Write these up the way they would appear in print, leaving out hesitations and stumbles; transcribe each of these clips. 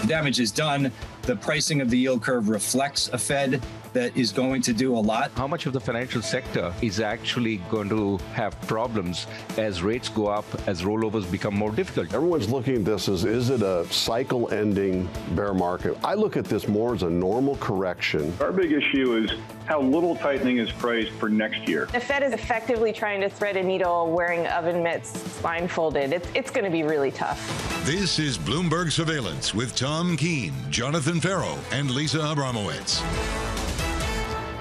damage is done. The pricing of the yield curve reflects a Fed that is going to do a lot. How much of the financial sector is actually going to have problems as rates go up, as rollovers become more difficult? Everyone's looking at this as, is it a cycle-ending bear market? I look at this more as a normal correction. Our big issue is how little tightening is priced for next year. The Fed is effectively trying to thread a needle wearing oven mitts, spine folded. It's going to be really tough. This is Bloomberg Surveillance with Tom Keene, Jonathan Ferro, and Lisa Abramowicz.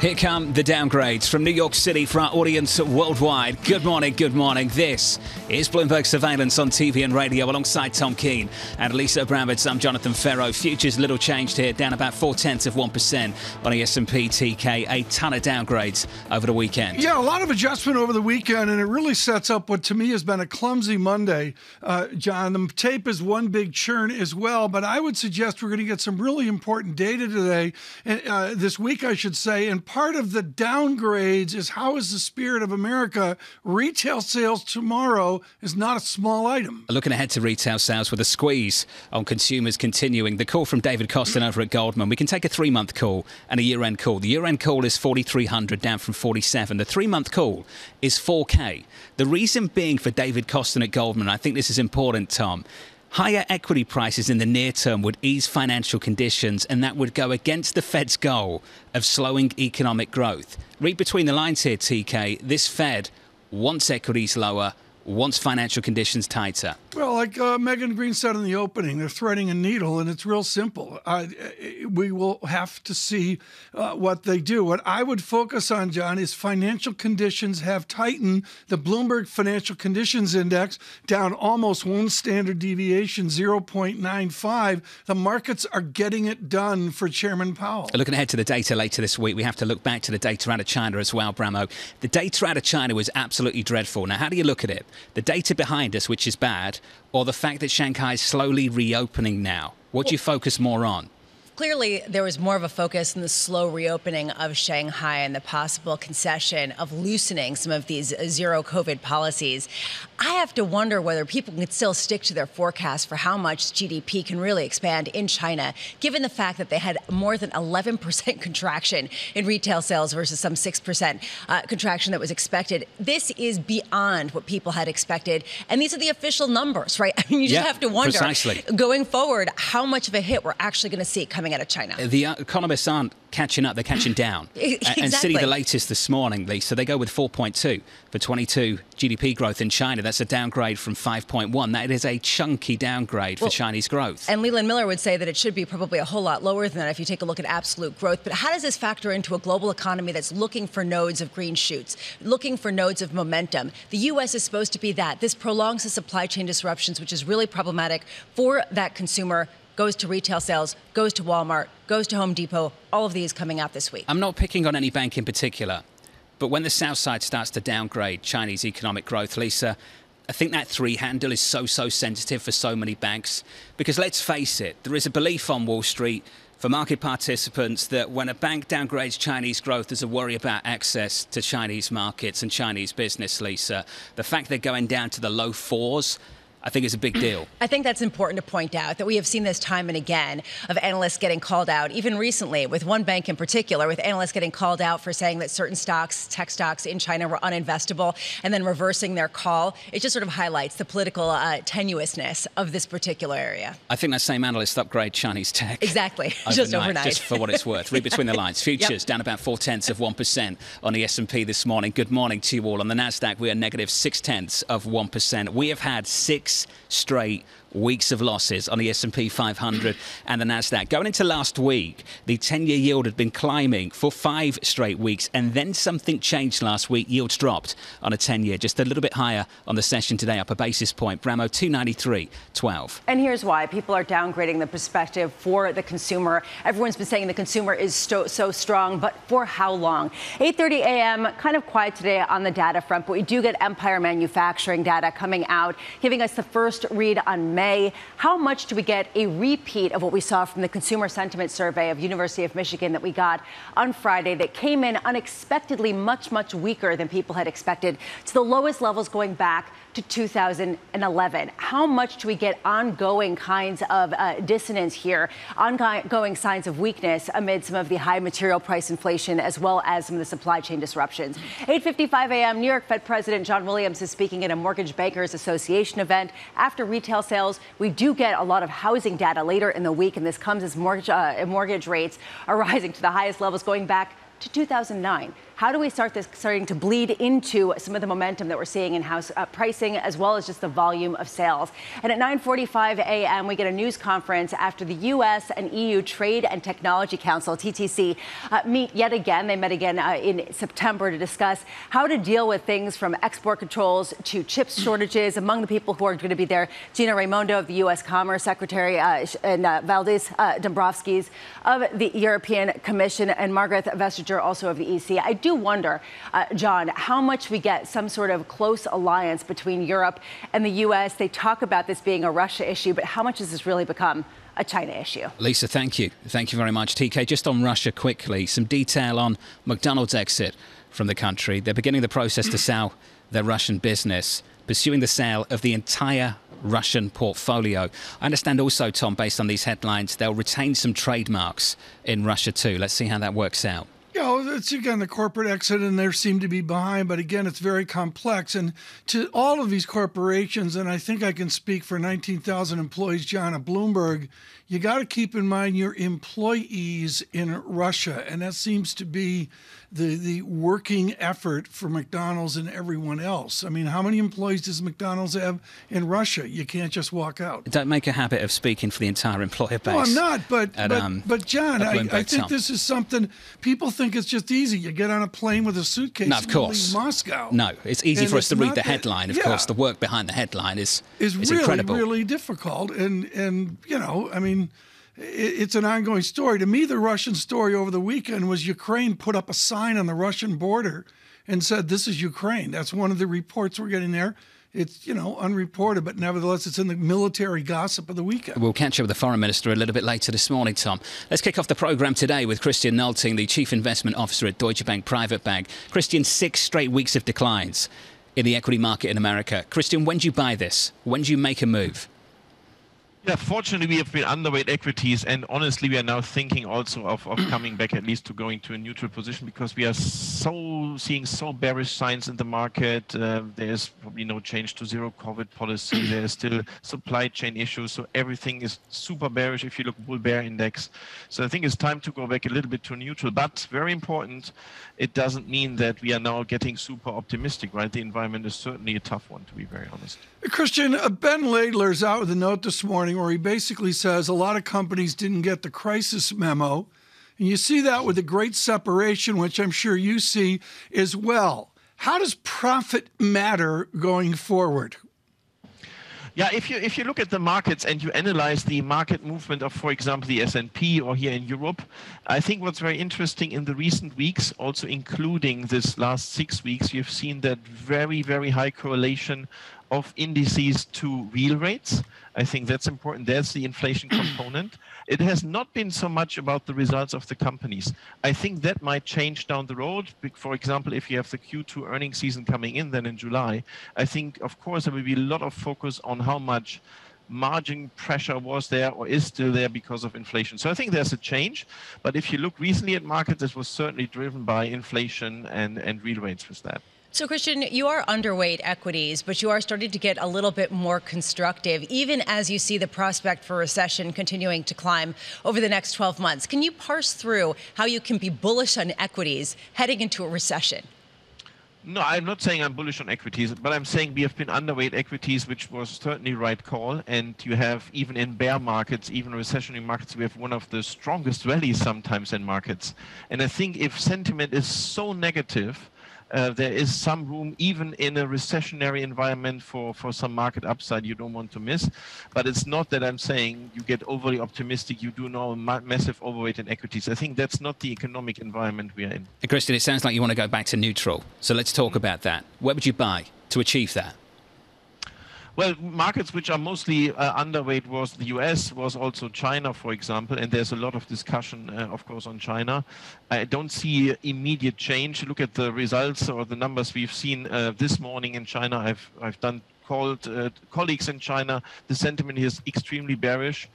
Here come the downgrades from New York City for our audience worldwide. Good morning, good morning. This is Bloomberg Surveillance on TV and radio alongside Tom Keene and Lisa Abramowicz. I'm Jonathan Ferro. Futures little changed here, down about 0.4% on the S&P TK. A ton of downgrades over the weekend. Yeah, a lot of adjustment over the weekend, and it really sets up what to me has been a clumsy Monday. John, the tape is one big churn as well, but I would suggest we're going to get some really important data today, this week, I should say, and part of the downgrades is how is the spirit of America? Retail sales tomorrow is not a small item. Looking ahead to retail sales with a squeeze on consumers continuing. The call from David Costin over at Goldman. We can take a 3-month call and a year-end call. The year-end call is 4,300, down from 47. The 3-month call is 4K. The reason being for David Costin at Goldman, I think this is important, Tom, higher equity prices in the near term would ease financial conditions, and that would go against the Fed's goal of slowing economic growth. Read between the lines here, TK. This Fed wants equities lower, wants financial conditions tighter. Well, like Megan Green said in the opening, they're threading a needle, and it's real simple. We will have to see what they do. What I would focus on, John, is financial conditions have tightened. The Bloomberg Financial Conditions Index down almost one standard deviation, 0.95. The markets are getting it done for Chairman Powell. Looking ahead to the data later this week, we have to look back to the data out of China as well, Bramo. The data out of China was absolutely dreadful. Now, how do you look at it? The data behind us, which is bad, or the fact that Shanghai is slowly reopening now? What do you focus more on? Clearly, there was more of a focus on the slow reopening of Shanghai and the possible concession of loosening some of these zero COVID policies. I have to wonder whether people can still stick to their forecast for how much GDP can really expand in China, given the fact that they had more than 11% contraction in retail sales versus some 6% contraction that was expected. This is beyond what people had expected. And these are the official numbers, right? I mean, you just have to wonder, precisely, going forward, how much of a hit we're actually going to see coming out of China. The economists aren't catching up, they're catching down. Exactly. And see the latest this morning, Lisa, they go with 4.2 for 22 GDP growth in China. That's a downgrade from 5.1. That is a chunky downgrade for Chinese growth. And Leland Miller would say that it should be probably a whole lot lower than that if you take a look at absolute growth. But how does this factor into a global economy that's looking for nodes of green shoots, looking for nodes of momentum? The U.S. is supposed to be that. This prolongs the supply chain disruptions, which is really problematic for that consumer. Goes to retail sales, goes to Walmart, goes to Home Depot, all of these coming out this week. I'm not picking on any bank in particular, but when the South Side starts to downgrade Chinese economic growth, Lisa, I think that 3 handle is so sensitive for so many banks. Because let's face it, there is a belief on Wall Street for market participants that when a bank downgrades Chinese growth, there's a worry about access to Chinese markets and Chinese business, Lisa. The fact they're going down to the low 4s, I think is a big deal. I think that's important to point out, that we have seen this time and again of analysts getting called out, even recently with one bank in particular, with analysts getting called out for saying that certain stocks, tech stocks in China were uninvestable and then reversing their call. It just sort of highlights the political tenuousness of this particular area. I think that same analyst upgrade Chinese tech. Exactly, just overnight. Just for what it's worth. Read between the lines. Futures down about 0.4% on the S&P this morning. Good morning to you all. On the Nasdaq, we are negative 0.6%. We have had 6 straight weeks of losses on the S&P 500 and the Nasdaq. Going into last week, the 10-year yield had been climbing for 5 straight weeks, and then something changed last week. Yields dropped on a 10-year, just a little bit higher on the session today, up a basis point. Bramo 293.12. And here's why. People are downgrading the perspective for the consumer. Everyone's been saying the consumer is so strong, but for how long? 8:30 a.m., kind of quiet today on the data front, but we do get Empire Manufacturing data coming out, giving us the first read on May. How much do we get a repeat of what we saw from the consumer sentiment survey of University of Michigan that we got on Friday that came in unexpectedly much, much weaker than people had expected, to the lowest levels going back to 2011. How much do we get ongoing kinds of dissonance here, ongoing signs of weakness amid some of the high material price inflation as well as some of the supply chain disruptions? 8:55 a.m. New York Fed President John Williams is speaking at a Mortgage Bankers Association event. After retail sales, we do get a lot of housing data later in the week, and this comes as mortgage rates are rising to the highest levels going back to 2009. How do we starting to bleed into some of the momentum that we're seeing in house pricing as well as just the volume of sales? And at 9:45 a.m., we get a news conference after the U.S. and EU Trade and Technology Council, TTC, meet yet again. They met again in September to discuss how to deal with things from export controls to chips shortages. Among the people who are going to be there, Gina Raimondo of the U.S. Commerce Secretary and Valdis Dombrovskis of the European Commission and Margaret Vestager also of the EC. I do wonder, John, how much we get some sort of close alliance between Europe and the U.S. They talk about this being a Russia issue, but how much has this really become a China issue? Lisa, thank you. Thank you very much. TK, just on Russia quickly, some detail on McDonald's exit from the country. They're beginning the process to sell their Russian business, pursuing the sale of the entire Russian portfolio. I understand also, Tom, based on these headlines, they'll retain some trademarks in Russia too. Let's see how that works out. It's again the corporate exit, and they seem to be behind. But again, it's very complex. And to all of these corporations, and I think I can speak for 19,000 employees, John, at Bloomberg, you got to keep in mind your employees in Russia. And that seems to be the working effort for McDonald's and everyone else. I mean, how many employees does McDonald's have in Russia? You can't just walk out. Don't make a habit of speaking for the entire employer base. No, I'm not. But John, I think this is something people think it's just easy. You get on a plane with a suitcase of course. And leave Moscow. No, it's easy for us to read the headline. Of course, the work behind the headline is really, incredible. really difficult. And you know, I mean, it's an ongoing story. To me, the Russian story over the weekend was Ukraine put up a sign on the Russian border and said, "This is Ukraine." That's one of the reports we're getting there. It's, unreported, but nevertheless, it's in the military gossip of the weekend. We'll catch up with the foreign minister a little bit later this morning, Tom. Let's kick off the programme today with Christian Nolting, the Chief Investment Officer at Deutsche Bank Private Bank. Christian, 6 straight weeks of declines in the equity market in America. Christian, when do you buy this? When do you make a move? Yeah, fortunately, we have been underweight equities, and honestly, we are now thinking also of coming back at least to going to a neutral position because we are seeing so bearish signs in the market. There's probably no change to zero COVID policy. There's still supply chain issues, so everything is super bearish if you look bull bear index. So I think it's time to go back a little bit to neutral, but very important, it doesn't mean that we are now getting super optimistic, right? The environment is certainly a tough one, to be very honest. Christian, Ben Laidler's out with a note this morning where he basically says a lot of companies didn't get the crisis memo. And you see that with the great separation, which I'm sure you see as well. How does profit matter going forward? Yeah, if you look at the markets and you analyze the market movement of, for example, the S&P or here in Europe, I think what's very interesting in the recent weeks, also including this last 6 weeks, you've seen that very, very high correlation of indices to real rates. I think that's important. There's the inflation component. It has not been so much about the results of the companies. I think that might change down the road. For example, if you have the Q2 earnings season coming in then in July, I think, of course, there will be a lot of focus on how much margin pressure was there or is still there because of inflation. So I think there's a change. But if you look recently at markets, this was certainly driven by inflation and real rates with that. So, Christian, you are underweight equities, but you are starting to get a little bit more constructive, even as you see the prospect for recession continuing to climb over the next 12 months. Can you parse through how you can be bullish on equities heading into a recession? No, I'm not saying I'm bullish on equities, but I'm saying we have been underweight equities, which was certainly the right call. And you have, even in bear markets, even recessionary markets, we have one of the strongest rallies sometimes in markets. And I think if sentiment is so negative, there is some room, even in a recessionary environment, for some market upside you don't want to miss. But it's not that I'm saying you get overly optimistic, you do no massive overweight in equities. I think that's not the economic environment we are in. Christian, it sounds like you want to go back to neutral. So let's talk about that. Where would you buy to achieve that? Well, markets which are mostly underweight was the US, was also China, for example, and there's a lot of discussion, of course, on China. I don't see immediate change. Look at the results or the numbers we've seen this morning in China. I've called colleagues in China. The sentiment is extremely bearish.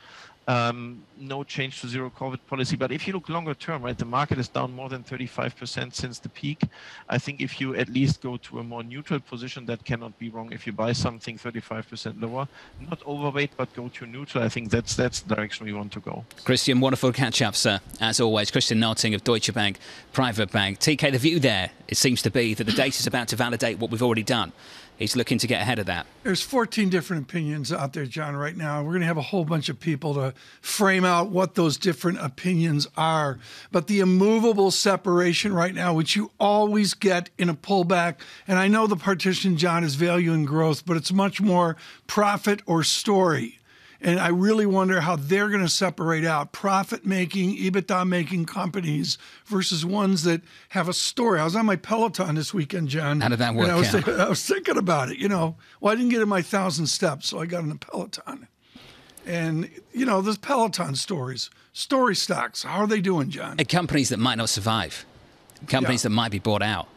No change to zero COVID policy. But if you look longer term, right, the market is down more than 35% since the peak. I think if you at least go to a more neutral position, that cannot be wrong. If you buy something 35% lower, not overweight, but go to neutral, I think that's the direction we want to go. Christian, wonderful catch up, sir. As always, Christian Notting of Deutsche Bank Private Bank. TK, the view there, it seems to be that the data is about to validate what we've already done. He's looking to get ahead of that. There's 14 different opinions out there, John, right now. We're going to have a whole bunch of people to frame out what those different opinions are. But the immovable separation right now, which you always get in a pullback, and I know the partition, John, is value and growth, but it's much more profit or story. And I really wonder how they're going to separate out profit-making, EBITDA-making companies versus ones that have a story. I was on my Peloton this weekend, John. How did that work out? I was thinking about it, Well, I didn't get in my 1,000 steps, so I got on a Peloton. And, there's Peloton stories, story stocks. How are they doing, John? Companies that might not survive. Companies that might be bought out.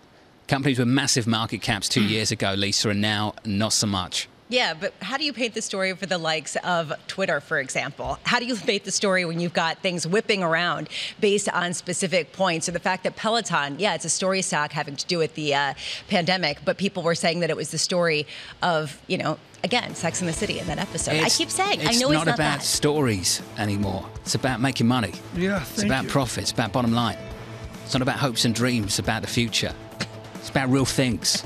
Companies with massive market caps 2 years ago, Lisa, and now not so much. Yeah, but how do you paint the story for the likes of Twitter, for example? How do you paint the story when you've got things whipping around based on specific points? Or the fact that Peloton, it's a story stock having to do with the pandemic, but people were saying that it was the story of, again, Sex and the City in that episode. I keep saying, I know it's not about that. Stories anymore. It's about making money. Yeah, It's about profits, about bottom line. It's not about hopes and dreams about the future. It's about real things.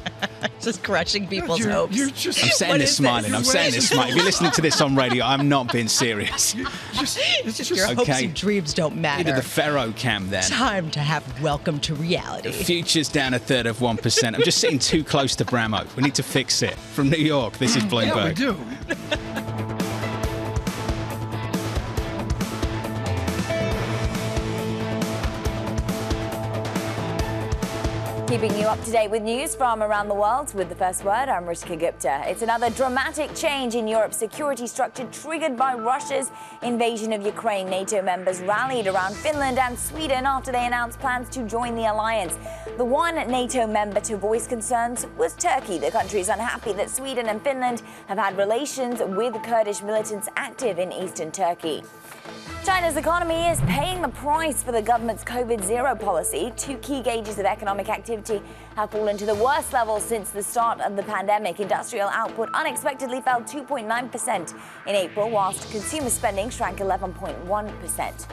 Just crushing people's hopes. I'm saying this smiling. I'm saying this smiling. If you're listening to this on radio, I'm not being serious. It's just your hopes and dreams don't matter. You did the Ferro cam then. Time to have welcome to reality. The future's down 1/3 of 1%. I'm just sitting too close to Bramo. We need to fix it. From New York, this is Bloomberg. Yeah, we do. Keeping you up to date with news from around the world with the first word, I'm Rishika Gupta. It's another dramatic change in Europe's security structure triggered by Russia's invasion of Ukraine. NATO members rallied around Finland and Sweden after they announced plans to join the alliance. The one NATO member to voice concerns was Turkey. The country is unhappy that Sweden and Finland have had relations with Kurdish militants active in eastern Turkey. China's economy is paying the price for the government's COVID-0 policy. Two key gauges of economic activity have fallen to the worst levels since the start of the pandemic. Industrial output unexpectedly fell 2.9% in April, whilst consumer spending shrank 11.1%.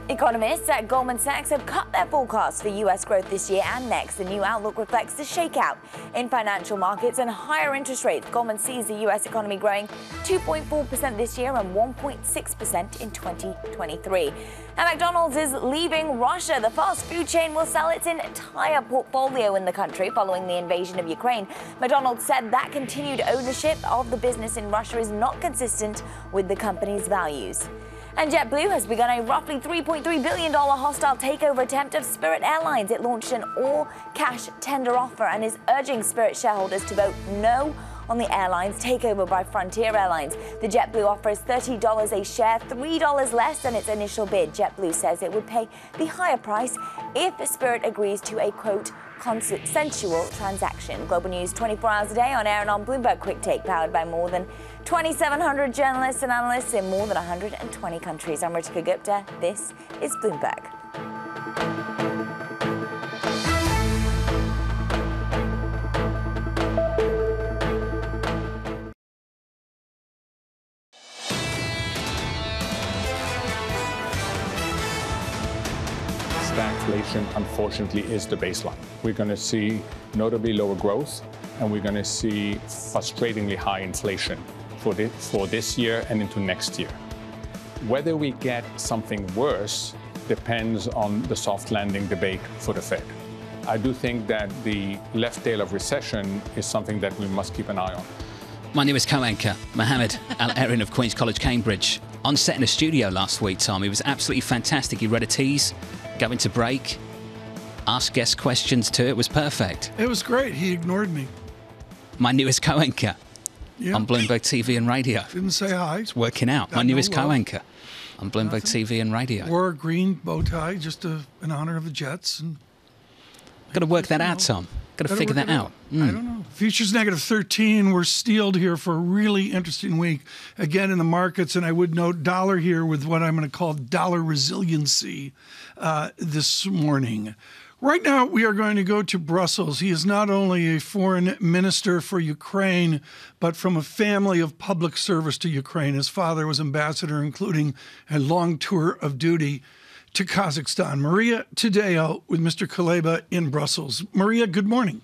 Economists at Goldman Sachs have cut their forecast for U.S. growth this year and next. The new outlook reflects the shakeout in financial markets and higher interest rates. Goldman sees the U.S. economy growing 2.4% this year and 1.6% in 2023. And McDonald's is leaving Russia. The fast food chain will sell its entire portfolio in the country following the invasion of Ukraine. McDonald's said that continued ownership of the business in Russia is not consistent with the company's values. And JetBlue has begun a roughly $3.3 billion hostile takeover attempt of Spirit Airlines. It launched an all-cash tender offer and is urging Spirit shareholders to vote no on the airline's takeover by Frontier Airlines. The JetBlue offer is $30 a share, $3 less than its initial bid. JetBlue says it would pay the higher price if Spirit agrees to a, quote, consensual transaction. Global news 24 hours a day on air and on Bloomberg Quick Take, powered by more than 2,700 journalists and analysts in more than 120 countries. I'm Ritika Gupta. This is Bloomberg. Stagflation, unfortunately, is the baseline. We're going to see notably lower growth, and we're going to see frustratingly high inflation for this year and into next year. Whether we get something worse depends on the soft landing debate for the Fed. I do think that the left tail of recession is something that we must keep an eye on. My newest co-anchor, Mohammed Al-Erin of Queen's College, Cambridge, on set in a studio last week, Tom. He was absolutely fantastic. He read a tease, go into break, ask guest questions too. It was perfect. It was great. He ignored me. My newest co-anchor, on Bloomberg TV and Radio. Didn't say hi. It's working out. My newest co-anchor on Bloomberg TV and Radio. Wore a green bow tie just in honor of the Jets. And got to work that out, Tom. Got to figure that out. I don't know. Futures negative 13. We're steeled here for a really interesting week. Again, in the markets, and I would note dollar here with what I'm going to call dollar resiliency this morning. Right now, we are going to go to Brussels. He is not only a foreign minister for Ukraine, but from a family of public service to Ukraine. His father was ambassador, including a long tour of duty to Kazakhstan. Maria Tadeo with Mr. Kuleba in Brussels. Maria, good morning.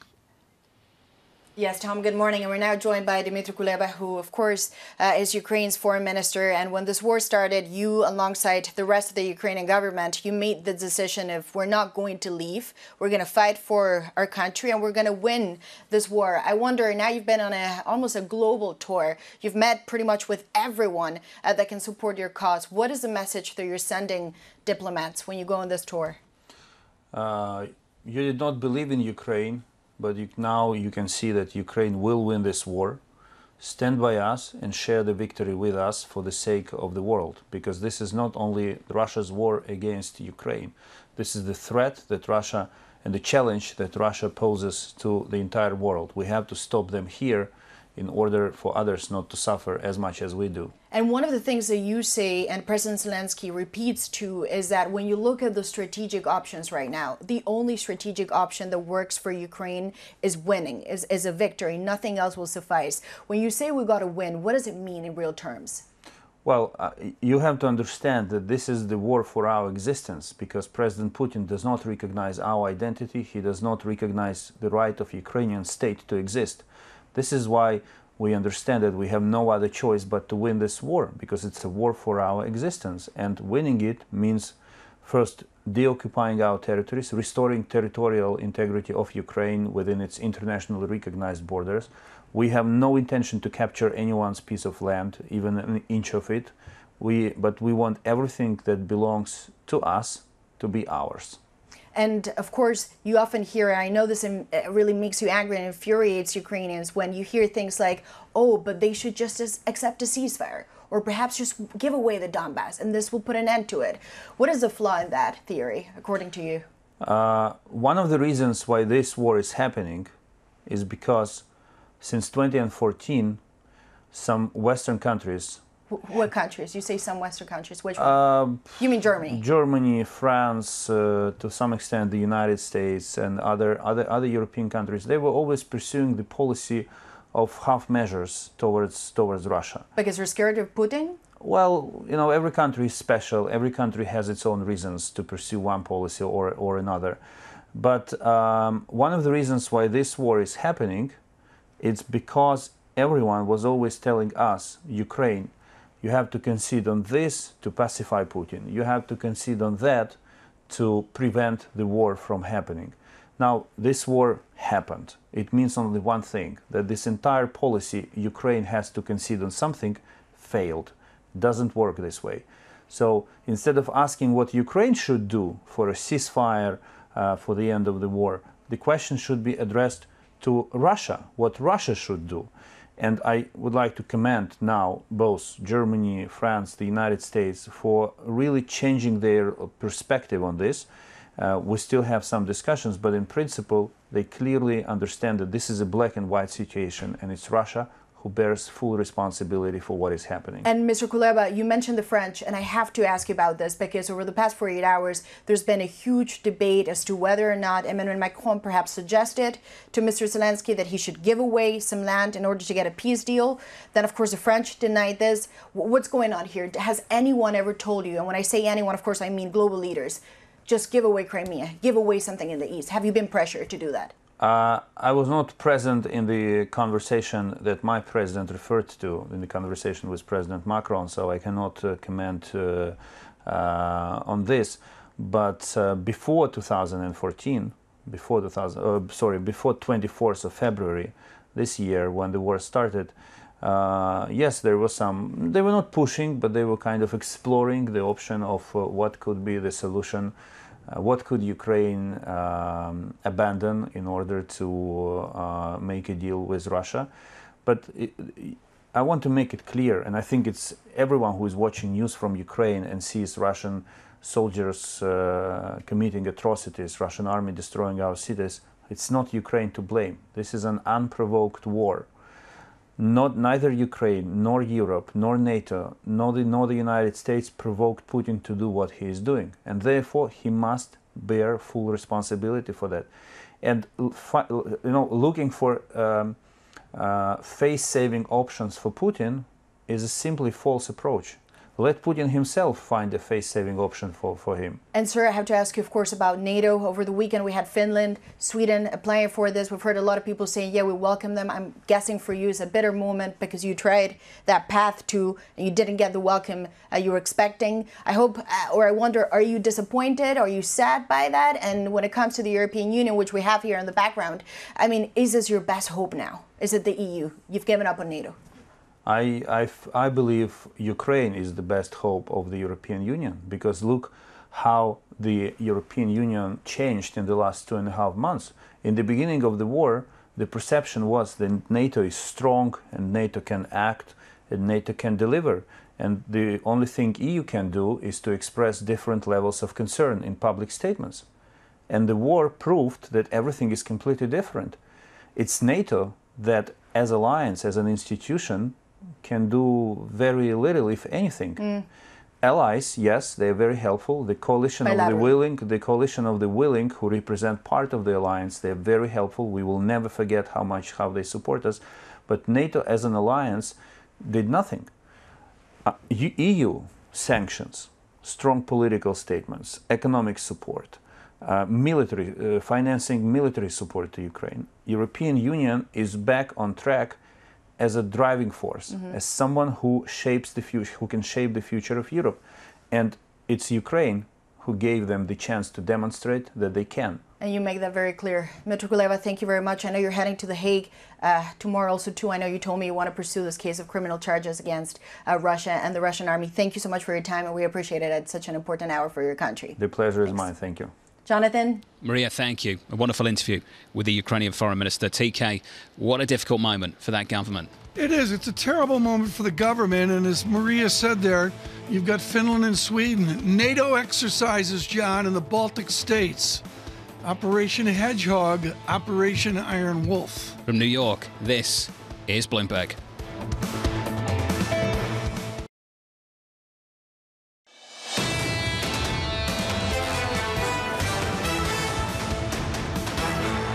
Yes, Tom, good morning. And we're now joined by Dmytro Kuleba, who, of course, is Ukraine's foreign minister. And when this war started, you, alongside the rest of the Ukrainian government, you made the decision of we're not going to leave. We're going to fight for our country and we're going to win this war. I wonder, now you've been on almost a global tour. You've met pretty much with everyone that can support your cause. What is the message that you're sending diplomats when you go on this tour? You did not believe in Ukraine. But now you can see that Ukraine will win this war. Stand by us and share the victory with us for the sake of the world. Because this is not only Russia's war against Ukraine. This is the threat that Russia and the challenge that Russia poses to the entire world. We have to stop them here in order for others not to suffer as much as we do. And one of the things that you say, and President Zelensky repeats too, is that when you look at the strategic options right now, the only strategic option that works for Ukraine is winning, is a victory. Nothing else will suffice. When you say we got to win, what does it mean in real terms? Well, you have to understand that this is the war for our existence, because President Putin does not recognize our identity. He does not recognize the right of Ukrainian state to exist. This is why we understand that we have no other choice but to win this war, because it's a war for our existence. And winning it means first deoccupying our territories, restoring territorial integrity of Ukraine within its internationally recognized borders. We have no intention to capture anyone's piece of land, even an inch of it. But we want everything that belongs to us to be ours. And of course, you often hear, and I know this really makes you angry and infuriates Ukrainians, when you hear things like, oh, but they should just accept a ceasefire, or perhaps just give away the Donbass, and this will put an end to it. What is the flaw in that theory, according to you? One of the reasons why this war is happening is because since 2014, some Western countries... What countries? You say some Western countries. Which one? You mean Germany? Germany, France, to some extent the United States and other European countries. They were always pursuing the policy of half measures towards Russia. Because they're scared of Putin? Well, you know, every country is special. Every country has its own reasons to pursue one policy or another. But one of the reasons why this war is happening, it's because everyone was always telling us, Ukraine, you have to concede on this to pacify Putin. You have to concede on that to prevent the war from happening. Now, this war happened. It means only one thing, that this entire policy, Ukraine has to concede on something, failed. Doesn't work this way. So instead of asking what Ukraine should do for a ceasefire, for the end of the war, the question should be addressed to Russia, what Russia should do. And I would like to commend now both Germany, France, the United States for really changing their perspective on this. We still have some discussions, but in principle, they clearly understand that this is a black and white situation, and it's Russia who bears full responsibility for what is happening. And Mr. Kuleba, you mentioned the French, and I have to ask you about this because over the past 48 hours, there's been a huge debate as to whether or not Emmanuel Macron perhaps suggested to Mr. Zelensky that he should give away some land in order to get a peace deal. Then, of course, the French denied this. What's going on here? Has anyone ever told you, and when I say anyone, of course, I mean global leaders, just give away Crimea, give away something in the East? Have you been pressured to do that? I was not present in the conversation that my president referred to, in the conversation with President Macron, so I cannot comment on this. But before 2014, before 24th of February this year, when the war started, yes, there was some. They were not pushing, but they were kind of exploring the option of what could be the solution. What could Ukraine abandon in order to make a deal with Russia? But I want to make it clear, and I think it's everyone who is watching news from Ukraine and sees Russian soldiers committing atrocities, Russian army destroying our cities, it's not Ukraine to blame. This is an unprovoked war. Neither Ukraine, nor Europe, nor NATO, nor the United States provoked Putin to do what he is doing. And therefore, he must bear full responsibility for that. And looking for face-saving options for Putin is a simply false approach. Let Putin himself find a face-saving option for him. And sir, I have to ask you, of course, about NATO. Over the weekend, we had Finland, Sweden applying for this. We've heard a lot of people saying, yeah, we welcome them. I'm guessing for you it's a bitter moment because you tried that path to, and you didn't get the welcome you were expecting. I hope, or I wonder, are you disappointed? Are you sad by that? And when it comes to the European Union, which we have here in the background, I mean, is this your best hope now? Is it the EU? You've given up on NATO. I believe Ukraine is the best hope of the European Union, because look how the European Union changed in the last 2.5 months. In the beginning of the war, the perception was that NATO is strong and NATO can act and NATO can deliver. And the only thing EU can do is to express different levels of concern in public statements. And the war proved that everything is completely different. It's NATO that, as alliance, as an institution, can do very little, if anything. Allies, yes, they're very helpful. The coalition of the willing, who represent part of the alliance, they're very helpful. We will never forget how they support us. But NATO, as an alliance, did nothing. EU sanctions, strong political statements, economic support, financing military support to Ukraine. European Union is back on track as a driving force, as someone who shapes the future, who can shape the future of Europe. And it's Ukraine who gave them the chance to demonstrate that they can. And you make that very clear. Dmytro Kuleba, thank you very much. I know you're heading to The Hague tomorrow also too. I know you told me you want to pursue this case of criminal charges against Russia and the Russian army. Thank you so much for your time, and we appreciate it at such an important hour for your country. The pleasure is mine. Thank you. Jonathan? Maria, thank you. A wonderful interview with the Ukrainian Foreign Minister. TK, what a difficult moment for that government. It is. It's a terrible moment for the government. And as Maria said there, you've got Finland and Sweden. NATO exercises, John, in the Baltic states. Operation Hedgehog, Operation Iron Wolf. From New York, this is Bloomberg.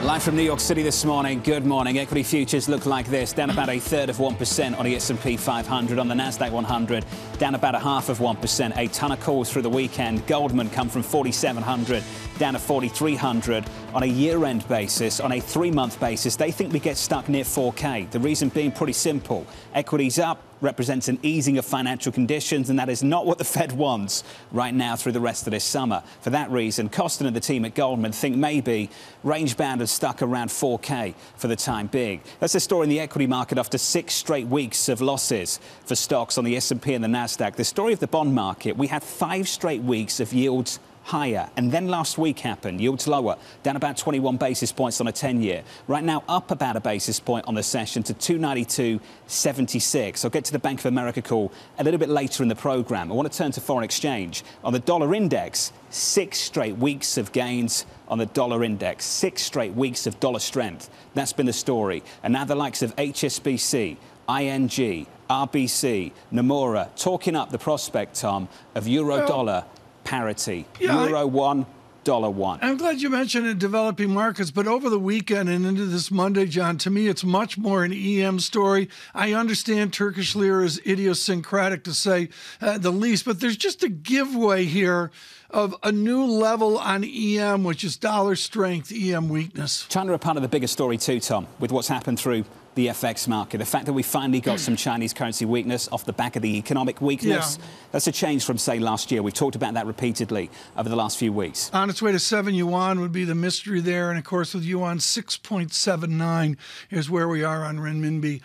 Live from New York City this morning. Good morning. Equity futures look like this, down about 1/3% on the S&P 500, on the Nasdaq 100, down about 0.5%. A ton of calls through the weekend. Goldman come from 4,700 down to 4,300 on a year-end basis. On a 3-month basis, they think we get stuck near 4K. The reason being pretty simple. Equities up represents an easing of financial conditions, and that is not what the Fed wants right now through the rest of this summer. For that reason, Costin and the team at Goldman think maybe range-bound is stuck around 4K for the time being. That's the story in the equity market after 6 straight weeks of losses for stocks on the S&P and the Nasdaq. The story of the bond market, we had 5 straight weeks of yields higher, and then last week happened, yields lower, down about 21 basis points on a 10-year. Right now up about a basis point on the session to 292.76. I'll get to the Bank of America call a little bit later in the program. I want to turn to foreign exchange. On the dollar index, 6 straight weeks of gains on the dollar index, 6 straight weeks of dollar strength. That's been the story. And now the likes of HSBC, ING, RBC, Nomura, talking up the prospect, Tom, of euro-dollar parity. Yeah, Euro 1, dollar 1. I'm glad you mentioned in developing markets, but over the weekend and into this Monday, John, to me, it's much more an EM story. I understand Turkish lira is idiosyncratic, to say the least, but there's just a giveaway here of a new level on EM, which is dollar strength, EM weakness. China are part of the bigger story too, Tom, with what's happened through the FX market. The fact that we finally got some Chinese currency weakness off the back of the economic weakness, that's a change from, say, last year. We've talked about that repeatedly over the last few weeks. On its way to 7 yuan would be the mystery there. And, of course, with yuan 6.79 is where we are on renminbi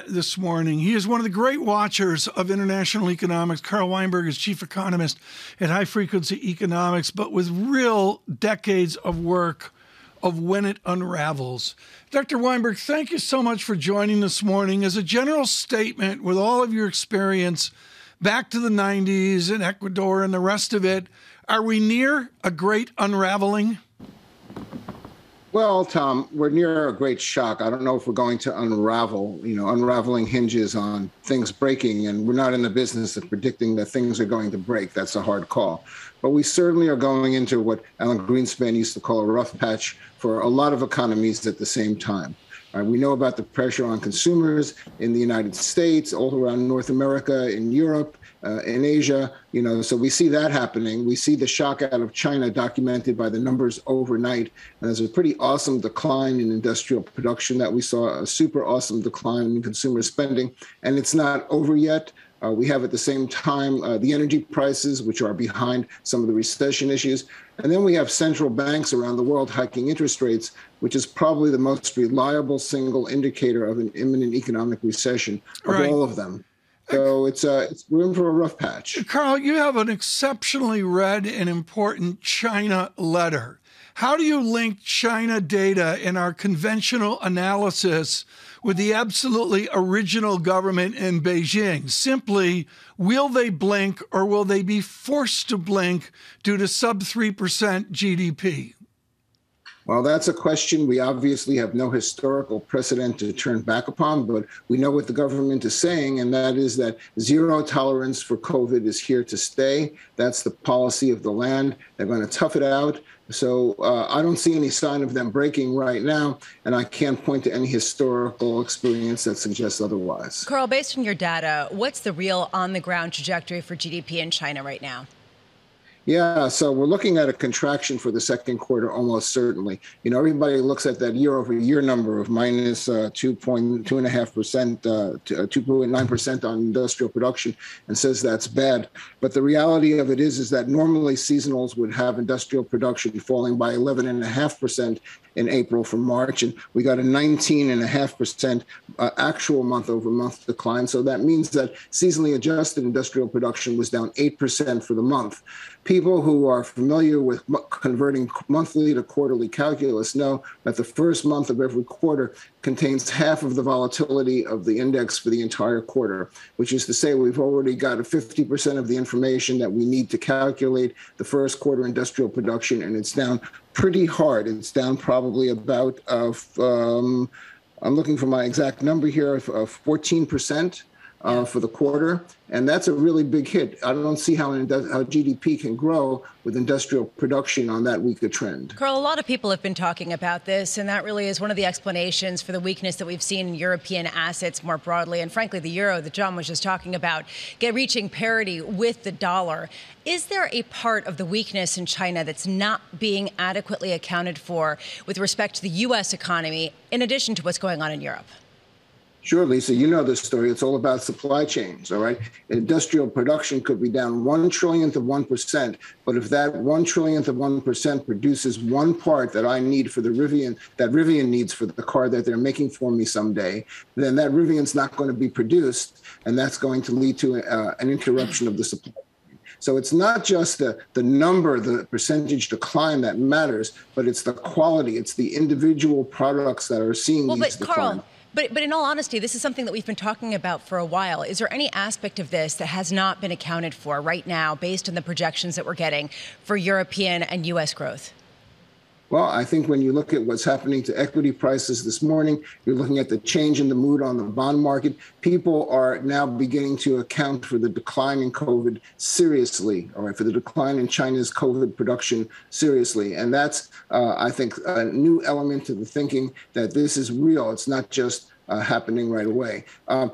this morning. He is one of the great watchers of international economics. Carl Weinberg is chief economist at High Frequency Economics, but with real decades of work of when it unravels. Dr. Weinberg, thank you so much for joining this morning. As a general statement, with all of your experience back to the 90s in Ecuador and the rest of it, are we near a great unraveling? Well, Tom, we're near a great shock. I don't know if we're going to unravel. Unraveling hinges on things breaking, and we're not in the business of predicting that things are going to break. That's a hard call. But we certainly are going into what Alan Greenspan used to call a rough patch for a lot of economies at the same time. We know about the pressure on consumers in the United States, all around North America, in Europe, in Asia, so we see that happening. We see the shock out of China documented by the numbers overnight. And there's a pretty awesome decline in industrial production that we saw, a super awesome decline in consumer spending. And it's not over yet. We have at the same time the energy prices, which are behind some of the recession issues. And then we have central banks around the world hiking interest rates, which is probably the most reliable single indicator of an imminent economic recession of all of them. So it's room for a rough patch. Carl, you have an exceptionally read and important China letter. How do you link China data in our conventional analysis with the absolutely original government in Beijing? Simply, will they blink or will they be forced to blink due to sub 3% GDP? Well, that's a question we obviously have no historical precedent to turn back upon, but we know what the government is saying, and that is that zero tolerance for COVID is here to stay. That's the policy of the land. They're going to tough it out. So I don't see any sign of them breaking right now, and I can't point to any historical experience that suggests otherwise. Carl, based on your data, what's the real on-the-ground trajectory for GDP in China right now? Yeah, so we're looking at a contraction for the second quarter, almost certainly. Everybody looks at that year-over-year number of minus 2.5%, 2.9% on industrial production and says that's bad. But the reality of it is that normally seasonals would have industrial production falling by 11.5% in April from March, and we got a 19.5% actual month-over-month decline. So that means that seasonally adjusted industrial production was down 8% for the month. People who are familiar with converting monthly to quarterly calculus know that the first month of every quarter contains half of the volatility of the index for the entire quarter, which is to say we've already got 50% of the information that we need to calculate the first quarter industrial production, and it's down pretty hard. It's down probably about, I'm looking for my exact number here, of 14%. For the quarter, and that's a really big hit. I don't see how GDP can grow with industrial production on that weaker trend. Carl, a lot of people have been talking about this, and that really is one of the explanations for the weakness that we've seen in European assets more broadly, and frankly, the euro that John was just talking about, reaching parity with the dollar. Is there a part of the weakness in China that's not being adequately accounted for with respect to the U.S. economy, in addition to what's going on in Europe? Sure, Lisa, you know this story. It's all about supply chains, all right? Industrial production could be down 1/1,000,000,000 of 1%, but if that 1/1,000,000,000 of 1% produces one part that I need for the Rivian, that Rivian needs for the car that they're making for me someday, then that Rivian's not going to be produced, and that's going to lead to an interruption of the supply. So it's not just the number, the percentage decline that matters, but it's the quality, it's the individual products that are seeing these declines. But in all honesty, this is something that we've been talking about for a while. Is there any aspect of this that has not been accounted for right now based on the projections that we're getting for European and U.S. growth? Well, I think when you look at what's happening to equity prices this morning, you're looking at the change in the mood on the bond market. People are now beginning to account for the decline in COVID seriously, all right, for the decline in China's COVID production seriously. And that's, I think, a new element to the thinking that this is real. It's not just happening right away.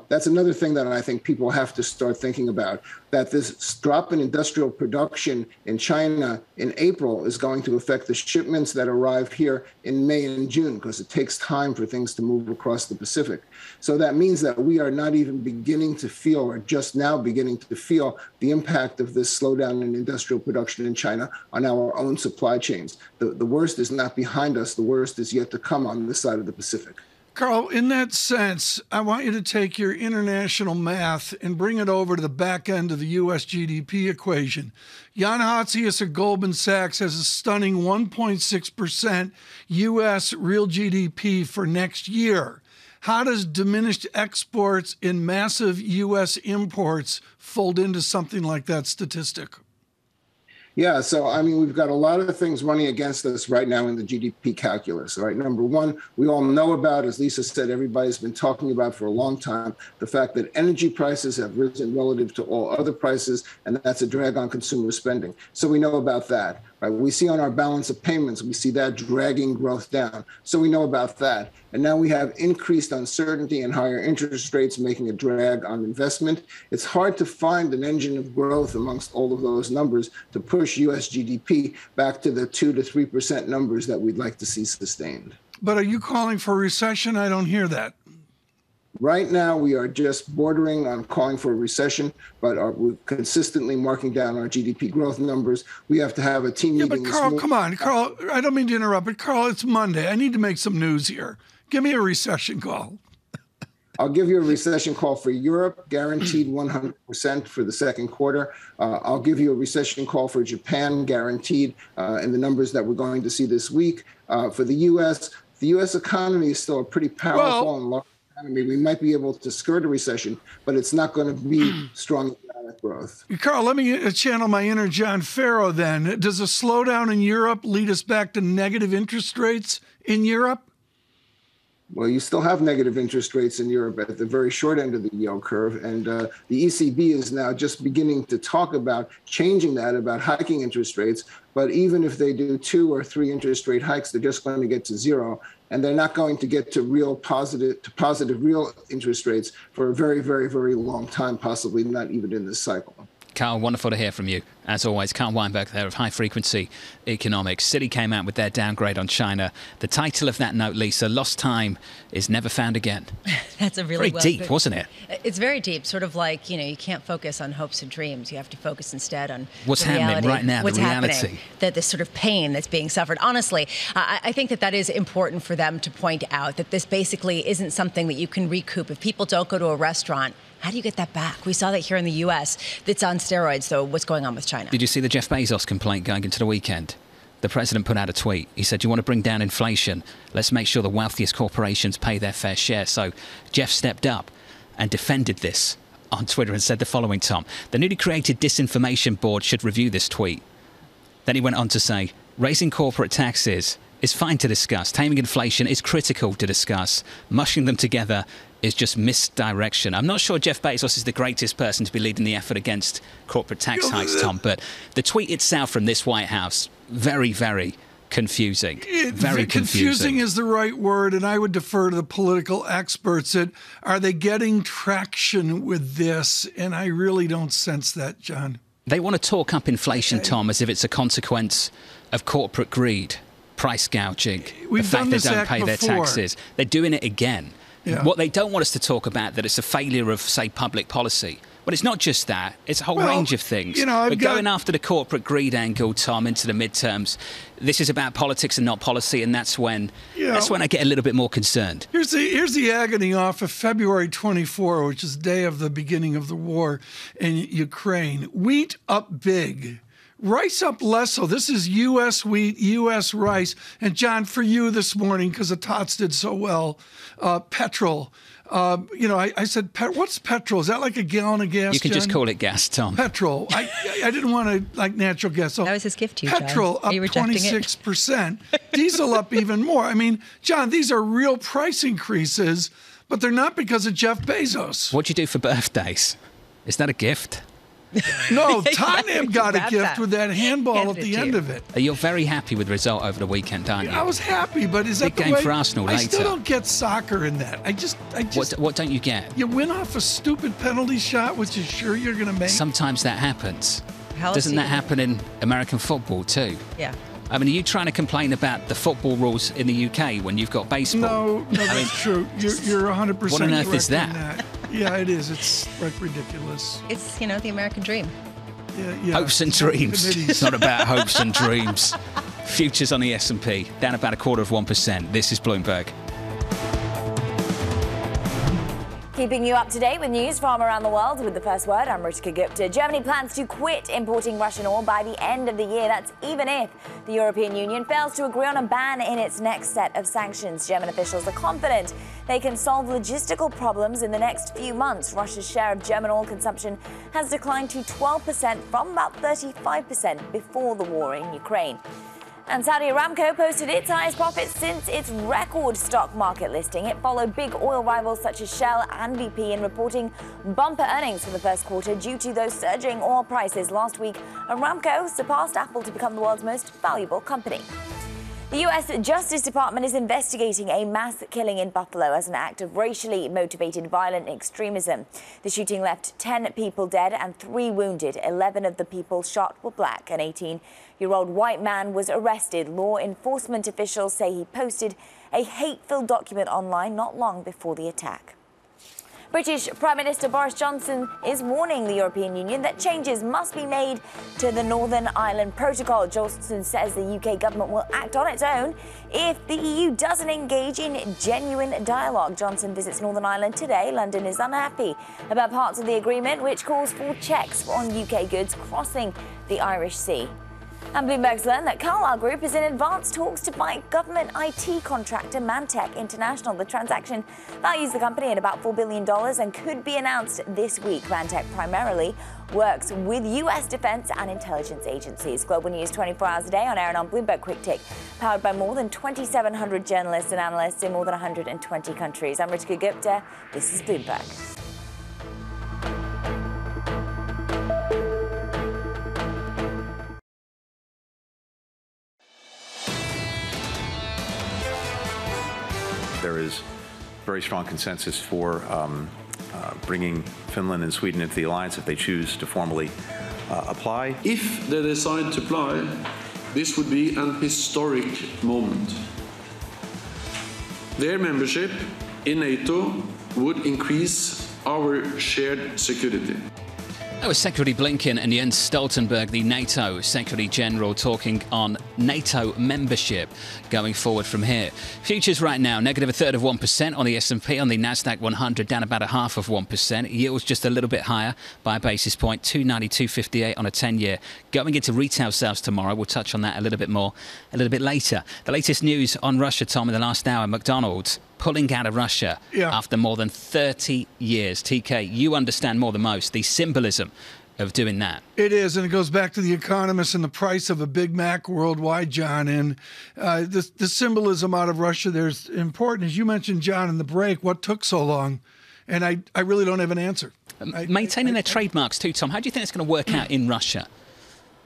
That's another thing that I think people have to start thinking about, that this drop in industrial production in China in April is going to affect the shipments that arrive here in May and June, because it takes time for things to move across the Pacific. So that means that we are not even beginning to feel, or just now beginning to feel, the impact of this slowdown in industrial production in China on our own supply chains. The worst is not behind us. The worst is yet to come on this side of the Pacific. Carl, in that sense, I want you to take your international math and bring it over to the back end of the U.S. GDP equation. Jan Hatzius of Goldman Sachs has a stunning 1.6% U.S. real GDP for next year. How does diminished exports and massive U.S. imports fold into something like that statistic? Yeah, so I mean, we've got a lot of things running against us right now in the GDP calculus, right? Number one, we all know about, as Lisa said, everybody's been talking about for a long time, the fact that energy prices have risen relative to all other prices, and that's a drag on consumer spending. So we know about that, right? We see on our balance of payments, we see that dragging growth down. So we know about that. And now we have increased uncertainty and higher interest rates making a drag on investment. It's hard to find an engine of growth amongst all of those numbers to push U.S. GDP back to the 2 to 3% numbers that we'd like to see sustained. But are you calling for a recession? I don't hear that. Right now, we are just bordering on calling for a recession, but we're consistently marking down our GDP growth numbers. We have to have a team meeting. But Carl, come on. Carl, I don't mean to interrupt, but Carl, it's Monday. I need to make some news here. Give me a recession call. I'll give you a recession call for Europe, guaranteed 100% for the second quarter. I'll give you a recession call for Japan, guaranteed in the numbers that we're going to see this week. For the U.S., the U.S. economy is still a pretty powerful and large economy. We might be able to skirt a recession, but it's not going to be strong economic growth. Carl, let me channel my inner John Ferro then. Does a slowdown in Europe lead us back to negative interest rates in Europe? Well, you still have negative interest rates in Europe at the very short end of the yield curve. And the ECB is now just beginning to talk about changing that, about hiking interest rates. But even if they do 2 or 3 interest rate hikes, they're just going to get to zero. And they're not going to get to positive real interest rates for a very, very, very long time, possibly not even in this cycle. Carl, wonderful to hear from you. As always, Carl Weinberg there of High Frequency Economics. Citi came out with their downgrade on China. The title of that note, Lisa, Lost Time is Never Found Again. That's a really very deep, wasn't it? It's very deep, sort of like, you can't focus on hopes and dreams. You have to focus instead on what's happening right now, the reality. This sort of pain that's being suffered. Honestly, I think that is important for them to point out, that this basically isn't something that you can recoup. If people don't go to a restaurant, how do you get that back? We saw that here in the U.S. That's on steroids, though. What's going on with China? Did you see the Jeff Bezos complaint going into the weekend? The president put out a tweet. He said, you want to bring down inflation? Let's make sure the wealthiest corporations pay their fair share. So Jeff stepped up and defended this on Twitter and said the following, Tom. The newly created Disinformation Board should review this tweet. Then he went on to say, raising corporate taxes is fine to discuss. Taming inflation is critical to discuss. Mushing them together is just misdirection. I'm not sure Jeff Bezos is the greatest person to be leading the effort against corporate tax hikes, Tom, but the tweet itself from this White House, very, very confusing. Very confusing is the right word, and I would defer to the political experts. Are they getting traction with this? And I really don't sense that, John. They want to talk up inflation, Tom, as if it's a consequence of corporate greed, price gouging, the fact they don't pay their taxes. They're doing it again. Yeah. What they don't want us to talk about, that it's a failure of, say, public policy. But it's not just that. It's a whole range of things. But going after the corporate greed angle, Tom, into the midterms, this is about politics and not policy, and that's when I get a little bit more concerned. Here's the agony off of February 24, which is the day of the beginning of the war in Ukraine. Wheat up big. Rice up less so. This is U.S. wheat, U.S. rice. And, John, for you this morning, because the Tots did so well, petrol. I said, what's petrol? Is that like a gallon of gas, You can just call it gas, Tom. Petrol. I didn't want to like natural gas. So that was his gift to you, Petrol John. up 26%. Diesel up even more. I mean, John, these are real price increases, but they're not because of Jeff Bezos. What do you do for birthdays? Is that a gift? No, Tottenham got a gift with that handball at the end of it. You're very happy with the result over the weekend, aren't you? I was happy, but is that big game for Arsenal later? I still don't get soccer in that. I just. What don't you get? You win off a stupid penalty shot, which is sure you're going to make. Sometimes that happens. Doesn't that happen in American football too? Yeah. I mean, are you trying to complain about the football rules in the UK when you've got baseball? No, that's true. You're 100% What on earth is that? Yeah, it is. It's like ridiculous. It's, the American dream. Yeah. Hopes and dreams. It's not about hopes and dreams. Futures on the S&P down about 0.25%. This is Bloomberg. Keeping you up to date with news from around the world with the first word, I'm Ritika Gupta. Germany plans to quit importing Russian oil by the end of the year. That's even if the European Union fails to agree on a ban in its next set of sanctions. German officials are confident they can solve logistical problems in the next few months. Russia's share of German oil consumption has declined to 12% from about 35% before the war in Ukraine. And Saudi Aramco posted its highest profits since its record stock market listing. It followed big oil rivals such as Shell and BP in reporting bumper earnings for the first quarter due to those surging oil prices. Last week, Aramco surpassed Apple to become the world's most valuable company. The U.S. Justice Department is investigating a mass killing in Buffalo as an act of racially motivated violent extremism. The shooting left 10 people dead and 3 wounded. 11 of the people shot were black. An 18-year-old white man was arrested. Law enforcement officials say he posted a hate-filled document online not long before the attack. British Prime Minister Boris Johnson is warning the European Union that changes must be made to the Northern Ireland Protocol. Johnson says the UK government will act on its own if the EU doesn't engage in genuine dialogue. Johnson visits Northern Ireland today. London is unhappy about parts of the agreement, which calls for checks on UK goods crossing the Irish Sea. And Bloomberg's learned that Carlyle Group is in advanced talks to buy government IT contractor Mantech International. The transaction values the company at about $4 billion and could be announced this week. Mantech primarily works with U.S. defense and intelligence agencies. Global news 24 hours a day on air and on Bloomberg Quick Take, powered by more than 2,700 journalists and analysts in more than 120 countries. I'm Ritika Gupta. This is Bloomberg. There is very strong consensus for bringing Finland and Sweden into the alliance if they choose to formally apply. If they decide to apply, this would be an historic moment. Their membership in NATO would increase our shared security. That was Secretary Blinken and Jens Stoltenberg, the NATO Secretary General, talking on NATO membership going forward from here. Futures right now, negative 1/3% on the S&P, on the Nasdaq 100, down about 0.5%. Yields just a little bit higher by a basis point, 292.58 on a 10-year. Going into retail sales tomorrow, we'll touch on that a little bit more a little bit later. The latest news on Russia, Tom, in the last hour, Mcdonald pulling out of Russia after more than 30 years. TK, you understand more than most the symbolism of doing that. It is, and it goes back to The Economist and the price of a Big Mac worldwide, John. And the symbolism out of Russia there's important. As you mentioned, John, in the break, what took so long? And I really don't have an answer. Maintaining their trademarks too, Tom. How do you think it's going to work out in Russia?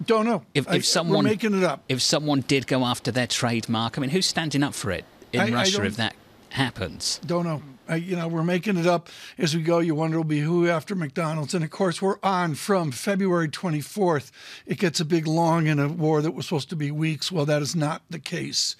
Don't know. If someone, we're making it up. If someone did go after their trademark, I mean, who's standing up for it in Russia if that happens? Don't know. We're making it up as we go. You wonder it'll be who after McDonald's. And, of course, we're on from February 24th. It gets a big long in a war that was supposed to be weeks. Well, that is not the case.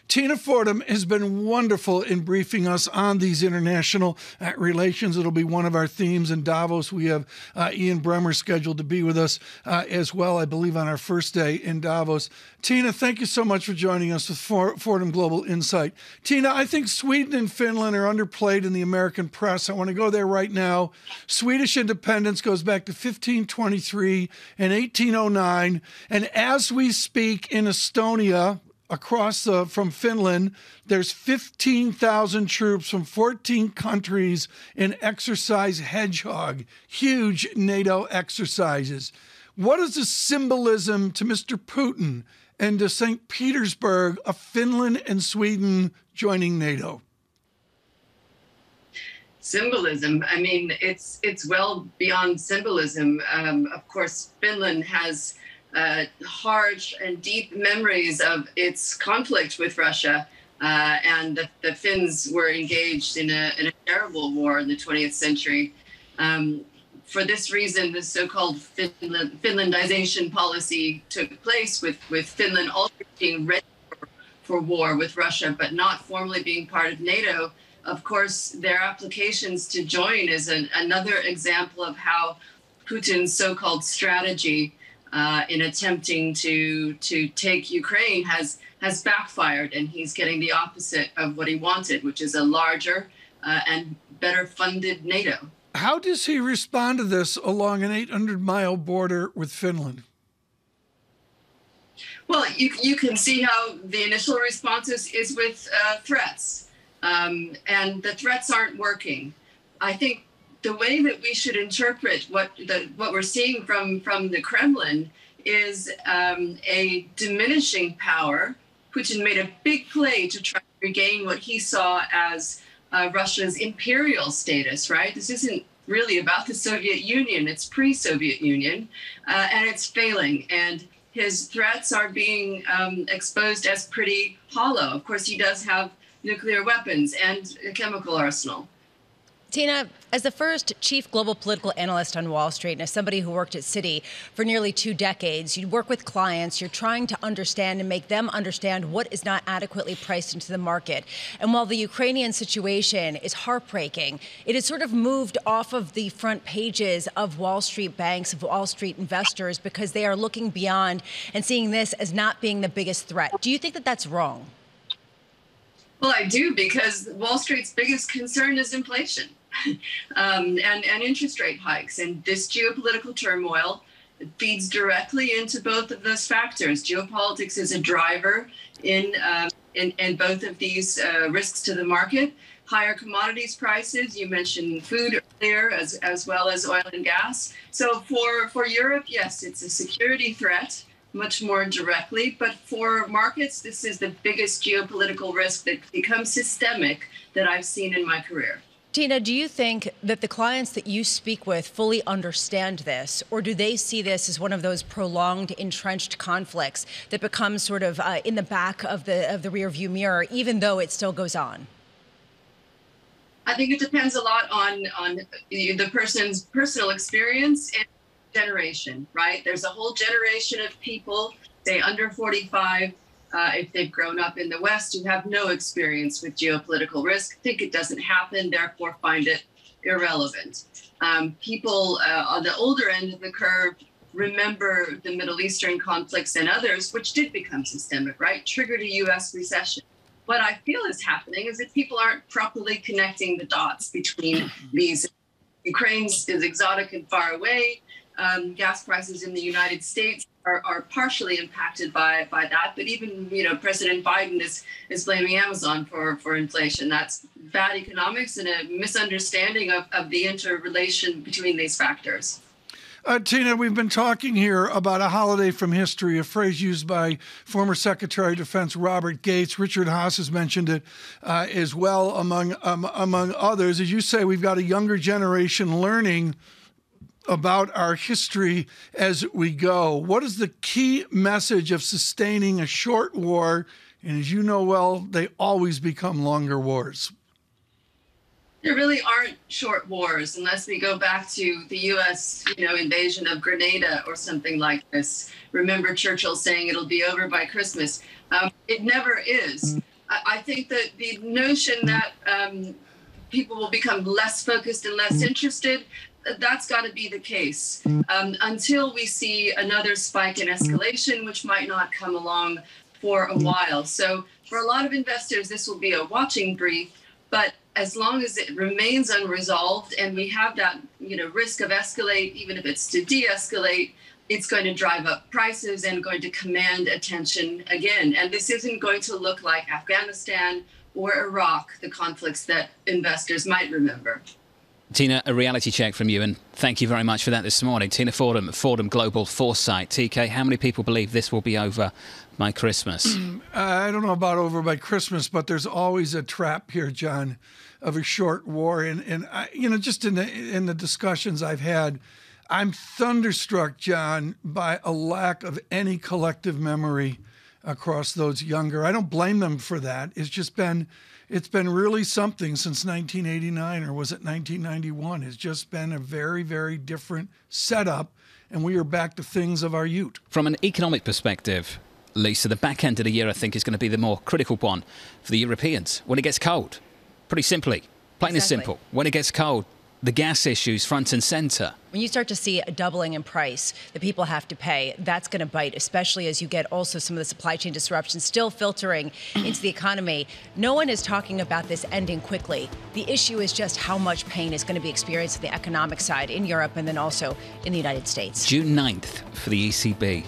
Tina Fordham has been wonderful in briefing us on these international relations. It'll be one of our themes in Davos. We have Ian Bremmer scheduled to be with us as well, I believe, on our first day in Davos. Tina, thank you so much for joining us with Fordham Global Insight. Tina, I think Sweden and Finland are underplayed in the American press. I want to go there right now. Swedish independence goes back to 1523 and 1809. And as we speak in Estonia, across from Finland, there's 15,000 troops from 14 countries in Exercise Hedgehog, huge NATO exercises. What is the symbolism to Mr. Putin and to St. Petersburg of Finland and Sweden joining NATO? Symbolism. I mean, it's well beyond symbolism. Of course, Finland has harsh and deep memories of its conflict with Russia, and the Finns were engaged in a terrible war in the 20th century. For this reason, the so-called Finlandization policy took place, with Finland also being ready for war with Russia, but not formally being part of NATO. Of course, their applications to join is another example of how Putin's so-called strategy in attempting to take Ukraine has backfired, and he's getting the opposite of what he wanted, which is a larger, and better funded NATO. How does he respond to this along an 800-mile border with Finland? Well, you can see how the initial response is with threats, and the threats aren't working. I think the way that we should interpret what we're seeing from the Kremlin is a diminishing power. Putin made a big play to try to regain what he saw as Russia's imperial status, right? This isn't really about the Soviet Union. It's pre-Soviet Union, and it's failing. And his threats are being exposed as pretty hollow. Of course, he does have nuclear weapons and a chemical arsenal. Tina, as the first chief global political analyst on Wall Street and as somebody who worked at Citi for nearly 2 decades, you work with clients, you're trying to understand and make them understand what is not adequately priced into the market. And while the Ukrainian situation is heartbreaking, it has sort of moved off of the front pages of Wall Street banks, of Wall Street investors, because they are looking beyond and seeing this as not being the biggest threat. Do you think that that's wrong? Well, I do, because Wall Street's biggest concern is inflation and interest rate hikes. And this geopolitical turmoil feeds directly into both of those factors. Geopolitics is a driver in both of these risks to the market. Higher commodities prices, you mentioned food earlier, as well as oil and gas. So for Europe, yes, it's a security threat, much more directly. But for markets, this is the biggest geopolitical risk that becomes systemic that I've seen in my career. Tina, do you think that the clients that you speak with fully understand this, or do they see this as one of those prolonged, entrenched conflicts that becomes sort of in the back of the rearview mirror, even though it still goes on? I think it depends a lot on the person's personal experience and generation, right? There's a whole generation of people, say under 45, if they've grown up in the West, who have no experience with geopolitical risk, think it doesn't happen, therefore find it irrelevant. People on the older end of the curve remember the Middle Eastern conflicts and others, which did become systemic, right? Triggered a U.S. recession. What I feel is happening is that people aren't properly connecting the dots between these. Ukraine is exotic and far away. Gas prices in the United States are partially impacted by that. But even, President Biden is blaming Amazon for inflation. That's bad economics and a misunderstanding of the interrelation between these factors. Tina, we've been talking here about a holiday from history, a phrase used by former Secretary of Defense Robert Gates. Richard Haas has mentioned it as well, among others. As you say, we've got a younger generation learning about our history as we go. What is the key message of sustaining a short war? And as you know well, they always become longer wars. There really aren't short wars unless we go back to the U.S., invasion of Grenada or something like this. Remember Churchill saying it'll be over by Christmas. It never is. I think that the notion that people will become less focused and less interested, that's got to be the case until we see another spike in escalation, which might not come along for a while. So for a lot of investors, this will be a watching brief. But as long as it remains unresolved and we have that risk of escalate, even if it's to de-escalate, it's going to drive up prices and going to command attention again. And this isn't going to look like Afghanistan or Iraq, the conflicts that investors might remember. Tina, a reality check from you, and thank you very much for that this morning. Tina Fordham, Fordham Global Foresight. TK, how many people believe this will be over by Christmas? I don't know about over by Christmas, but there's always a trap here, John, of a short war. And I, just in the discussions I've had, I'm thunderstruck, John, by a lack of any collective memory across those younger. I don't blame them for that. It's been really something since 1989, or was it 1991? It's just been a very, very different setup, and we are back to things of our youth. From an economic perspective, Lisa, the back end of the year, I think, is going to be the more critical one for the Europeans when it gets cold. Pretty simply, plain and simple. When it gets cold, the gas issues front and center. When you start to see a doubling in price that people have to pay, that's going to bite, especially as you get also some of the supply chain disruptions still filtering into the economy. No one is talking about this ending quickly. The issue is just how much pain is going to be experienced on the economic side in Europe and then also in the United States. June 9th for the ECB.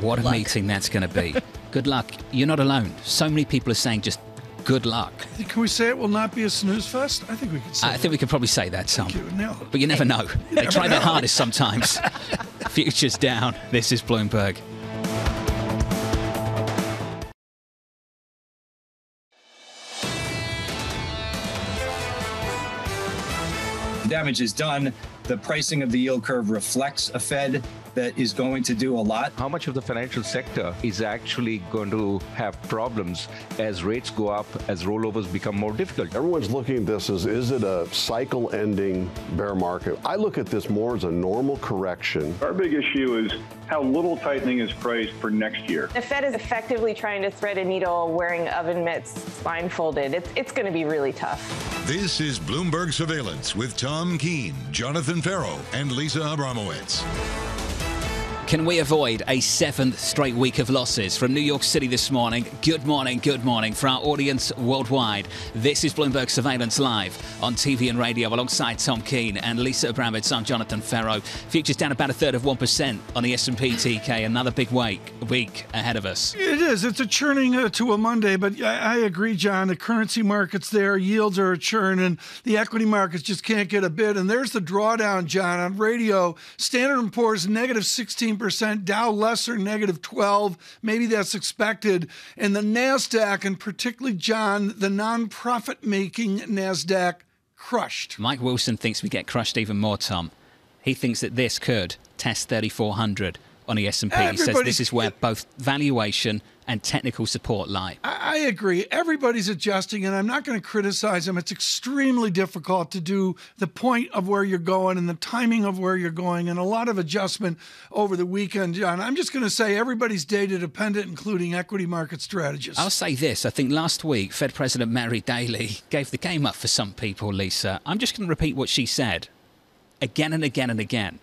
What a meeting that's going to be. Good luck. You're not alone. So many people are saying just good luck. Can we say it will not be a snooze fest? I think we could say I think we could probably say that, Tom. No. But you never know. They try their hardest sometimes. Futures down. This is Bloomberg. Damage is done. The pricing of the yield curve reflects a Fed that is going to do a lot. How much of the financial sector is actually going to have problems as rates go up, as rollovers become more difficult? Everyone's looking at this as, is it a cycle-ending bear market? I look at this more as a normal correction. Our big issue is how little tightening is priced for next year. The Fed is effectively trying to thread a needle wearing oven mitts blindfolded. It's going to be really tough. This is Bloomberg Surveillance with Tom Keene, Jonathan Ferro, and Lisa Abramowicz. Can we avoid a 7th straight week of losses? From New York City this morning, good morning for our audience worldwide. This is Bloomberg Surveillance Live on TV and radio alongside Tom Keene and Lisa Abramowicz. I'm Jonathan Ferro. Futures down about 1/3% on the S&P TK. Another big week ahead of us. It is. It's a churning to a Monday, but I agree, John. The currency market's there, yields are a churn, and the equity markets just can't get a bid. And there's the drawdown, John, on radio. Standard & Poor's negative 16%, Dow lesser, negative 12%. Maybe that's expected. And the NASDAQ, and particularly, John, the non-profit-making NASDAQ, crushed. Mike Wilson thinks we get crushed even more, Tom. He thinks that this could test 3,400 on the S&P. He says this is where both valuation and technical support lie. I agree. Everybody's adjusting, and I'm not going to criticize them. It's extremely difficult to do the point of where you're going and the timing of where you're going, and a lot of adjustment over the weekend, John. I'm just going to say everybody's data dependent, including equity market strategists. I'll say this. I think last week, Fed President Mary Daly gave the game up for some people, Lisa. I'm just going to repeat what she said again and again and again.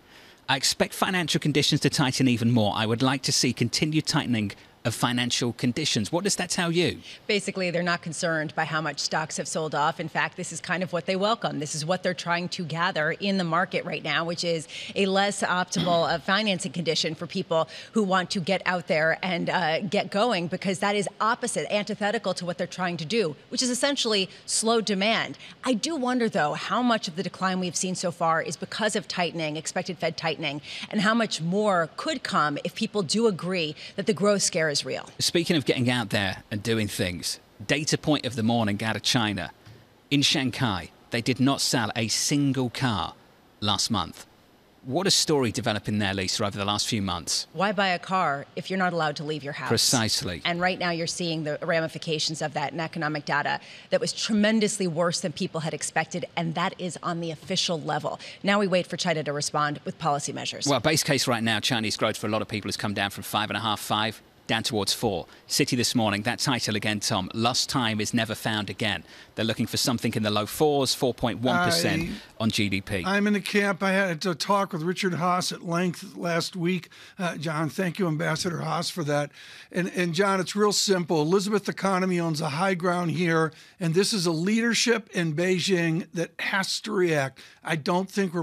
I expect financial conditions to tighten even more. I would like to see continued tightening of financial conditions. What does that tell you? Basically, they're not concerned by how much stocks have sold off. In fact, this is kind of what they welcome. This is what they're trying to gather in the market right now, which is a less optimal financing condition for people who want to get out there and get going, because that is opposite, antithetical to what they're trying to do, which is essentially slow demand. I do wonder, though, how much of the decline we've seen so far is because of tightening, expected Fed tightening, and how much more could come if people do agree that the growth scare is real. Speaking of getting out there and doing things, data point of the morning out of China. In Shanghai, they did not sell a single car last month. What a story developing there, Lisa, over the last few months. Why buy a car if you're not allowed to leave your house? Precisely. And right now you're seeing the ramifications of that in economic data that was tremendously worse than people had expected, and that is on the official level. Now we wait for China to respond with policy measures. Well, base case right now, Chinese growth for a lot of people has come down from 5.5, 5, down towards 4. City this morning, that title again, Tom, lost time is never found again. They're looking for something in the low 4s, 4.1% on GDP. I'm in the camp. I had a talk with Richard Haas at length last week. John, thank you, Ambassador Haas, for that. And John, it's real simple. Elizabeth economy owns a high ground here, and this is a leadership in Beijing that has to react. I don't think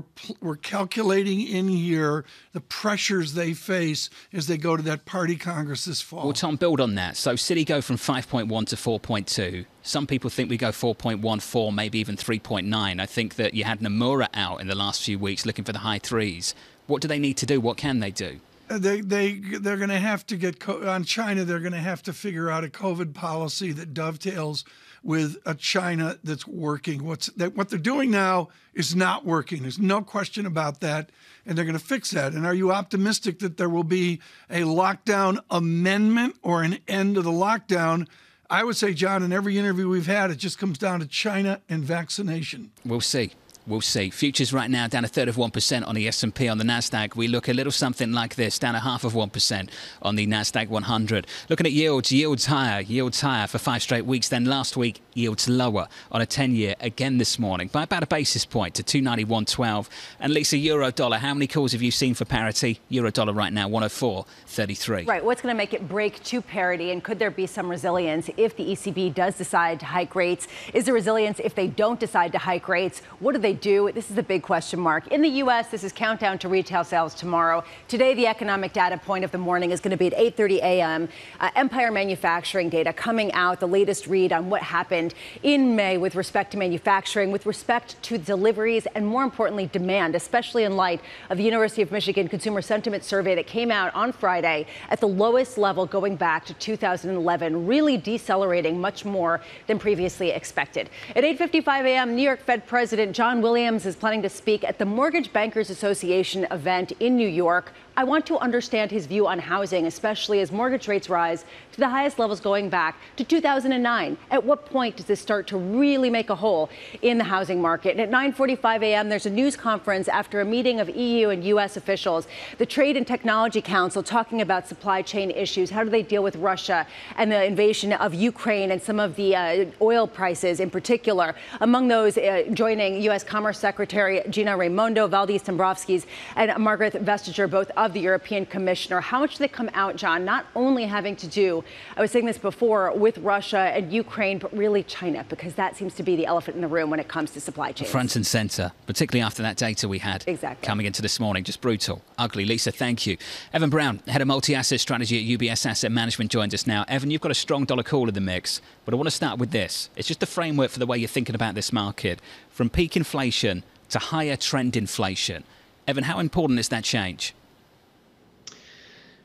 we're calculating in here the pressures they face as they go to that party Congress this fall. Well, Tom, build on that. So Citi go from 5.1 to 4.2. Some people think we go 4.14, maybe even 3.9. I think that you had Nomura out in the last few weeks looking for the high 3s. What do they need to do? What can they do? They're going to have to get on China. They're going to have to figure out a COVID policy that dovetails with a China that's working. What they're doing now is not working. There's no question about that, and they're going to fix that. And are you optimistic that there will be a lockdown amendment or an end to the lockdown? I would say, John, in every interview we've had, it just comes down to China and vaccination. We'll see. We'll see. Futures right now down 1/3% on the S&P. On the Nasdaq, we look a little something like this, down 0.5% on the Nasdaq 100. Looking at yields higher for 5 straight weeks. Then last week, yields lower on a 10-year again this morning by about a basis point to 291.12. And Lisa, euro dollar, how many calls have you seen for parity? Euro dollar right now 104.33. Right. What's going to make it break to parity? And could there be some resilience if the ECB does decide to hike rates? Is there resilience if they don't decide to hike rates? What do they do? This is a big question mark. In the U.S., this is countdown to retail sales tomorrow. Today, the economic data point of the morning is going to be at 8:30 a.m. Empire manufacturing data coming out, the latest read on what happened in May with respect to manufacturing, with respect to deliveries, and more importantly, demand, especially in light of the University of Michigan Consumer Sentiment Survey that came out on Friday at the lowest level going back to 2011, really decelerating much more than previously expected. At 8:55 a.m., New York Fed President John Williams is planning to speak at the Mortgage Bankers Association event in New York. I want to understand his view on housing, especially as mortgage rates rise to the highest levels going back to 2009. At what point does this start to really make a hole in the housing market? And at 9:45 a.m., there's a news conference after a meeting of EU and U.S. officials. The Trade and Technology Council talking about supply chain issues. How do they deal with Russia and the invasion of Ukraine and some of the oil prices in particular? Among those joining U.S. Commerce Secretary Gina Raimondo, Valdis Dombrovskis, and Margaret Vestager, both of the European Commissioner. How much do they come out, John, not only having to do, I was saying this before, with Russia and Ukraine, but really China, because that seems to be the elephant in the room when it comes to supply chains. Front and centre, particularly after that data we had coming into this morning. Just brutal, ugly. Lisa, thank you. Evan Brown, head of multi-asset strategy at UBS Asset Management, joins us now. Evan, you've got a strong dollar call in the mix, but I want to start with this. It's just the framework for the way you're thinking about this market. From peak inflation to higher trend inflation. Evan, how important is that change?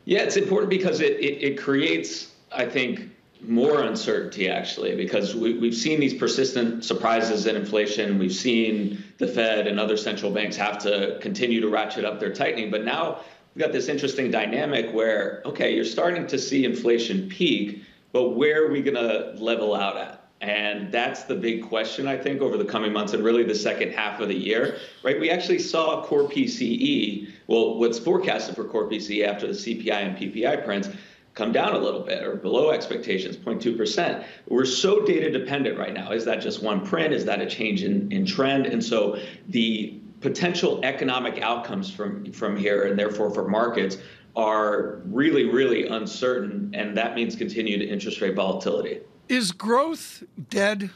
Yeah, it's important because it creates, I think, more uncertainty, actually, because we've seen these persistent surprises in inflation. We've seen the Fed and other central banks have to continue to ratchet up their tightening. But now we've got this interesting dynamic where, okay, you're starting to see inflation peak, but where are we going to level out at? And that's the big question, I think, over the coming months and really the second half of the year, right? We actually saw core PCE, well, what's forecasted for core PCE after the CPI and PPI prints come down a little bit or below expectations, 0.2%. We're so data dependent right now. Is that just one print? Is that a change in trend? And so the potential economic outcomes from here and therefore for markets are really, really uncertain. And that means continued interest rate volatility. Is growth dead?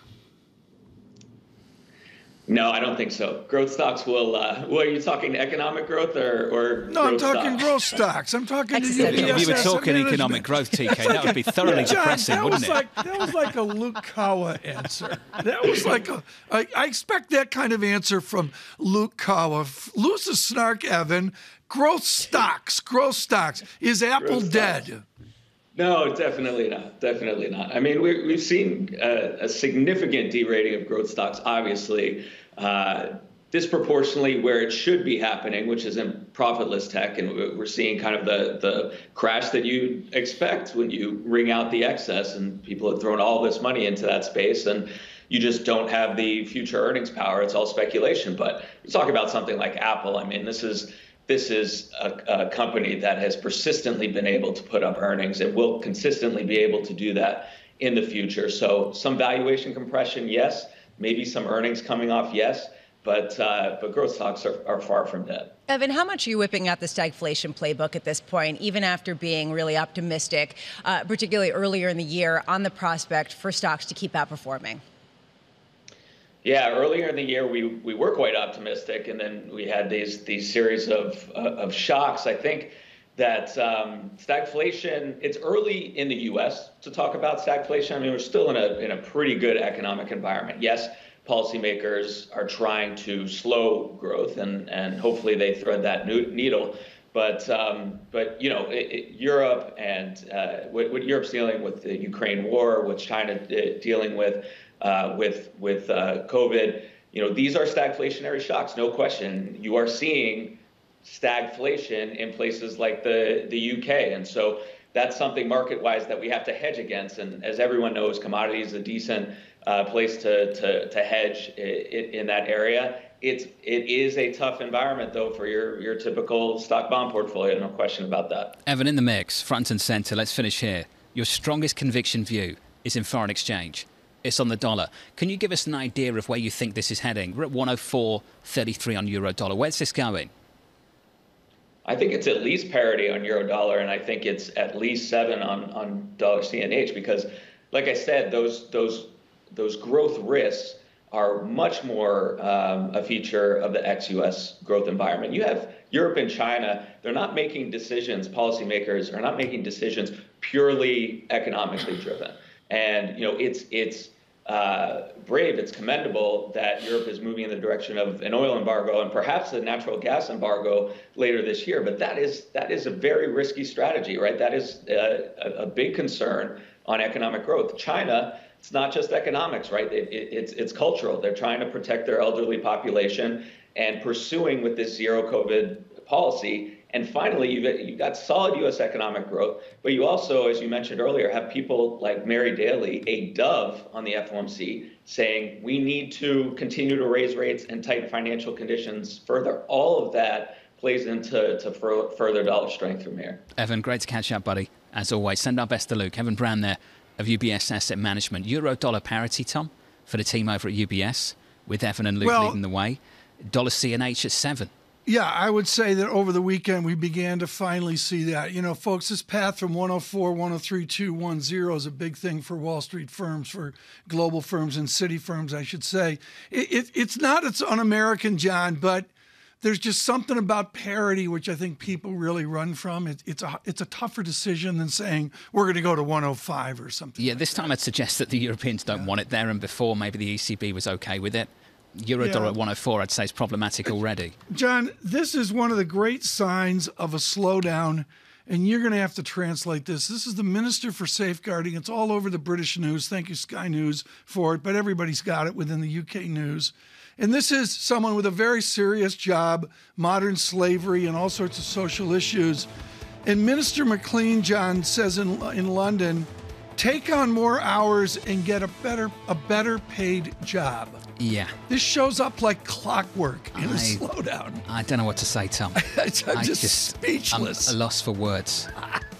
No, I don't think so. Growth stocks will. Well, are you talking economic growth or no? I'm talking growth stocks. I'm talking to UBS. If you were talking economic growth, TK, that would be thoroughly depressing, wouldn't it? That was like a Luke Kawa answer. That was like I expect that kind of answer from Luke Kawa. Lose the snark, Evan. Growth stocks. Is Apple dead? No, definitely not. Definitely not. I mean, we've seen a significant derating of growth stocks, obviously, disproportionately where it should be happening, which is in profitless tech. And we're seeing kind of the crash that you expect when you wring out the excess and people have thrown all this money into that space and you just don't have the future earnings power. It's all speculation. But you talk about something like Apple. I mean, this is a company that has persistently been able to put up earnings and will consistently be able to do that in the future. So some valuation compression, yes. Maybe some earnings coming off, yes. But growth stocks are far from dead. Evan, how much are you whipping out the stagflation playbook at this point, even after being really optimistic, particularly earlier in the year, on the prospect for stocks to keep outperforming? Yeah, earlier in the year, we were quite optimistic, and then we had these series of shocks. I think that stagflation, it's early in the U.S. to talk about stagflation. I mean, we're still in a pretty good economic environment. Yes, policymakers are trying to slow growth, and hopefully they thread that needle. But you know, Europe and what Europe's dealing with the Ukraine war, what China dealing with COVID, you know, these are stagflationary shocks, no question. You are seeing stagflation in places like the UK, and so that's something market-wise that we have to hedge against. And as everyone knows, commodities is a decent place to hedge in that area. it is a tough environment, though, for your typical stock bond portfolio. No question about that. Evan, in the mix, front and centre. Let's finish here. Your strongest conviction view is in foreign exchange. It's on the dollar. Can you give us an idea of where you think this is heading? We're at 104.33 on euro dollar. Where's this going? I think it's at least parity on euro dollar, and I think it's at least 7 on dollar CNH, because, like I said, those growth risks are much more a feature of the ex-US growth environment. You have Europe and China, they're not making decisions, policymakers are not making decisions purely economically driven. And, you know, it's brave, it's commendable that Europe is moving in the direction of an oil embargo and perhaps a natural gas embargo later this year. But that is a very risky strategy, right? That is a big concern on economic growth. China, it's not just economics, right? It's cultural. They're trying to protect their elderly population and pursuing with this zero COVID policy. And finally, you've got solid U.S. economic growth, but you also, as you mentioned earlier, have people like Mary Daly, a dove on the FOMC, saying we need to continue to raise rates and tighten financial conditions further. All of that plays into further dollar strength from here. Evan, great to catch up, buddy. As always, send our best to Luke. Evan Brown there of UBS Asset Management. Euro-dollar parity, Tom, for the team over at UBS, with Evan and Luke leading the way. Dollar CNH at 7. Yeah, I would say that over the weekend we began to finally see that. You know, folks, this path from 104, 103 to 10 is a big thing for Wall Street firms, for global firms and city firms, I should say. It's not it's un-American, John, but there's just something about parity which I think people really run from. It's a tougher decision than saying we're going to go to 105 or something. Yeah, this time I'd suggest that the Europeans don't want it there, and before maybe the ECB was okay with it. Euro-dollar at 104, I'd say, is problematic already. John, this is one of the great signs of a slowdown, and you're going to have to translate this. This is the Minister for Safeguarding. It's all over the British news. Thank you, Sky News, for it, but everybody's got it within the UK news. And this is someone with a very serious job, modern slavery and all sorts of social issues. And Minister McLean, John, says in London, take on more hours and get a better paid job. Yeah. This shows up like clockwork in a slowdown. I don't know what to say, Tom. I'm just speechless. I'm a loss for words.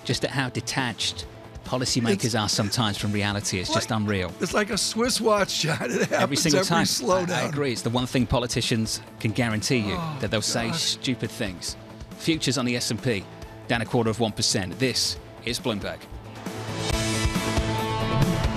Just at how detached policymakers are sometimes from reality. It's just unreal. It's like a Swiss watch, John. It happens every single time. Slowdown. I agree. It's the one thing politicians can guarantee you, that they'll say stupid things. Futures on the S&P down 0.25%. This is Bloomberg.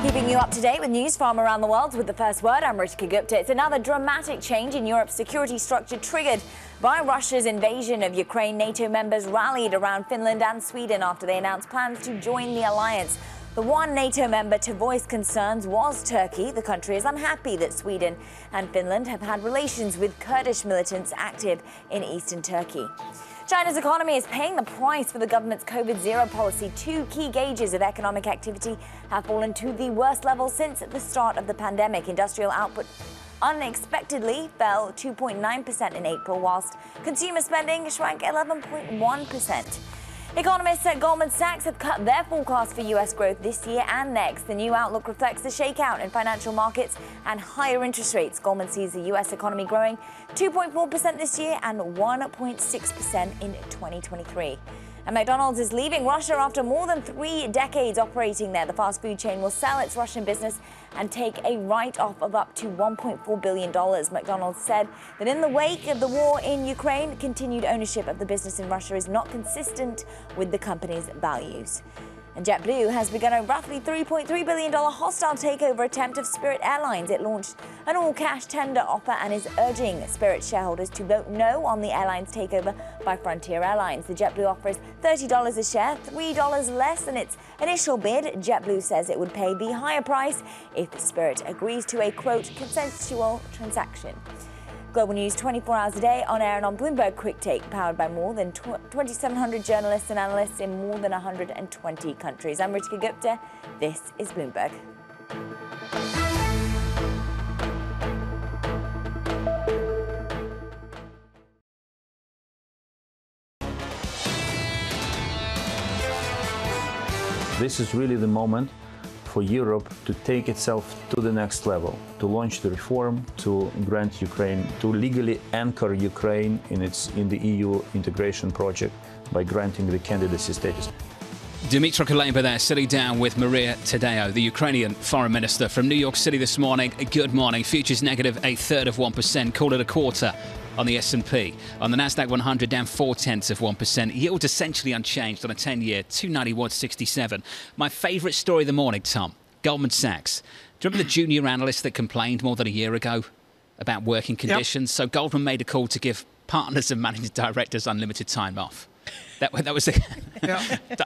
Keeping you up to date with news from around the world with the first word, I'm Ritika Gupta. It's another dramatic change in Europe's security structure triggered by Russia's invasion of Ukraine. NATO members rallied around Finland and Sweden after they announced plans to join the alliance. The one NATO member to voice concerns was Turkey. The country is unhappy that Sweden and Finland have had relations with Kurdish militants active in eastern Turkey. China's economy is paying the price for the government's COVID-0 policy. 2 key gauges of economic activity have fallen to the worst level since the start of the pandemic. Industrial output unexpectedly fell 2.9% in April, whilst consumer spending shrank 11.1%. Economists at Goldman Sachs have cut their forecast for U.S. growth this year and next. The new outlook reflects the shakeout in financial markets and higher interest rates. Goldman sees the U.S. economy growing 2.4% this year and 1.6% in 2023. And Mcdonald's is leaving Russia after more than 3 decades operating there. The fast food chain will sell its Russian business and take a write-off of up to $1.4 billion. McDonald's said that in the wake of the war in Ukraine, continued ownership of the business in Russia is not consistent with the company's values. And JetBlue has begun a roughly $3.3 billion hostile takeover attempt of Spirit Airlines. It launched an all-cash tender offer and is urging Spirit shareholders to vote no on the airline's takeover by Frontier Airlines. The JetBlue offer is $30 a share, $3 less than its initial bid. JetBlue says it would pay the higher price if Spirit agrees to a, quote, consensual transaction. Global news 24 hours a day, on air and on Bloomberg Quick Take, powered by more than 2,700 journalists and analysts in more than 120 countries. I'm Ritika Gupta. This is Bloomberg. This is really the moment for Europe to take itself to the next level, to launch the reform, to grant Ukraine, to legally anchor Ukraine in the EU integration project by granting the candidacy status. Dmytro Kuleba there, sitting down with Maria Tadeo, the Ukrainian foreign minister from New York City this morning. Good morning. Futures negative 1/3%. Call it a quarter on the S&P. On the Nasdaq 100, down 0.4%. Yield essentially unchanged on a 10-year, 291.67. My favourite story of the morning, Tom, Goldman Sachs. Do you remember the junior analyst that complained more than a year ago about working conditions? Yep. So Goldman made a call to give partners and managing directors unlimited time off. That was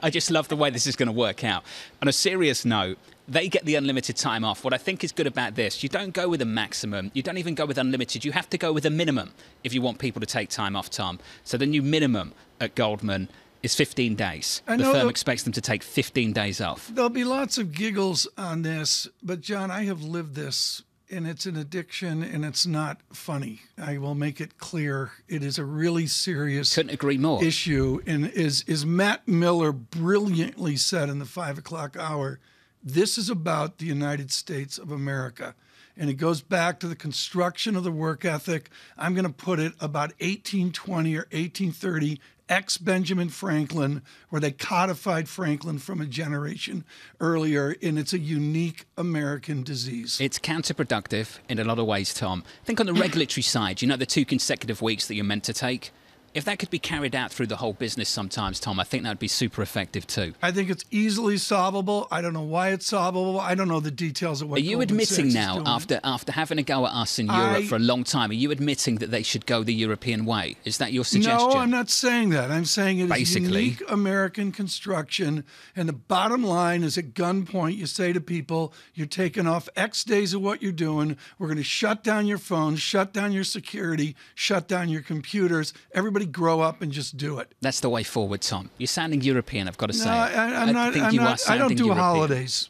I just love the way this is going to work out. On a serious note, they get the unlimited time off. What I think is good about this, you don't go with a maximum. You don't even go with unlimited. You have to go with a minimum if you want people to take time off, Tom. So the new minimum at Goldman is 15 days. The firm expects them to take 15 days off. There'll be lots of giggles on this, but John, I have lived this. And it's an addiction, and it's not funny. I will make it clear. It is a really serious Couldn't agree more. issue. And as Matt Miller brilliantly said in the 5 o'clock hour, this is about the United States of America. And it goes back to the construction of the work ethic. I'm going to put it about 1820 or 1830, ex-Benjamin Franklin, where they codified Franklin from a generation earlier, and it's a unique American disease. It's counterproductive in a lot of ways, Tom. Think on the regulatory side, the 2 consecutive weeks that you're meant to take. If that could be carried out through the whole business sometimes, Tom, I think that would be super effective too. I think it's easily solvable. I don't know why it's solvable. I don't know the details of what Are you Goldman admitting Sachs now, after having a go at us in Europe for a long time, are you admitting that they should go the European way? Is that your suggestion? No, I'm not saying that. I'm saying it is unique American construction. And the bottom line is at gunpoint, you say to people, you're taking off X days of what you're doing. We're going to shut down your phones, shut down your security, shut down your computers. Everybody grow up and just do it. That's the way forward, Tom. You're sounding European, I've got to say. I don't do holidays.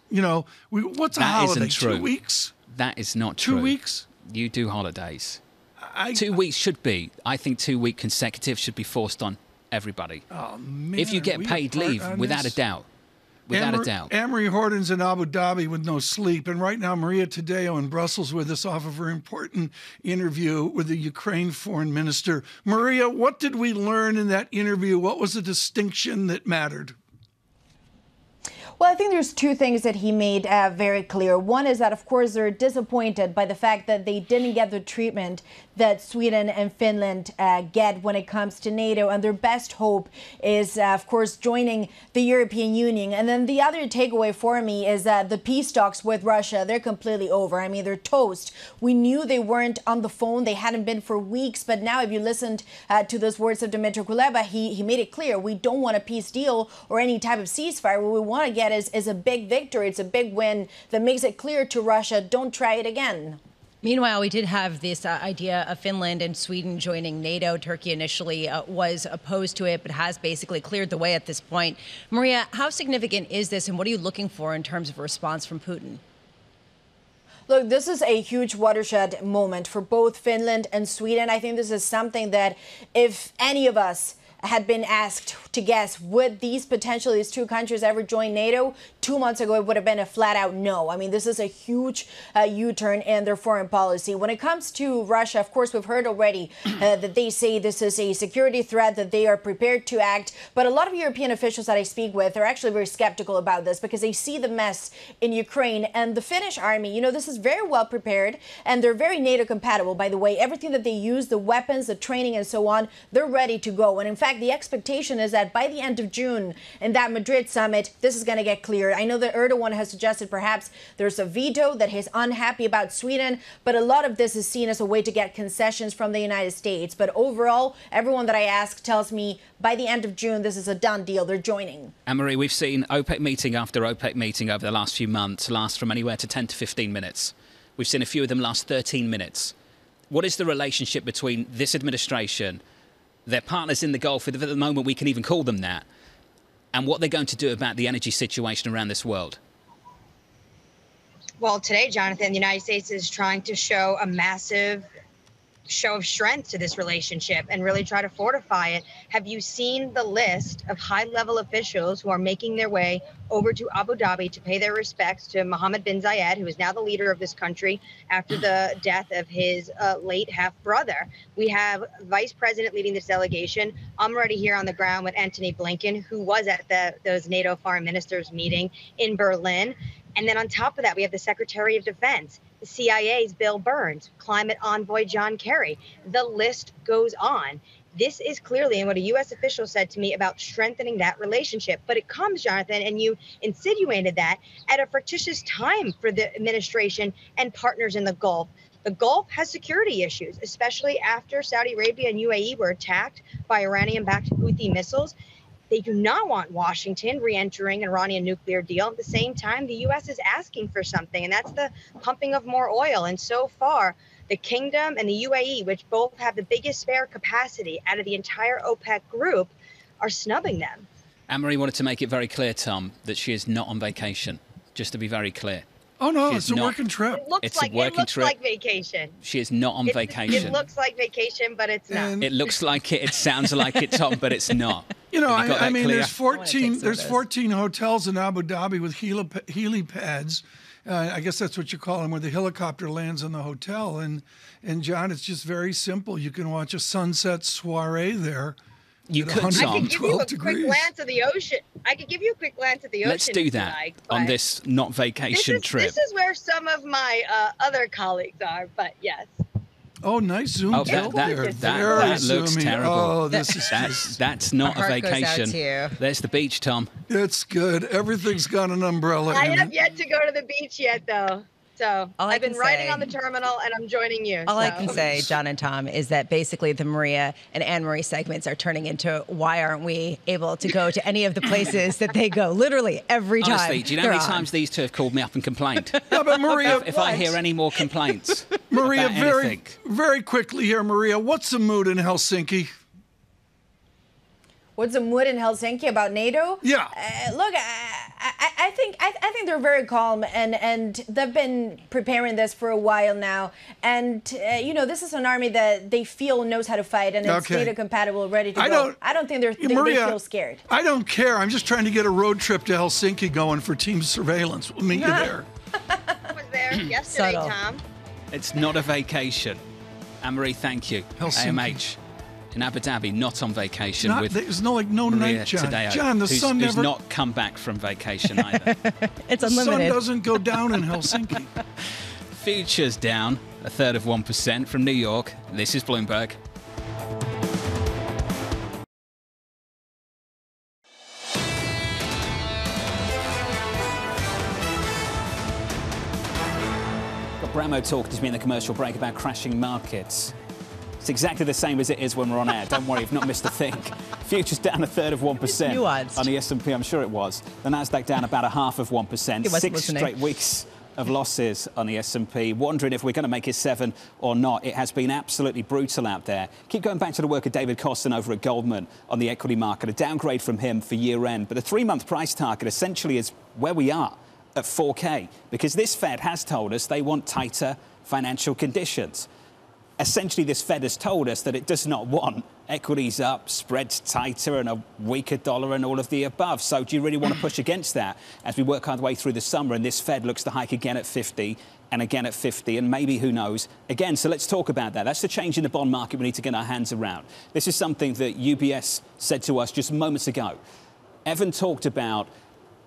What's a holiday? Isn't true. 2 weeks? That is not true. 2 weeks? You do holidays. 2 weeks should be. I think 2 week consecutive should be forced on everybody. Oh, man. If you get paid leave, without a doubt. Without a doubt. Anne-Marie Horton's in Abu Dhabi with no sleep. And right now, Maria Tadeo in Brussels with us off of her important interview with the Ukraine foreign minister. Maria, what did we learn in that interview? What was the distinction that mattered? Well, I think there's 2 things that he made very clear. One is that, of course, they're disappointed by the fact that they didn't get the treatment that Sweden and Finland get when it comes to NATO. And their best hope is, of course, joining the European Union. And then the other takeaway for me is that the peace talks with Russia, they're completely over. I mean, they're toast. We knew they weren't on the phone. They hadn't been for weeks. But now if you listened to those words of Dmytro Kuleba, he made it clear we don't want a peace deal or any type of ceasefire. What we want to get is a big victory. It's a big win that makes it clear to Russia, don't try it again. Meanwhile, we did have this idea of Finland and Sweden joining NATO. Turkey initially was opposed to it, but has basically cleared the way at this point. Maria, how significant is this, and what are you looking for in terms of a response from Putin? Look, this is a huge watershed moment for both Finland and Sweden. I think this is something that if any of us had been asked to guess, would these 2 countries ever join NATO? 2 months ago, it would have been a flat out no. I mean, this is a huge U-turn in their foreign policy. When it comes to Russia, of course, we've heard already that they say this is a security threat, that they are prepared to act. But a lot of European officials that I speak with are actually very skeptical about this because they see the mess in Ukraine and the Finnish army. This is very well prepared and they're very NATO compatible, by the way. Everything that they use, the weapons, the training and so on, they're ready to go. And in fact, the expectation is that by the end of June in that Madrid summit, this is going to get cleared. I know that Erdogan has suggested perhaps there's a veto, that he's unhappy about Sweden, but a lot of this is seen as a way to get concessions from the United States. But overall, everyone that I ask tells me by the end of June, this is a done deal. They're joining. Anne-Marie, we've seen OPEC meeting after OPEC meeting over the last few months last from anywhere to 10 to 15 minutes. We've seen a few of them last 13 minutes. What is the relationship between this administration, their partners in the Gulf, at the moment we can even call them that, and what they're going to do about the energy situation around this world? Well, today, Jonathan, the United States is trying to show a massive show of strength to this relationship and really try to fortify it. Have you seen the list of high-level officials who are making their way over to Abu Dhabi to pay their respects to Mohammed bin Zayed, who is now the leader of this country after the death of his late half-brother? We have Vice President leading this delegation. I'm already here on the ground with Antony Blinken, who was at those NATO foreign ministers meeting in Berlin. And then on top of that, we have the Secretary of Defense, the CIA's Bill Burns, climate envoy John Kerry. The list goes on. This is clearly, and what a U.S. official said to me about strengthening that relationship. But it comes, Jonathan, and you insinuated that, at a fictitious time for the administration and partners in the Gulf. The Gulf has security issues, especially after Saudi Arabia and UAE were attacked by Iranian-backed Houthi missiles. They do not want Washington re-entering an Iranian nuclear deal. At the same time, the U.S. is asking for something, and that's the pumping of more oil. And so far, the Kingdom and the UAE, which both have the biggest spare capacity out of the entire OPEC group, are snubbing them. Anne-Marie wanted to make it very clear, Tom, that she is not on vacation, just to be very clear. Oh, no, it's a working trip. It's a working trip. It looks like vacation. She is not on vacation. It looks like vacation, but it's not. It looks like it. It sounds like it, Tom, but it's not. You know, I mean, there's 14 hotels in Abu Dhabi with helipads. I guess that's what you call them, where the helicopter lands in the hotel. And John, it's just very simple. You can watch a sunset soiree there. You could, I Tom. could give you a quick glance at the ocean. I could give you a quick glance at the ocean. Let's do that on this not vacation trip. This is where some of my other colleagues are, but yes. Oh, nice zoom out there. That looks terrible. Oh, this is that's not a vacation. There's the beach, Tom. It's good. Everything's got an umbrella. I in have it. yet to go to the beach yet, though. So I've been riding on the terminal, and I'm joining you. All I can say, John and Tom, is that basically the Maria and Anne-Marie segments are turning into why aren't we able to go to any of the places that they go, literally every time. Honestly, do you know how many times these two have called me up and complained? Yeah, but Maria, if I hear any more complaints, Maria, about very quickly here, Maria, what's the mood in Helsinki? What's the mood in Helsinki about NATO? Yeah. Look, I think they're very calm, and they've been preparing this for a while now. And you know, this is an army that they feel knows how to fight, and it's NATO compatible, ready to go. I don't think they feel scared. I don't care. I'm just trying to get a road trip to Helsinki going for team surveillance. We'll meet you there. I was there yesterday, Tom. It's not a vacation. Anne-Marie, thank you. Helsinki. AMH in Abu Dhabi, not on vacation. There's no night, John. Tadeo, John, the sun never... who's not come back from vacation either. It's unlimited. The sun doesn't go down in Helsinki. Futures down 1/3% from New York. This is Bloomberg. Bramo talked to me in the commercial break about crashing markets. It's exactly the same as it is when we're on air. Don't worry, you've not missed a thing. Futures down 1/3% on the S&P, I'm sure it was. The Nasdaq down about 1/2%. 6 straight weeks of losses on the S&P. Wondering if we're going to make it 7 or not. It has been absolutely brutal out there. Keep going back to the work of David Costin over at Goldman on the equity market. A downgrade from him for year end. But the 3-month price target essentially is where we are at 4K. Because this Fed has told us they want tighter financial conditions. Essentially, this Fed has told us that it does not want equities up, spreads tighter, and a weaker dollar, and all of the above. So do you really want to push against that as we work our way through the summer and this Fed looks to hike again at 50 and again at 50 and maybe, who knows, again? So let's talk about that. That's the change in the bond market we need to get our hands around. This is something that UBS said to us just moments ago. Evan talked about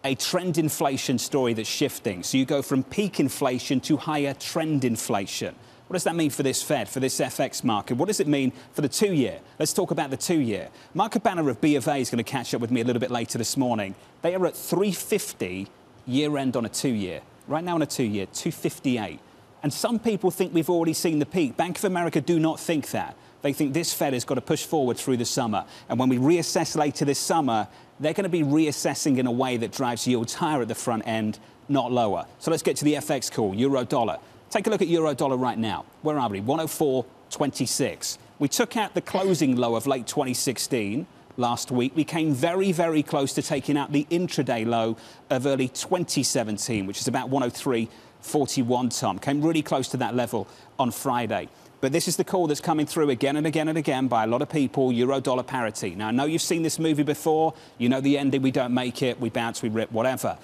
a trend inflation story that's shifting. So you go from peak inflation to higher trend inflation. What does that mean for this Fed, for this FX market? What does it mean for the 2-year? Let's talk about the 2-year. Mark Cabana of B of A is going to catch up with me a little bit later this morning. They are at 350 year-end on a 2-year. Right now on a 2-year, 258. And some people think we've already seen the peak. Bank of America do not think that. They think this Fed has got to push forward through the summer. And when we reassess later this summer, they're going to be reassessing in a way that drives yields higher at the front end, not lower. So let's get to the FX call, euro-dollar. Take a look at euro-dollar right now. Where are we? 104.26. We took out the closing low of late 2016 last week. We came very, very close to taking out the intraday low of early 2017, which is about 103.41, Tom. Came really close to that level on Friday. But this is the call that's coming through again and again and again by a lot of people, euro-dollar parity. Now, I know you've seen this movie before. You know the ending, we don't make it, we bounce, we rip, whatever.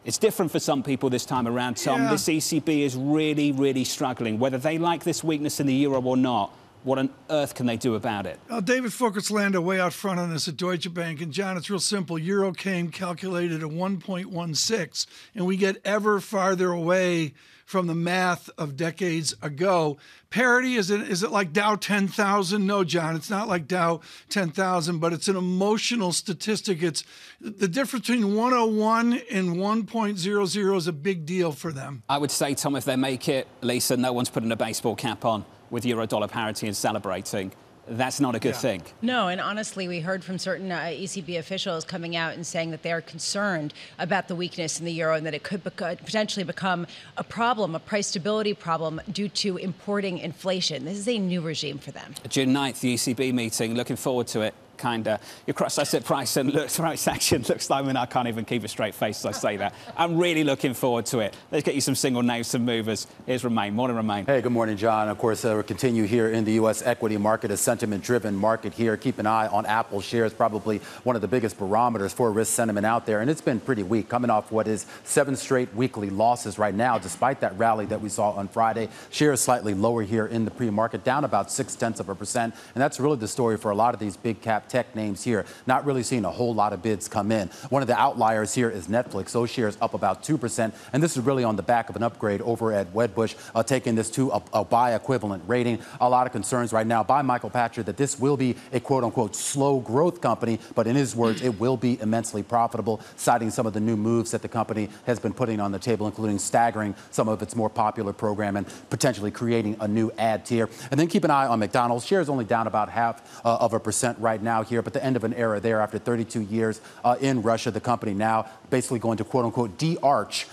It's different for some people this time around, Tom. Yeah. This ECB is really, really struggling. Whether they like this weakness in the euro or not, what on earth can they do about it? David Focus-Landa way out front on this at Deutsche Bank. And, John, it's real simple. Euro came calculated at 1.16, and we get ever farther away from the math of decades ago. Parity, is it like Dow 10,000? No, John, it's not like Dow 10,000, but it's an emotional statistic. It's the difference between 101 and 1.00 is a big deal for them. I would say, Tom, if they make it, Lisa, no one's putting a baseball cap on with euro-dollar parity and celebrating. That's not a good thing. No, and honestly, we heard from certain ECB officials coming out and saying that they are concerned about the weakness in the euro and that it could potentially become a problem, a price stability problem due to importing inflation. This is a new regime for them. June 9th, the ECB meeting, looking forward to it. Kinda. Your cross-asset price and price action looks like, I mean, I can't even keep a straight face as I say that. I'm really looking forward to it. Let's get you some single names, some movers. Here's Romain. Morning, Romain. Hey, good morning, John. Of course, we'll continue here in the U.S. equity market, a sentiment-driven market here. Keep an eye on Apple shares, probably one of the biggest barometers for risk sentiment out there. And it's been pretty weak, coming off what is 7 straight weekly losses right now, despite that rally that we saw on Friday. Shares slightly lower here in the pre-market, down about 0.6%. And that's really the story for a lot of these big cap tech names here. Not really seeing a whole lot of bids come in. One of the outliers here is Netflix. Those shares up about 2%. And this is really on the back of an upgrade over at Wedbush, taking this to a buy equivalent rating. A lot of concerns right now by Michael Patcher that this will be a quote unquote slow growth company, but in his words, it will be immensely profitable, citing some of the new moves that the company has been putting on the table, including staggering some of its more popular program and potentially creating a new ad tier. And then keep an eye on McDonald's. Shares only down about 0.5% right now here, but the end of an era there after 32 years in Russia. The company now basically going to quote unquote de-arch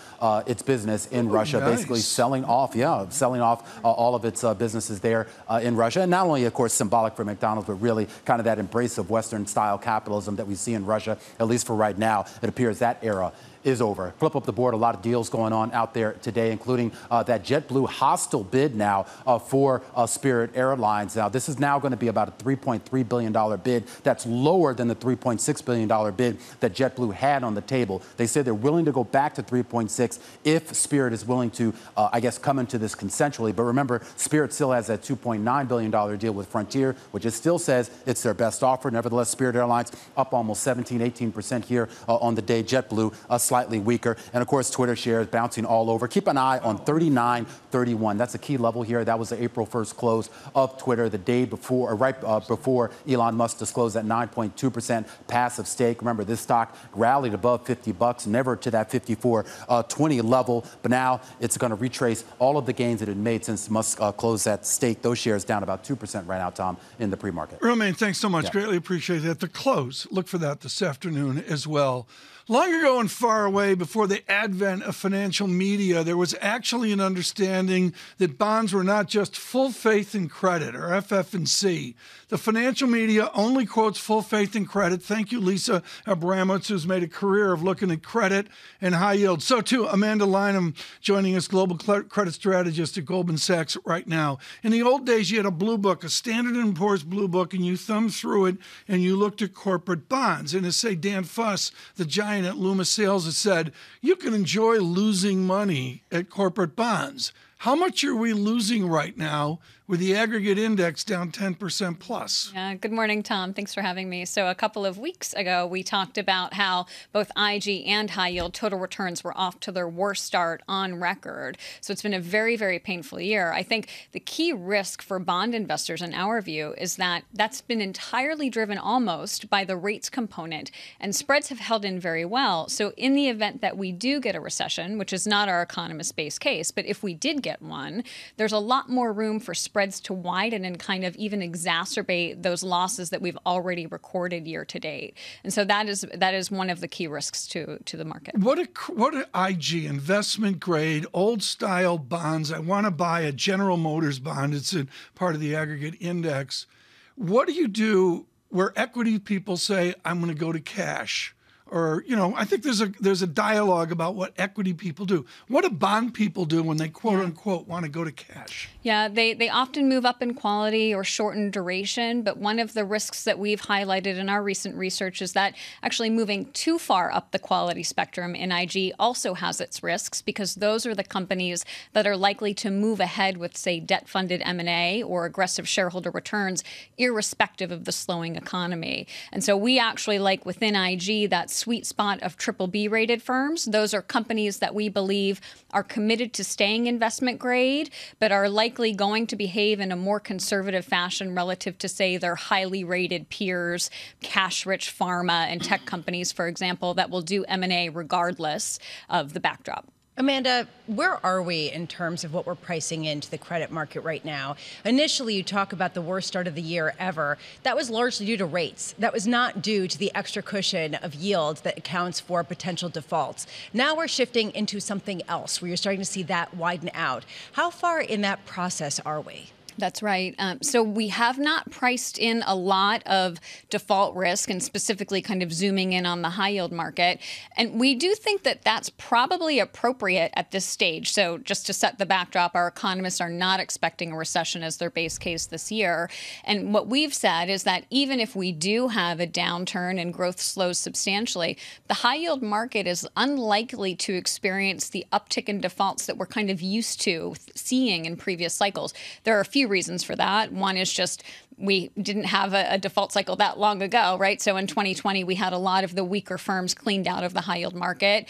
its business in Russia, basically selling off all of its businesses there in Russia. And not only, of course, symbolic for McDonald's, but really kind of that embrace of Western-style capitalism that we see in Russia, at least for right now. It appears that era is over. Flip up the board, a lot of deals going on out there today, including that JetBlue hostile bid now for Spirit Airlines. Now, this is now going to be about a $3.3 billion bid. That's lower than the $3.6 billion bid that JetBlue had on the table. They said they're willing to go back to 3.6 if Spirit is willing to, I guess, come into this consensually. But remember, Spirit still has that $2.9 billion deal with Frontier, which it still says it's their best offer. Nevertheless, Spirit Airlines up almost 18% here on the day. JetBlue slightly weaker. And of course, Twitter shares bouncing all over. Keep an eye on 39.31. That's a key level here. That was the April 1st close of Twitter the day before, or right before Elon Musk disclosed that 9.2% passive stake. Remember, this stock rallied above $50, never to that 54.20 level. But now it's going to retrace all of the gains it had made since Musk closed that stake. Those shares down about 2% right now, Tom, in the pre-market. Romain, thanks so much. Greatly appreciate that. The close, look for that this afternoon as well. Long ago and far away, before the advent of financial media, there was actually an understanding that bonds were not just full faith and credit, or FF&C. The financial media only quotes full faith and credit. Thank you, Lisa Abramowicz, who's made a career of looking at credit and high yield. So, too, Amanda Lynham joining us, global credit strategist at Goldman Sachs right now. In the old days, you had a blue book, a Standard & Poor's blue book, and you thumbed through it, and you looked at corporate bonds. And as say Dan Fuss, the giant at Loomis Sales, has said, you can enjoy losing money at corporate bonds. How much are we losing right now with the aggregate index down 10% plus? Good morning, Tom. Thanks for having me. So a couple of weeks ago, we talked about how both IG and high yield total returns were off to their worst start on record. So it's been a very, very painful year. I think the key risk for bond investors, in our view, is that that's been entirely driven almost by the rates component, and spreads have held in very well. So in the event that we do get a recession, which is not our economist's base case, but if we did get one, there's a lot more room for spreads to widen and kind of even exacerbate those losses that we've already recorded year to date. And so that is one of the key risks to the market. What are IG, investment grade, old style bonds? I want to buy a General Motors bond. It's a part of the aggregate index. What do you do where equity people say, I'm going to go to cash? or I think there's a dialogue about what equity people do. What do bond people do when they quote unquote want to go to cash? Yeah, they often move up in quality or shorten duration, but one of the risks that we've highlighted in our recent research is that actually moving too far up the quality spectrum in IG also has its risks, because those are the companies that are likely to move ahead with, say, debt-funded M&A or aggressive shareholder returns, irrespective of the slowing economy. And so we actually like within IG that sweet spot of BBB rated firms. Those are companies that we believe are committed to staying investment grade, but are likely going to behave in a more conservative fashion relative to, say, their highly rated peers, cash-rich pharma and tech companies, for example, that will do M&A regardless of the backdrop. Amanda, where are we in terms of what we're pricing into the credit market right now? Initially, you talk about the worst start of the year ever. That was largely due to rates. That was not due to the extra cushion of yield that accounts for potential defaults. Now we're shifting into something else where you're starting to see that widen out. How far in that process are we? That's right. So we have not priced in a lot of default risk, and specifically kind of zooming in on the high yield market. And we do think that that's probably appropriate at this stage. So just to set the backdrop, our economists are not expecting a recession as their base case this year. And what we've said is that even if we do have a downturn and growth slows substantially, the high yield market is unlikely to experience the uptick in defaults that we're kind of used to seeing in previous cycles. There are a few reasons for that. One is just we didn't have a default cycle that long ago, right? So in 2020, we had a lot of the weaker firms cleaned out of the high yield market.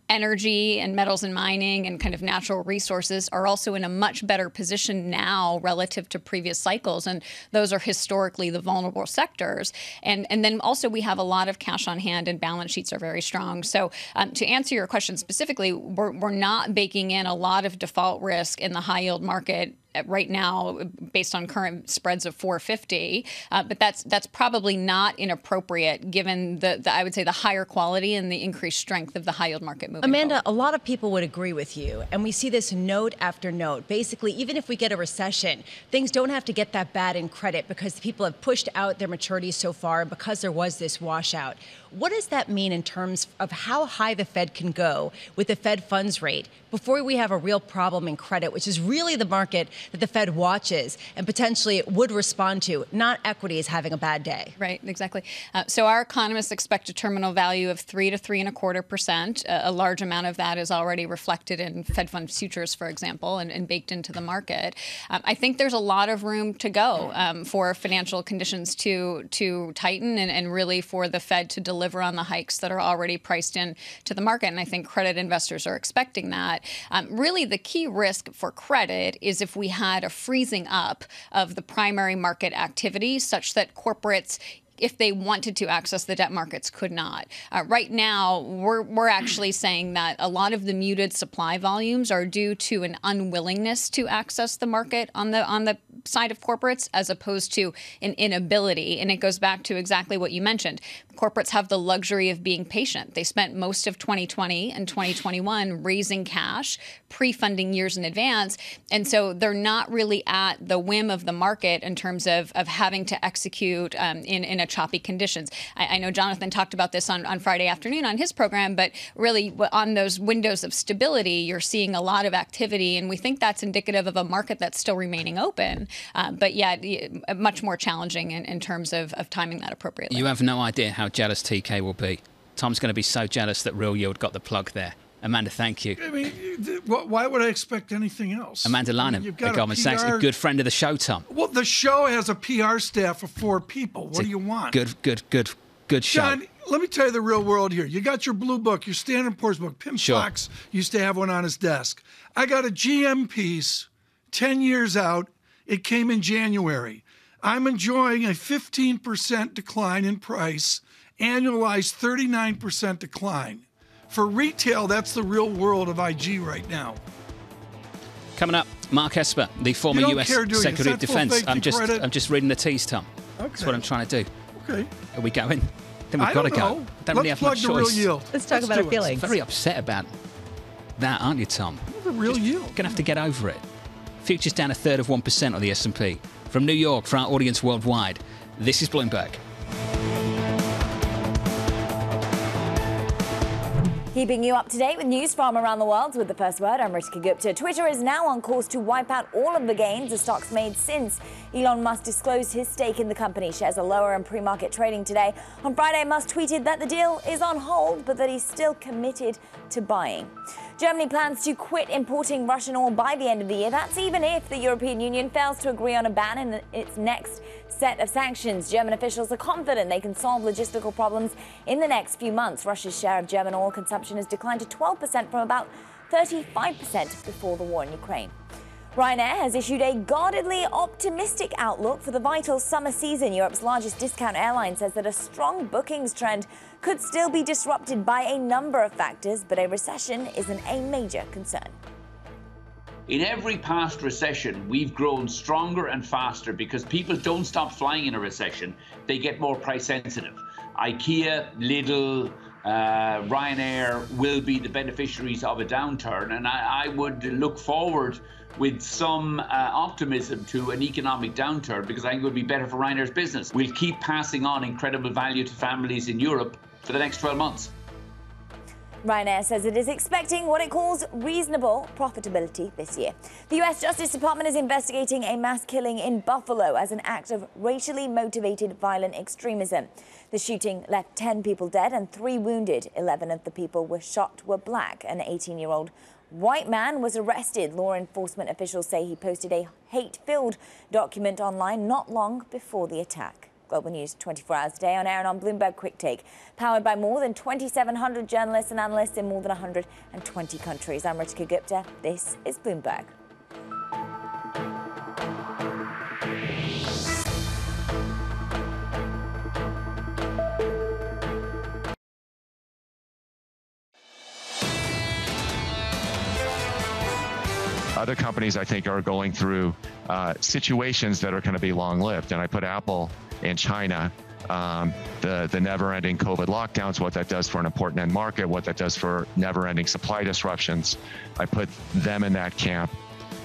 Energy and metals and mining and kind of natural resources are also in a much better position now relative to previous cycles. And those are historically the vulnerable sectors. And then also we have a lot of cash on hand and balance sheets are very strong. So to answer your question specifically, we're not baking in a lot of default risk in the high yield market right now based on current spreads of 450, but that's probably not inappropriate given the I would say the higher quality and the increased strength of the high yield market moving Amanda, forward. A lot of people would agree with you, and we see this note after note. Basically, even if we get a recession, things don't have to get that bad in credit because people have pushed out their maturities so far and because there was this washout. What does that mean in terms of how high the Fed can go with the Fed funds rate before we have a real problem in credit, which is really the market that the Fed watches and potentially would respond to, not equities having a bad day? Right, exactly. So our economists expect a terminal value of 3 to 3.25%. A large amount of that is already reflected in Fed funds futures, for example, and baked into the market. I think there's a lot of room to go for financial conditions to tighten and really for the Fed to deliver on the hikes that are already priced in to the market. And I think credit investors are expecting that. Really, the key risk for credit is if we had a freezing up of the primary market activity such that corporates, if they wanted to access the debt markets, could not. Right now, we're actually saying that a lot of the muted supply volumes are due to an unwillingness to access the market on the side of corporates as opposed to an inability. And it goes back to exactly what you mentioned. Corporates have the luxury of being patient. They spent most of 2020 and 2021 raising cash, pre-funding years in advance. And so they're not really at the whim of the market in terms of having to execute in a choppy conditions. I know Jonathan talked about this on Friday afternoon on his program, but really on those windows of stability, you're seeing a lot of activity. And we think that's indicative of a market that's still remaining open, but yet much more challenging in terms of timing that appropriately. You have no idea how jealous TK will be. Tom's going to be so jealous that Real Yield got the plug there. Amanda, thank you. I mean, why would I expect anything else? Amanda Lanham at Goldman Sachs, a good friend of the show, Tom. Well, the show has a PR staff of 4 people. What do you want? Good show. John, let me tell you the real world here. You got your blue book, your Standard & Poor's book. Pim Fox used to have one on his desk. I got a GM piece, 10 years out. It came in January. I'm enjoying a 15% decline in price, annualized 39% decline. For retail, that's the real world of IG right now. Coming up, Mark Esper, the former U.S. Secretary of Defense. I'm just reading the tease, Tom. Okay. That's what I'm trying to do. Okay. Are we going? Then we've got to go. Don't really have much choice. Real yield. Let's talk about our feelings. Very upset about that, aren't you, Tom? The real yield. Going to have to get over it. Futures down 1/3% on the S&P. From New York, for our audience worldwide, this is Bloomberg. Keeping you up to date with news from around the world with the first word, I'm Ritika Gupta. Twitter is now on course to wipe out all of the gains the stock's made since Elon Musk disclosed his stake in the company. Shares are lower in pre-market trading today. On Friday, Musk tweeted that the deal is on hold, but that he's still committed to buying. Germany plans to quit importing Russian oil by the end of the year. That's even if the European Union fails to agree on a ban in its next set of sanctions. German officials are confident they can solve logistical problems in the next few months. Russia's share of German oil consumption has declined to 12% from about 35% before the war in Ukraine. Ryanair has issued a guardedly optimistic outlook for the vital summer season. Europe's largest discount airline says that a strong bookings trend could still be disrupted by a number of factors, but a recession isn't a major concern. In every past recession, we've grown stronger and faster because people don't stop flying in a recession. They get more price sensitive. IKEA, Lidl, Ryanair will be the beneficiaries of a downturn, and I would look forward with some optimism to an economic downturn because I think it would be better for Ryanair's business. We'll keep passing on incredible value to families in Europe for the next 12 months. Ryanair says it is expecting what it calls reasonable profitability this year. The U.S. Justice Department is investigating a mass killing in Buffalo as an act of racially motivated violent extremism. The shooting left 10 people dead and 3 wounded. 11 of the people shot were black. An 18-year-old white man was arrested. Law enforcement officials say he posted a hate-filled document online not long before the attack. Global News 24 hours a day on air and on Bloomberg Quick Take, powered by more than 2,700 journalists and analysts in more than 120 countries. I'm Ritika Gupta. This is Bloomberg. Other companies, I think, are going through situations that are going to be long-lived. And I put Apple in China, the never-ending COVID lockdowns, what that does for an important end market, what that does for never-ending supply disruptions. I put them in that camp.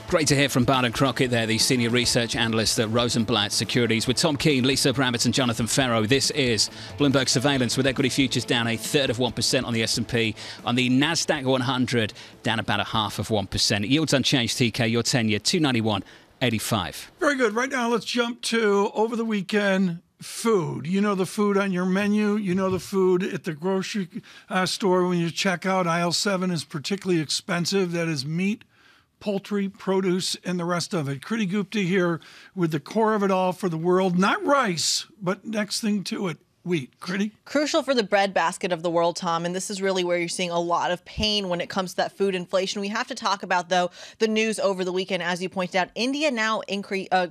Great to hear from Barton Crockett there, the senior research analyst at Rosenblatt Securities, with Tom Keene, Lisa Abramowicz and Jonathan Ferro. This is Bloomberg Surveillance, with equity futures down 1/3% on the S&P. On the NASDAQ 100, down about 0.5%. Yields unchanged, TK, your 10-year, 291.85. Very good. Right now, let's jump to, over the weekend, food. You know the food on your menu. You know the food at the grocery store when you check out. Aisle 7 is particularly expensive. That is meat, poultry, produce, and the rest of it. Kriti Gupta here with the core of it all for the world. Not rice, but next thing to it, wheat. Kriti? Crucial for the breadbasket of the world, Tom, and this is really where you're seeing a lot of pain when it comes to that food inflation. We have to talk about, though, the news over the weekend. As you pointed out, India now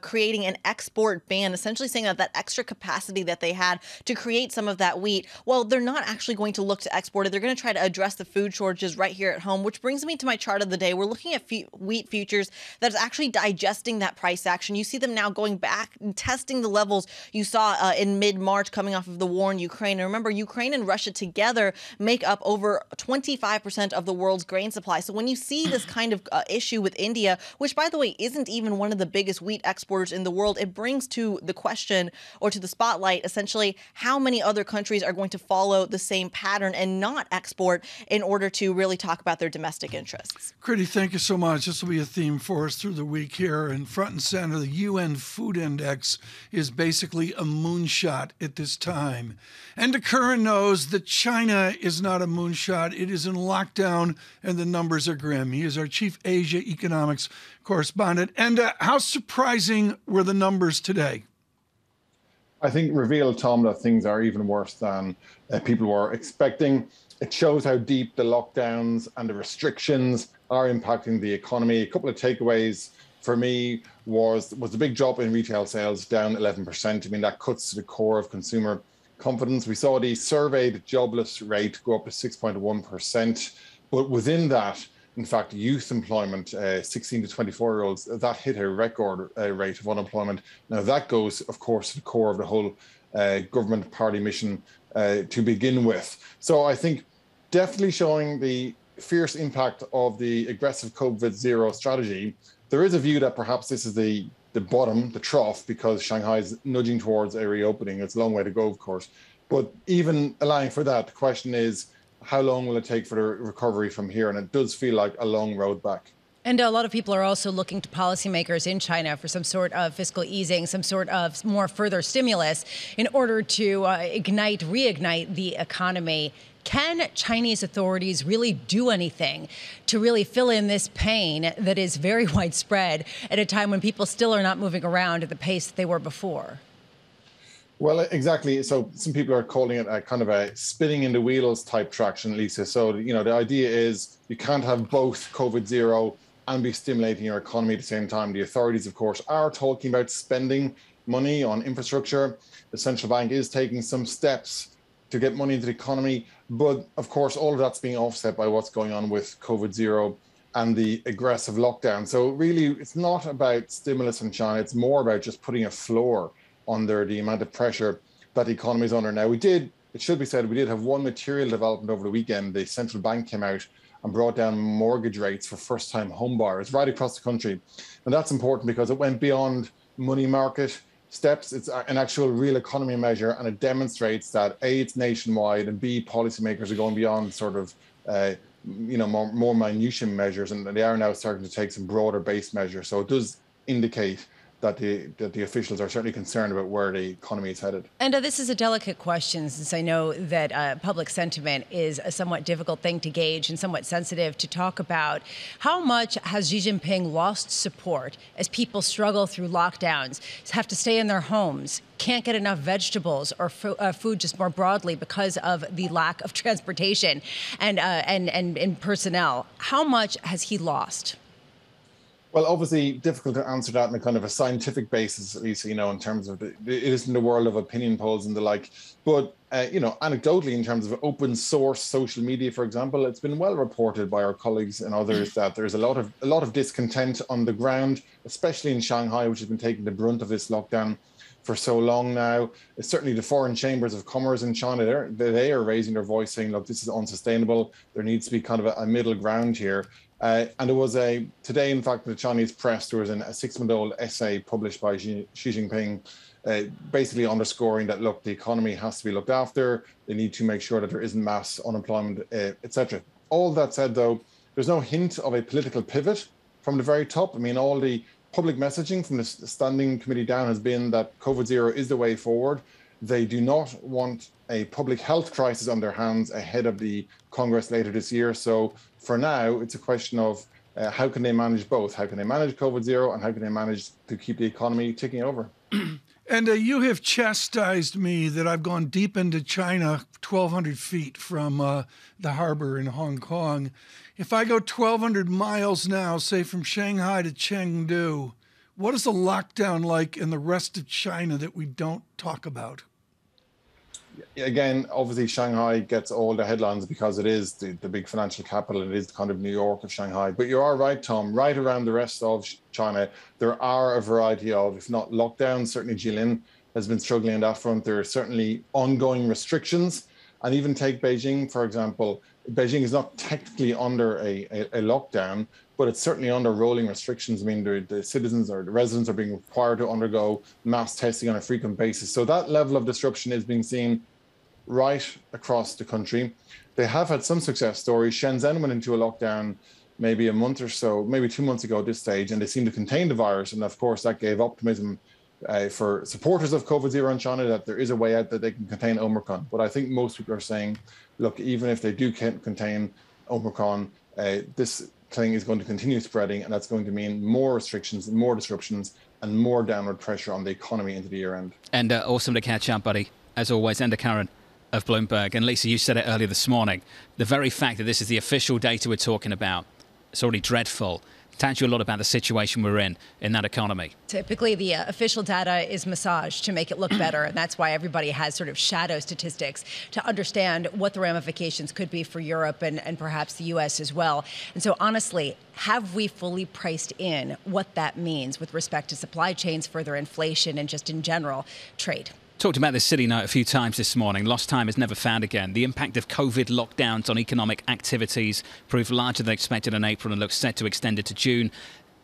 creating an export ban, essentially saying that extra capacity that they had to create some of that wheat, well, they're not actually going to look to export it. They're going to try to address the food shortages right here at home, which brings me to my chart of the day. We're looking at wheat futures that is actually digesting that price action. You see them now going back and testing the levels you saw in mid-March coming off of the war in Ukraine. And remember, Ukraine and Russia together make up over 25% of the world's grain supply. So when you see this kind of issue with India, which, by the way, isn't even one of the biggest wheat exporters in the world, it brings to the question, or to the spotlight, essentially, how many other countries are going to follow the same pattern and not export in order to really talk about their domestic interests. Kriti, thank you so much. This will be a theme for us through the week here. And front and center, the UN Food Index is basically a moonshot at this time. And Curran knows that China is not a moonshot. It is in lockdown, and the numbers are grim. He is our chief Asia economics correspondent. And how surprising were the numbers today? I think revealed, Tom, that things are even worse than people were expecting. It shows how deep the lockdowns and the restrictions are impacting the economy. A couple of takeaways for me was the big drop in retail sales, down 11%. I mean, that cuts to the core of consumer confidence. We saw the surveyed jobless rate go up to 6.1%. But within that, in fact, youth employment, 16 to 24-year-olds, that hit a record rate of unemployment. Now, that goes, of course, to the core of the whole government party mission to begin with. So I think definitely showing the fierce impact of the aggressive COVID-0 strategy. There is a view that perhaps this is the bottom, the trough, because Shanghai is nudging towards a reopening. It's a long way to go, of course. But even allowing for that, the question is, how long will it take for the recovery from here? And it does feel like a long road back. And a lot of people are also looking to policymakers in China for some sort of fiscal easing, some sort of more further stimulus in order to reignite the economy. Can Chinese authorities really do anything to really fill in this pain that is very widespread at a time when people still are not moving around at the pace that they were before? Well, exactly. So some people are calling it a kind of a spinning in the wheels type traction, Lisa. So, the idea is you can't have both COVID-0 and be stimulating your economy at the same time. The authorities, of course, are talking about spending money on infrastructure. The central bank is taking some steps to get money into the economy. But of course, all of that's being offset by what's going on with COVID-0 and the aggressive lockdown. So really, it's not about stimulus in China. It's more about just putting a floor under the amount of pressure that the economy is under. Now, it should be said, we did have one material development over the weekend. The central bank came out and brought down mortgage rates for first-time home buyers right across the country. And that's important because it went beyond money market steps. It's an actual real economy measure, and it demonstrates that A, it's nationwide, and B, policymakers are going beyond sort of more minutiae measures, and they are now starting to take some broader base measures. So it does indicate that the officials are certainly concerned about where the economy is headed. And this is a delicate question, since I know that public sentiment is a somewhat difficult thing to gauge and somewhat sensitive to talk about. How much has Xi Jinping lost support as people struggle through lockdowns, have to stay in their homes, can't get enough vegetables or food just more broadly because of the lack of transportation and personnel? How much has he lost? Well, obviously, difficult to answer that on a kind of a scientific basis, at least, in terms of it is in the world of opinion polls and the like. But, anecdotally, in terms of open source social media, for example, it's been well reported by our colleagues and others that there's a lot of discontent on the ground, especially in Shanghai, which has been taking the brunt of this lockdown for so long now. It's certainly the foreign chambers of commerce in China, they are raising their voice saying, look, this is unsustainable. There needs to be kind of a middle ground here. And there was today, in fact, in the Chinese press, there was a 6-month-old essay published by Xi Jinping, basically underscoring that, look, the economy has to be looked after. They need to make sure that there isn't mass unemployment, etc. All that said, though, there's no hint of a political pivot from the very top. I mean, all the public messaging from the standing committee down has been that COVID-0 is the way forward. They do not want a public health crisis on their hands ahead of the Congress later this year. So for now, it's a question of how can they manage both? How can they manage COVID-0 and how can they manage to keep the economy ticking over? And you have chastised me that I've gone deep into China, 1,200 feet from the harbor in Hong Kong. If I go 1,200 miles now, say from Shanghai to Chengdu, what is the lockdown like in the rest of China that we don't talk about? Again, obviously, Shanghai gets all the headlines because it is the big financial capital. It is kind of New York of Shanghai. But you are right, Tom. Right around the rest of China, there are a variety of, if not lockdowns, certainly Jilin has been struggling on that front. There are certainly ongoing restrictions. And even take Beijing, for example. Beijing is not technically under a lockdown, but it's certainly under rolling restrictions. I mean, the citizens or the residents are being required to undergo mass testing on a frequent basis. So that level of disruption is being seen right across the country. They have had some success stories. Shenzhen went into a lockdown maybe a month or so, maybe 2 months ago at this stage, and they seemed to contain the virus. And of course, that gave optimism for supporters of COVID-0 in China that there is a way out that they can contain Omicron. But I think most people are saying, look, even if they do contain Omicron, this thing is going to continue spreading, and that's going to mean more restrictions, more disruptions, and more downward pressure on the economy into the year end. And awesome to catch up, buddy, as always. Enda Curran of Bloomberg. And Lisa, you said it earlier this morning, the very fact that this is the official data we're talking about, it's already dreadful. It tells you a lot about the situation we're in that economy. Typically, the official data is massaged to make it look better, and that's why everybody has sort of shadow statistics to understand what the ramifications could be for Europe and perhaps the U.S. as well. And so, honestly, have we fully priced in what that means with respect to supply chains, further inflation, and just in general trade? Talked about this city note a few times this morning. Lost time is never found again. The impact of COVID lockdowns on economic activities proved larger than expected in April and looks set to extend it to June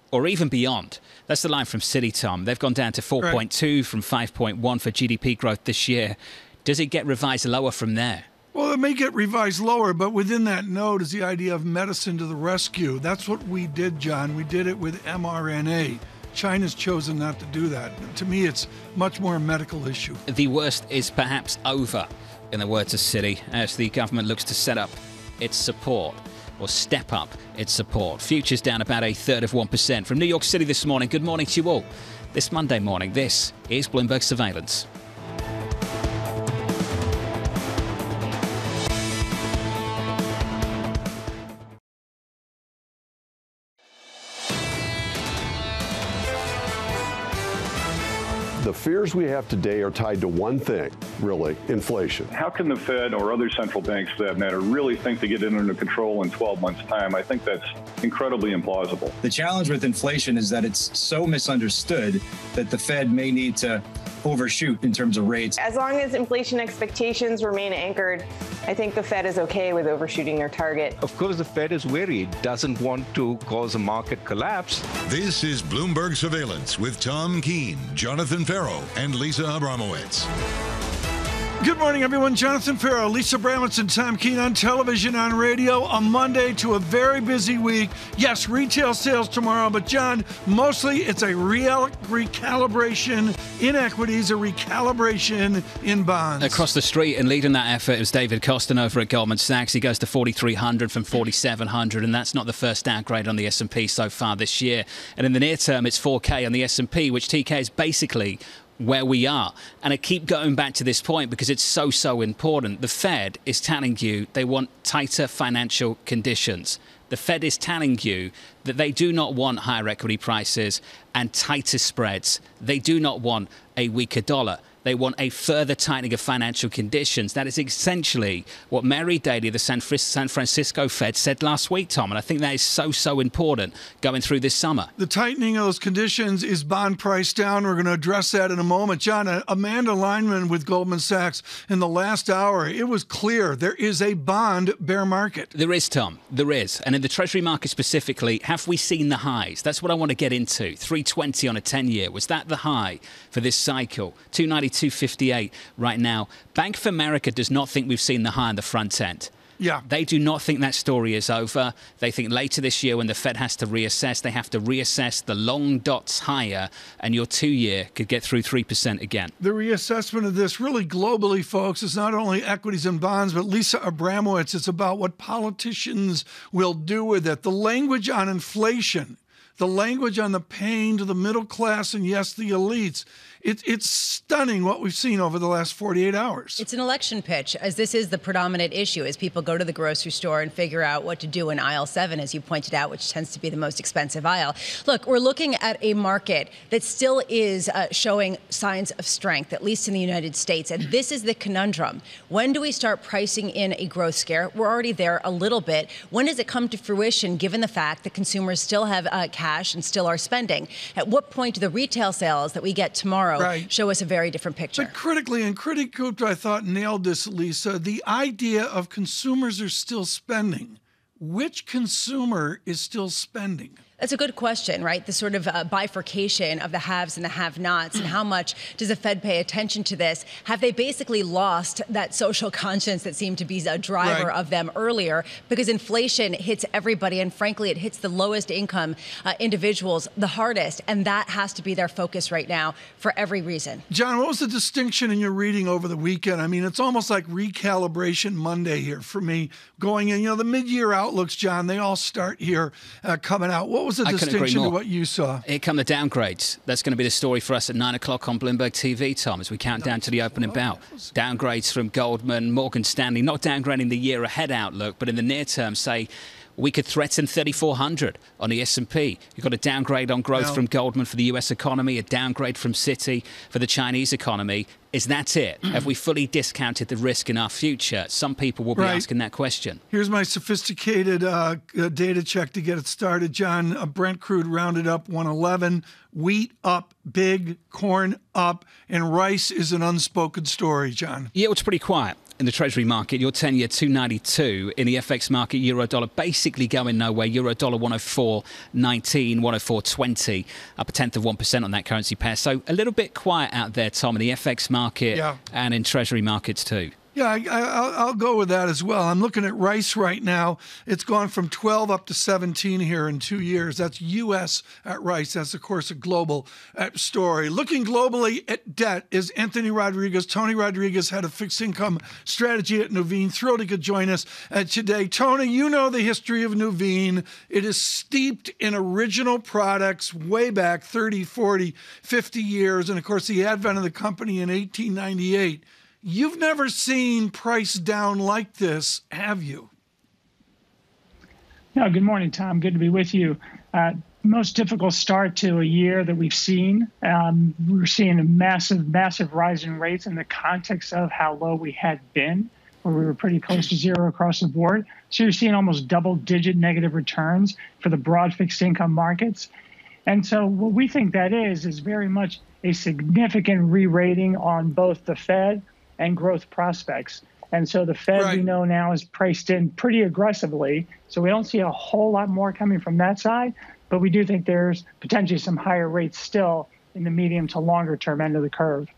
or even beyond. That's the line from City, Tom. They've gone down to 4.2 from 5.1 for GDP growth this year. Does it get revised lower from there? Well, it may get revised lower, but within that note is the idea of medicine to the rescue. That's what we did, John. We did it with mRNA. China's chosen not to do that. To me, it's much more a medical issue. The worst is perhaps over, in the words of Citi, as the government looks to set up its support, or step up its support. Futures down about 0.33%. From New York City this morning, good morning to you all. This Monday morning, this is Bloomberg Surveillance. The fears we have today are tied to one thing, really, inflation. How can the Fed or other central banks, for that matter, really think to get it under control in 12 months' time? I think that's incredibly implausible. The challenge with inflation is that it's so misunderstood that the Fed may need to overshoot in terms of rates. As long as inflation expectations remain anchored, I think the Fed is okay with overshooting their target. Of course, the Fed is wary, doesn't want to cause a market collapse. This is Bloomberg Surveillance with Tom Keene, Jonathan Ferro, and Lisa Abramowicz. Good morning, everyone. Jonathan Ferro, Lisa Abramowicz, and Tom Keene on television, on radio, a Monday to a very busy week. Yes, retail sales tomorrow, but John, mostly it's a recalibration in equities, a recalibration in bonds. Across the street and leading that effort is David Kostin over at Goldman Sachs. He goes to 4,300 from 4,700, and that's not the first downgrade on the S&P so far this year. And in the near term, it's 4K on the S&P, which TK is basically where we are. And I keep going back to this point because it's so important. The Fed is telling you they want tighter financial conditions. The Fed is telling you that they do not want higher equity prices and tighter spreads. They do not want a weaker dollar. They want a further tightening of financial conditions. That is essentially what Mary Daly, the San Francisco Fed, said last week, Tom. And I think that is so important going through this summer. The tightening of those conditions is bond price down. We're going to address that in a moment. John, Amanda Lineman with Goldman Sachs in the last hour, it was clear there is a bond bear market. There is, Tom. There is. And in the Treasury market specifically, have we seen the highs? That's what I want to get into. 320 on a 10-year. Was that the high for this cycle? 290. 258 right now. Bank of America does not think we've seen the high on the front end. Yeah. They do not think that story is over. They think later this year when the Fed has to reassess, they have to reassess the long dots higher, and your 2-year could get through 3% again. The reassessment of this really globally, folks, is not only equities and bonds, but Lisa Abramowicz, it's about what politicians will do with it. The language on inflation, the language on the pain to the middle class and, yes, the elites. It's stunning what we've seen over the last 48 hours. It's an election pitch, as this is the predominant issue, as people go to the grocery store and figure out what to do in aisle 7, as you pointed out, which tends to be the most expensive aisle. Look, we're looking at a market that still is showing signs of strength, at least in the United States. And this is the conundrum. When do we start pricing in a growth scare? We're already there a little bit. When does it come to fruition, given the fact that consumers still have cash and still are spending? At what point do the retail sales that we get tomorrow show us a very different picture? But critically, and Critic Gupta, I thought, nailed this, Lisa, the idea of consumers are still spending. Which consumer is still spending? That's a good question, right? The sort of bifurcation of the haves and the have-nots, and how much does the Fed pay attention to this? Have they basically lost that social conscience that seemed to be a driver of them earlier? Because inflation hits everybody, and frankly, it hits the lowest income individuals the hardest, and that has to be their focus right now for every reason. John, what was the distinction in your reading over the weekend? I mean, it's almost like recalibration Monday here for me going in. You know, the mid-year outlooks, John, they all start here coming out. What was the distinction to what you saw? Here come the downgrades. That's going to be the story for us at 9 o'clock on Bloomberg TV, Tom, as we count down to the opening bell. Downgrades from Goldman, Morgan Stanley, not downgrading the year ahead outlook, but in the near term say we could threaten 3,400 on the S&P. You've got a downgrade on growth from Goldman for the US economy, a downgrade from Citi for the Chinese economy. Is that it? Have we fully discounted the risk in our future? Some people will be asking that question. Here's my sophisticated data check to get it started, John. Brent crude rounded up 111, wheat up big, corn up, and rice is an unspoken story, John. Yeah, it's pretty quiet in the Treasury market. Your 10-year 292 in the FX market, euro dollar basically going nowhere. Euro dollar 104.19, 104.20, up 0.1% on that currency pair. So a little bit quiet out there, Tom, in the FX market and in Treasury markets too. Yeah, I'll go with that as well. I'm looking at rice right now. It's gone from 12 up to 17 here in 2 years. That's U.S. at rice. That's, of course, a global story. Looking globally at debt is Anthony Rodriguez. Tony Rodriguez had a fixed income strategy at Nuveen. Thrilled he could join us today. Tony, you know the history of Nuveen. It is steeped in original products way back 30, 40, 50 years. And, of course, the advent of the company in 1898. You've never seen price down like this, have you? No, good morning, Tom. Good to be with you. Most difficult start to a year that we've seen. We're seeing a massive rise in rates in the context of how low we had been, where we were pretty close to zero across the board. So you're seeing almost double-digit negative returns for the broad fixed income markets. And so what we think that is very much a significant re-rating on both the Fed and growth prospects. And so the Fed, we know now, is priced in pretty aggressively. So we don't see a whole lot more coming from that side, but we do think there's potentially some higher rates still in the medium to longer term end of the curve.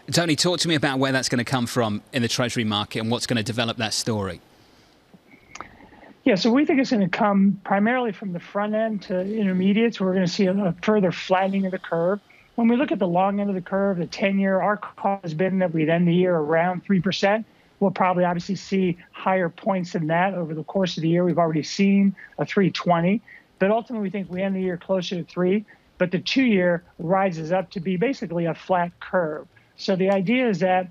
Tony, talk to me about where that's going to come from in the Treasury market and what's going to develop that story. Yeah, so we think it's going to come primarily from the front end to intermediates. We're going to see a further flattening of the curve. When we look at the long end of the curve, the 10-year, our call has been that we'd end the year around 3%. We'll probably obviously see higher points than that over the course of the year. We've already seen a 3.20, but ultimately we think we end the year closer to 3. But the 2-year rises up to be basically a flat curve. So the idea is that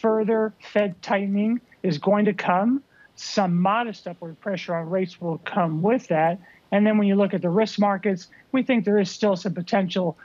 further Fed tightening is going to come. Some modest upward pressure on rates will come with that. And then when you look at the risk markets, we think there is still some potential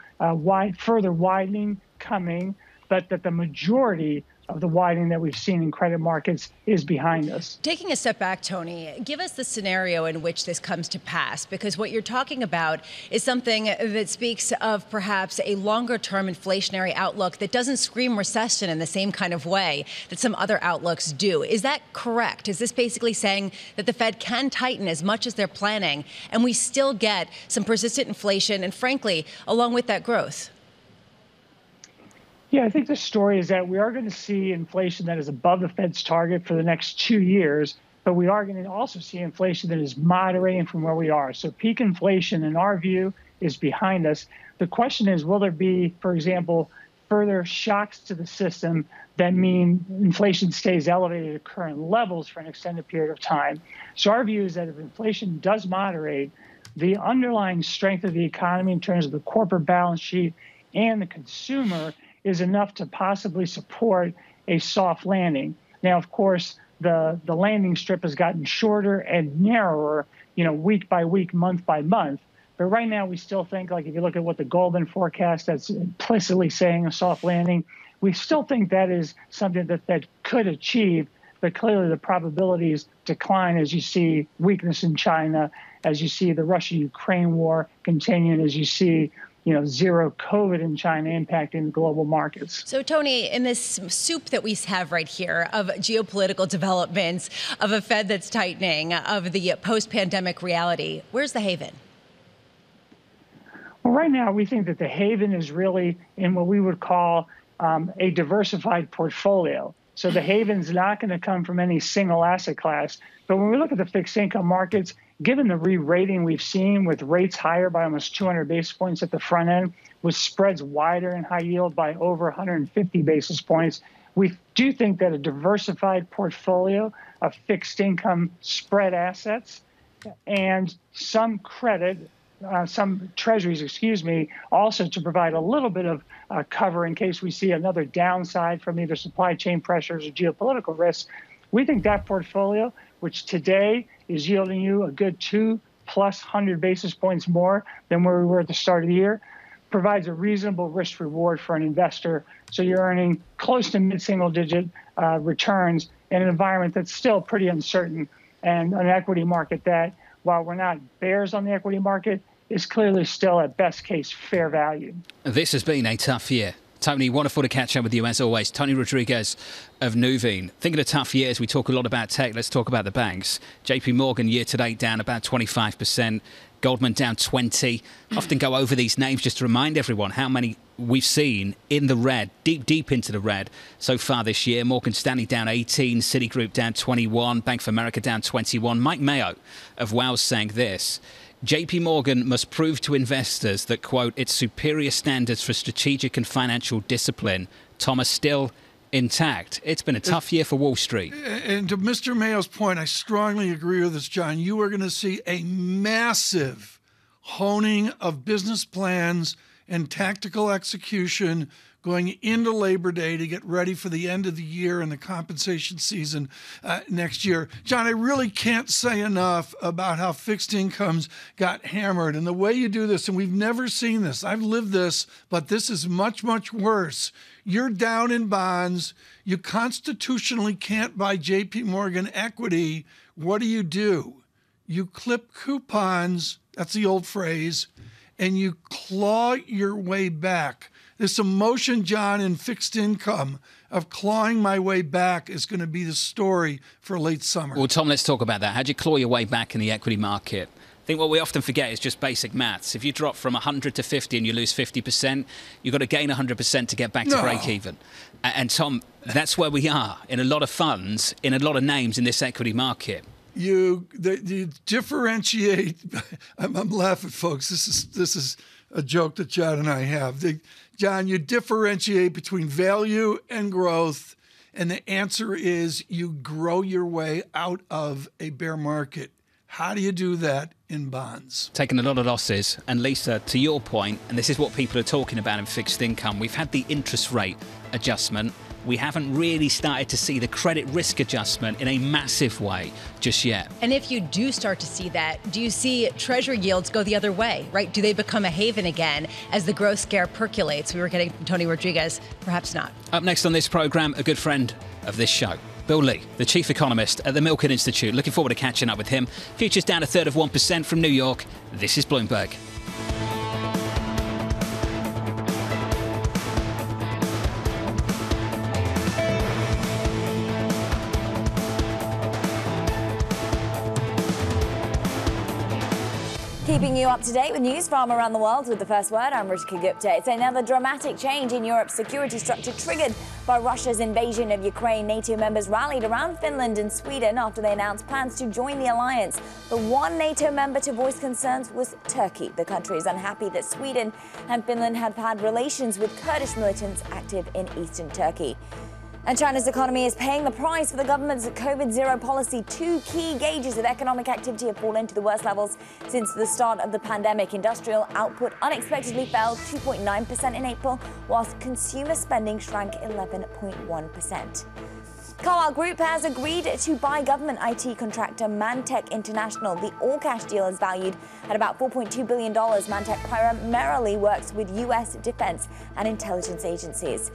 further widening coming, but that the majority of the widening that we've seen in credit markets is behind us. Taking a step back, Tony, give us the scenario in which this comes to pass, because what you're talking about is something that speaks of perhaps a longer-term inflationary outlook that doesn't scream recession in the same kind of way that some other outlooks do. Is that correct? Is this basically saying that the Fed can tighten as much as they're planning, and we still get some persistent inflation and, frankly, along with that, growth? Yeah, I think the story is that we are going to see inflation that is above the Fed's target for the next 2 years, but we are going to also see inflation that is moderating from where we are. So peak inflation, in our view, is behind us. The question is, will there be, for example, further shocks to the system that mean inflation stays elevated at current levels for an extended period of time? So our view is that if inflation does moderate, the underlying strength of the economy in terms of the corporate balance sheet and the consumer is enough to possibly support a soft landing. Now, of course, the landing strip has gotten shorter and narrower, week by week, month by month. But right now, we still think, like if you look at what the Goldman forecast that's implicitly saying a soft landing, we still think that is something that could achieve. But clearly, the probabilities decline as you see weakness in China, as you see the Russia-Ukraine war continuing, as you see zero COVID in China impacting global markets. So, Tony, in this soup that we have right here of geopolitical developments, of a Fed that's tightening, of the post-pandemic reality, where's the haven? Well, right now, we think that the haven is really in what we would call a diversified portfolio. So the haven's not going to come from any single asset class. But when we look at the fixed income markets, given the re-rating we've seen with rates higher by almost 200 basis points at the front end, with spreads wider in high yield by over 150 basis points, we do think that a diversified portfolio of fixed income spread assets and some credit, some treasuries, also to provide a little bit of cover in case we see another downside from either supply chain pressures or geopolitical risks. We think that portfolio, which today is yielding you a good 200+ basis points more than where we were at the start of the year, provides a reasonable risk reward for an investor. So you're earning close to mid-single digit returns in an environment that's still pretty uncertain, and an equity market that, while we're not bears on the equity market, is clearly still at best case fair value. This has been a tough year Tony, wonderful to catch up with you as always. Tony Rodriguez of Nuveen. Thinking of tough years, we talk a lot about tech. Let's talk about the banks. JP Morgan year to date down about 25%. Goldman down 20%. Often go over these names just to remind everyone how many we've seen in the red, deep into the red so far this year. Morgan Stanley down 18%, Citigroup down 21%, Bank of America down 21%. Mike Mayo of Wells saying this: JP Morgan must prove to investors that, quote, its superior standards for strategic and financial discipline, Tom, are still intact. It's been a tough year for Wall Street. And to Mr. Mayo's point, I strongly agree with this, John. You are going to see a massive honing of business plans and tactical execution going into Labor Day to get ready for the end of the year and the compensation season next year. John, I really can't say enough about how fixed incomes got hammered and the way you do this. And we've never seen this. I've lived this, but this is much, much worse. You're down in bonds. You constitutionally can't buy JP Morgan equity. What do? You clip coupons. That's the old phrase. And you claw your way back. This emotion, John, in fixed income of clawing my way back is going to be the story for late summer. Well, Tom, let's talk about that. How'd you claw your way back in the equity market? I think what we often forget is just basic maths. If you drop from 100 to 50 and you lose 50%, you've got to gain 100% to get back to break even. And Tom, that's where we are in a lot of funds, in a lot of names in this equity market. You differentiate. I'm laughing, folks. This is a joke that John and I have. John, you differentiate between value and growth, and the answer is you grow your way out of a bear market. How do you do that in bonds? Taking a lot of losses. And Lisa, to your point, and this is what people are talking about in fixed income, we've had the interest rate adjustment. We haven't really started to see the credit risk adjustment in a massive way just yet. And if you do start to see that, do you see Treasury yields go the other way, right? Do they become a haven again as the growth scare percolates? We were getting Tony Rodriguez, perhaps not. Up next on this program, a good friend of this show, Bill Lee, the chief economist at the Milken Institute. Looking forward to catching up with him. Futures down 1/3% from New York. This is Bloomberg. Keeping you up to date with news from around the world with the first word, I'm Rishika Gupta. It's another dramatic change in Europe's security structure triggered by Russia's invasion of Ukraine. NATO members rallied around Finland and Sweden after they announced plans to join the alliance. The one NATO member to voice concerns was Turkey. The country is unhappy that Sweden and Finland have had relations with Kurdish militants active in eastern Turkey. And China's economy is paying the price for the government's COVID-0 policy. Two key gauges of economic activity have fallen to the worst levels since the start of the pandemic. Industrial output unexpectedly fell 2.9% in April, whilst consumer spending shrank 11.1%. Carlyle Group has agreed to buy government IT contractor Mantech International. The all-cash deal is valued at about $4.2 billion. Mantech primarily works with U.S. defense and intelligence agencies.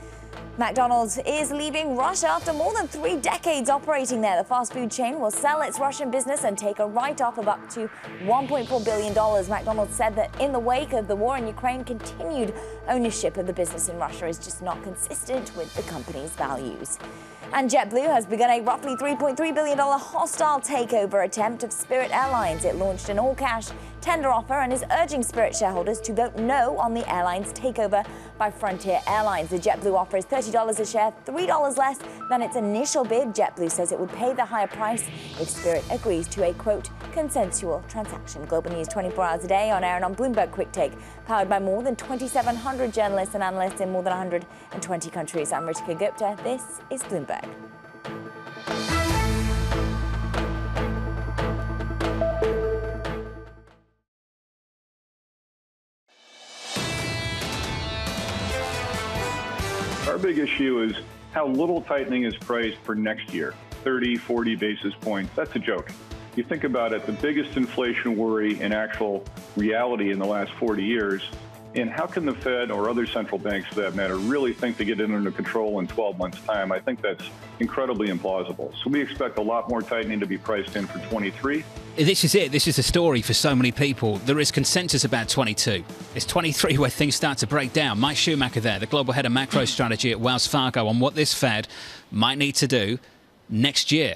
McDonald's is leaving Russia after more than 3 decades operating there. The fast food chain will sell its Russian business and take a write-off of up to $1.4 billion. McDonald's said that in the wake of the war in Ukraine, continued ownership of the business in Russia is just not consistent with the company's values. And JetBlue has begun a roughly $3.3 billion hostile takeover attempt of Spirit Airlines. It launched an all-cash tender offer and is urging Spirit shareholders to vote no on the airline's takeover by Frontier Airlines. The JetBlue offer is $30 a share, $3 less than its initial bid. JetBlue says it would pay the higher price if Spirit agrees to a, quote, consensual transaction. Global news 24 hours a day on air and on Bloomberg Quick Take, powered by more than 2,700 journalists and analysts in more than 120 countries. I'm Rishika Gupta. This is Bloomberg. Our big issue is how little tightening is priced for next year, 30, 40 basis points. That's a joke. You think about it, the biggest inflation worry in actual reality in the last 40 years And how can the Fed or other central banks, for that matter, really think to get it under control in 12 months' time? I think that's incredibly implausible. So we expect a lot more tightening to be priced in for 23. This is it. This is the story for so many people. There is consensus about 22. It's 23 where things start to break down. Mike Schumacher there, the global head of macro strategy at Wells Fargo, on what this Fed might need to do next year.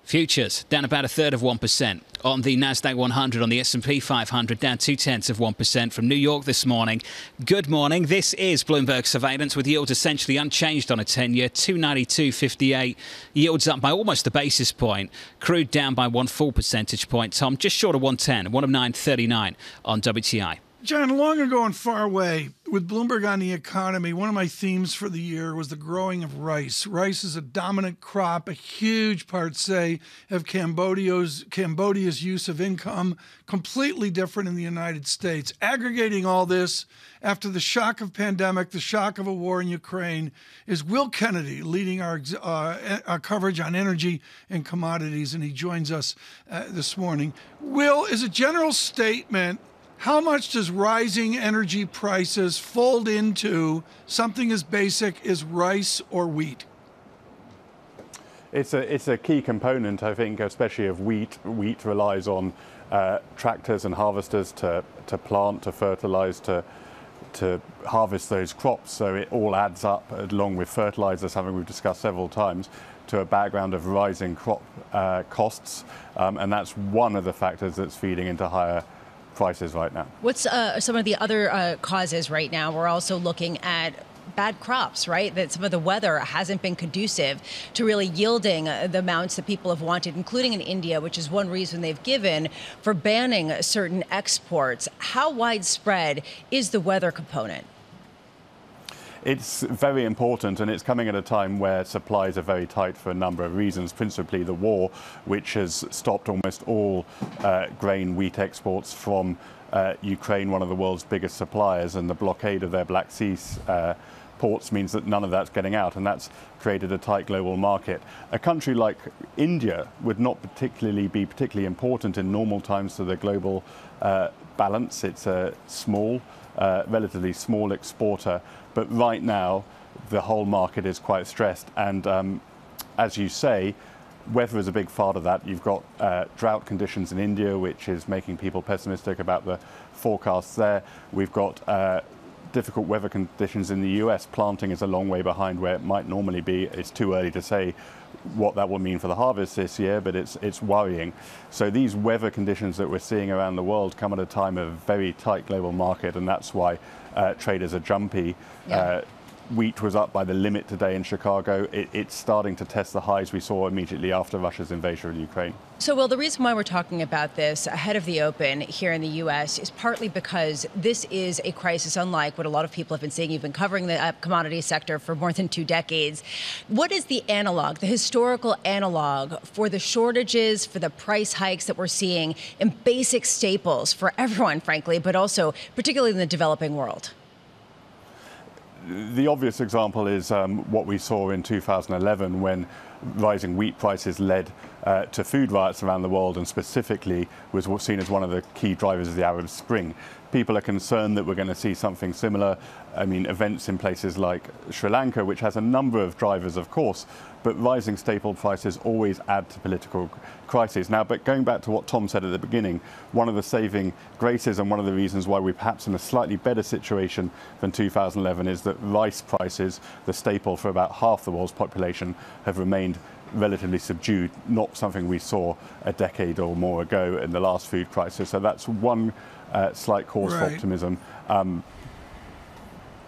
Futures down about 1/3 on the Nasdaq 100, on the S&P 500 down 0.2% from New York this morning. Good morning. This is Bloomberg Surveillance with yields essentially unchanged on a 10-year, 292.58. Yields up by almost a basis point. Crude down by 1 full percentage point. Tom, just short of 110, 109.39 on WTI. John, long ago and far away, with Bloomberg on the economy, one of my themes for the year was the growing of rice. Rice is a dominant crop, a huge part, say, of Cambodia's use of income, completely different in the United States. Aggregating all this after the shock of pandemic, the shock of a war in Ukraine, is Will Kennedy leading our coverage on energy and commodities, and he joins us this morning. Will, as a general statement, how much does rising energy prices fold into something as basic as rice or wheat? It's a key component, I think, especially of wheat. Wheat relies on tractors and harvesters to plant, to fertilize, to harvest those crops. So it all adds up, along with fertilizers, having we've discussed several times, to a background of rising crop costs. And that's one of the factors that's feeding into higher prices right now. What's some of the other causes right now? We're also looking at bad crops, right? That some of the weather hasn't been conducive to really yielding the amounts that people have wanted, including in India, which is one reason they've given for banning certain exports. How widespread is the weather component? It's very important, and it's coming at a time where supplies are very tight for a number of reasons, principally the war, which has stopped almost all grain, wheat exports from Ukraine, one of the world's biggest suppliers, and the blockade of their Black Sea ports means that none of that's getting out, and that's created a tight global market. A country like India would not be particularly important in normal times to the global balance. It's a relatively small exporter. But right now, the whole market is quite stressed. And as you say, weather is a big part of that. You've got drought conditions in India, which is making people pessimistic about the forecasts there. We've got difficult weather conditions in the US. Planting is a long way behind where it might normally be. It's too early to say what that will mean for the harvest this year, but it's worrying. So these weather conditions that we're seeing around the world come at a time of very tight global market, and that's why traders are jumpy. Yeah. Wheat was up by the limit today in Chicago. It's starting to test the highs we saw immediately after Russia's invasion of Ukraine. So, Will, the reason why we're talking about this ahead of the open here in the U.S. is partly because this is a crisis unlike what a lot of people have been saying. You've been covering the commodity sector for more than 2 decades. What is the analog, the historical analog for the shortages, for the price hikes that we're seeing in basic staples for everyone, frankly, but also particularly in the developing world? The obvious example is what we saw in 2011 when rising wheat prices led to food riots around the world, and specifically was seen as one of the key drivers of the Arab Spring. People are concerned that we're going to see something similar. I mean, events in places like Sri Lanka, which has a number of drivers, of course, but rising staple prices always add to political crises. Now, but going back to what Tom said at the beginning, one of the saving graces and one of the reasons why we're perhaps in a slightly better situation than 2011 is that rice prices, the staple for about half the world's population, have remained relatively subdued, not something we saw a decade or more ago in the last food crisis. So that's one slight cause for optimism.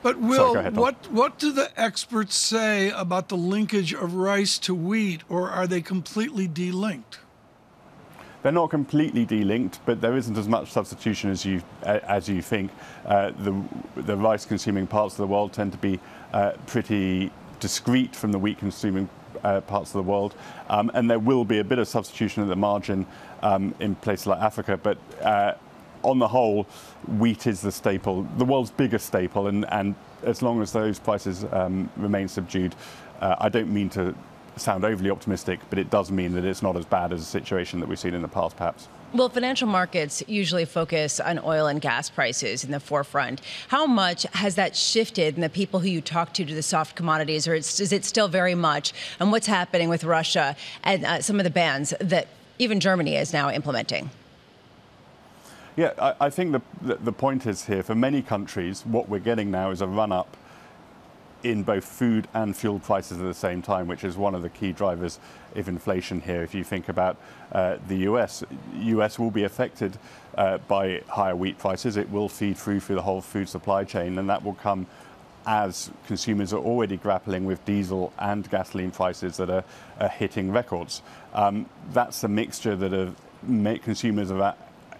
But Will, what do the experts say about the linkage of rice to wheat, or are they completely delinked? They're not completely delinked, but there isn't as much substitution as you think. The rice-consuming parts of the world tend to be pretty discrete from the wheat-consuming parts of the world, and there will be a bit of substitution at the margin in places like Africa, but on the whole, wheat is the staple, the world's biggest staple, and as long as those prices remain subdued, I don't mean to sound overly optimistic, but it does mean that it's not as bad as a situation that we've seen in the past, perhaps. Well, financial markets usually focus on oil and gas prices in the forefront. How much has that shifted in the people who you talk to the soft commodities, or is it still very much? And what's happening with Russia and some of the bans that even Germany is now implementing? Yeah, I think the point is here, for many countries, what we're getting now is a run-up in both food and fuel prices at the same time, which is one of the key drivers of inflation here. If you think about the US will be affected by higher wheat prices. It will feed through the whole food supply chain, and that will come as consumers are already grappling with diesel and gasoline prices that are hitting records. That's a mixture that consumers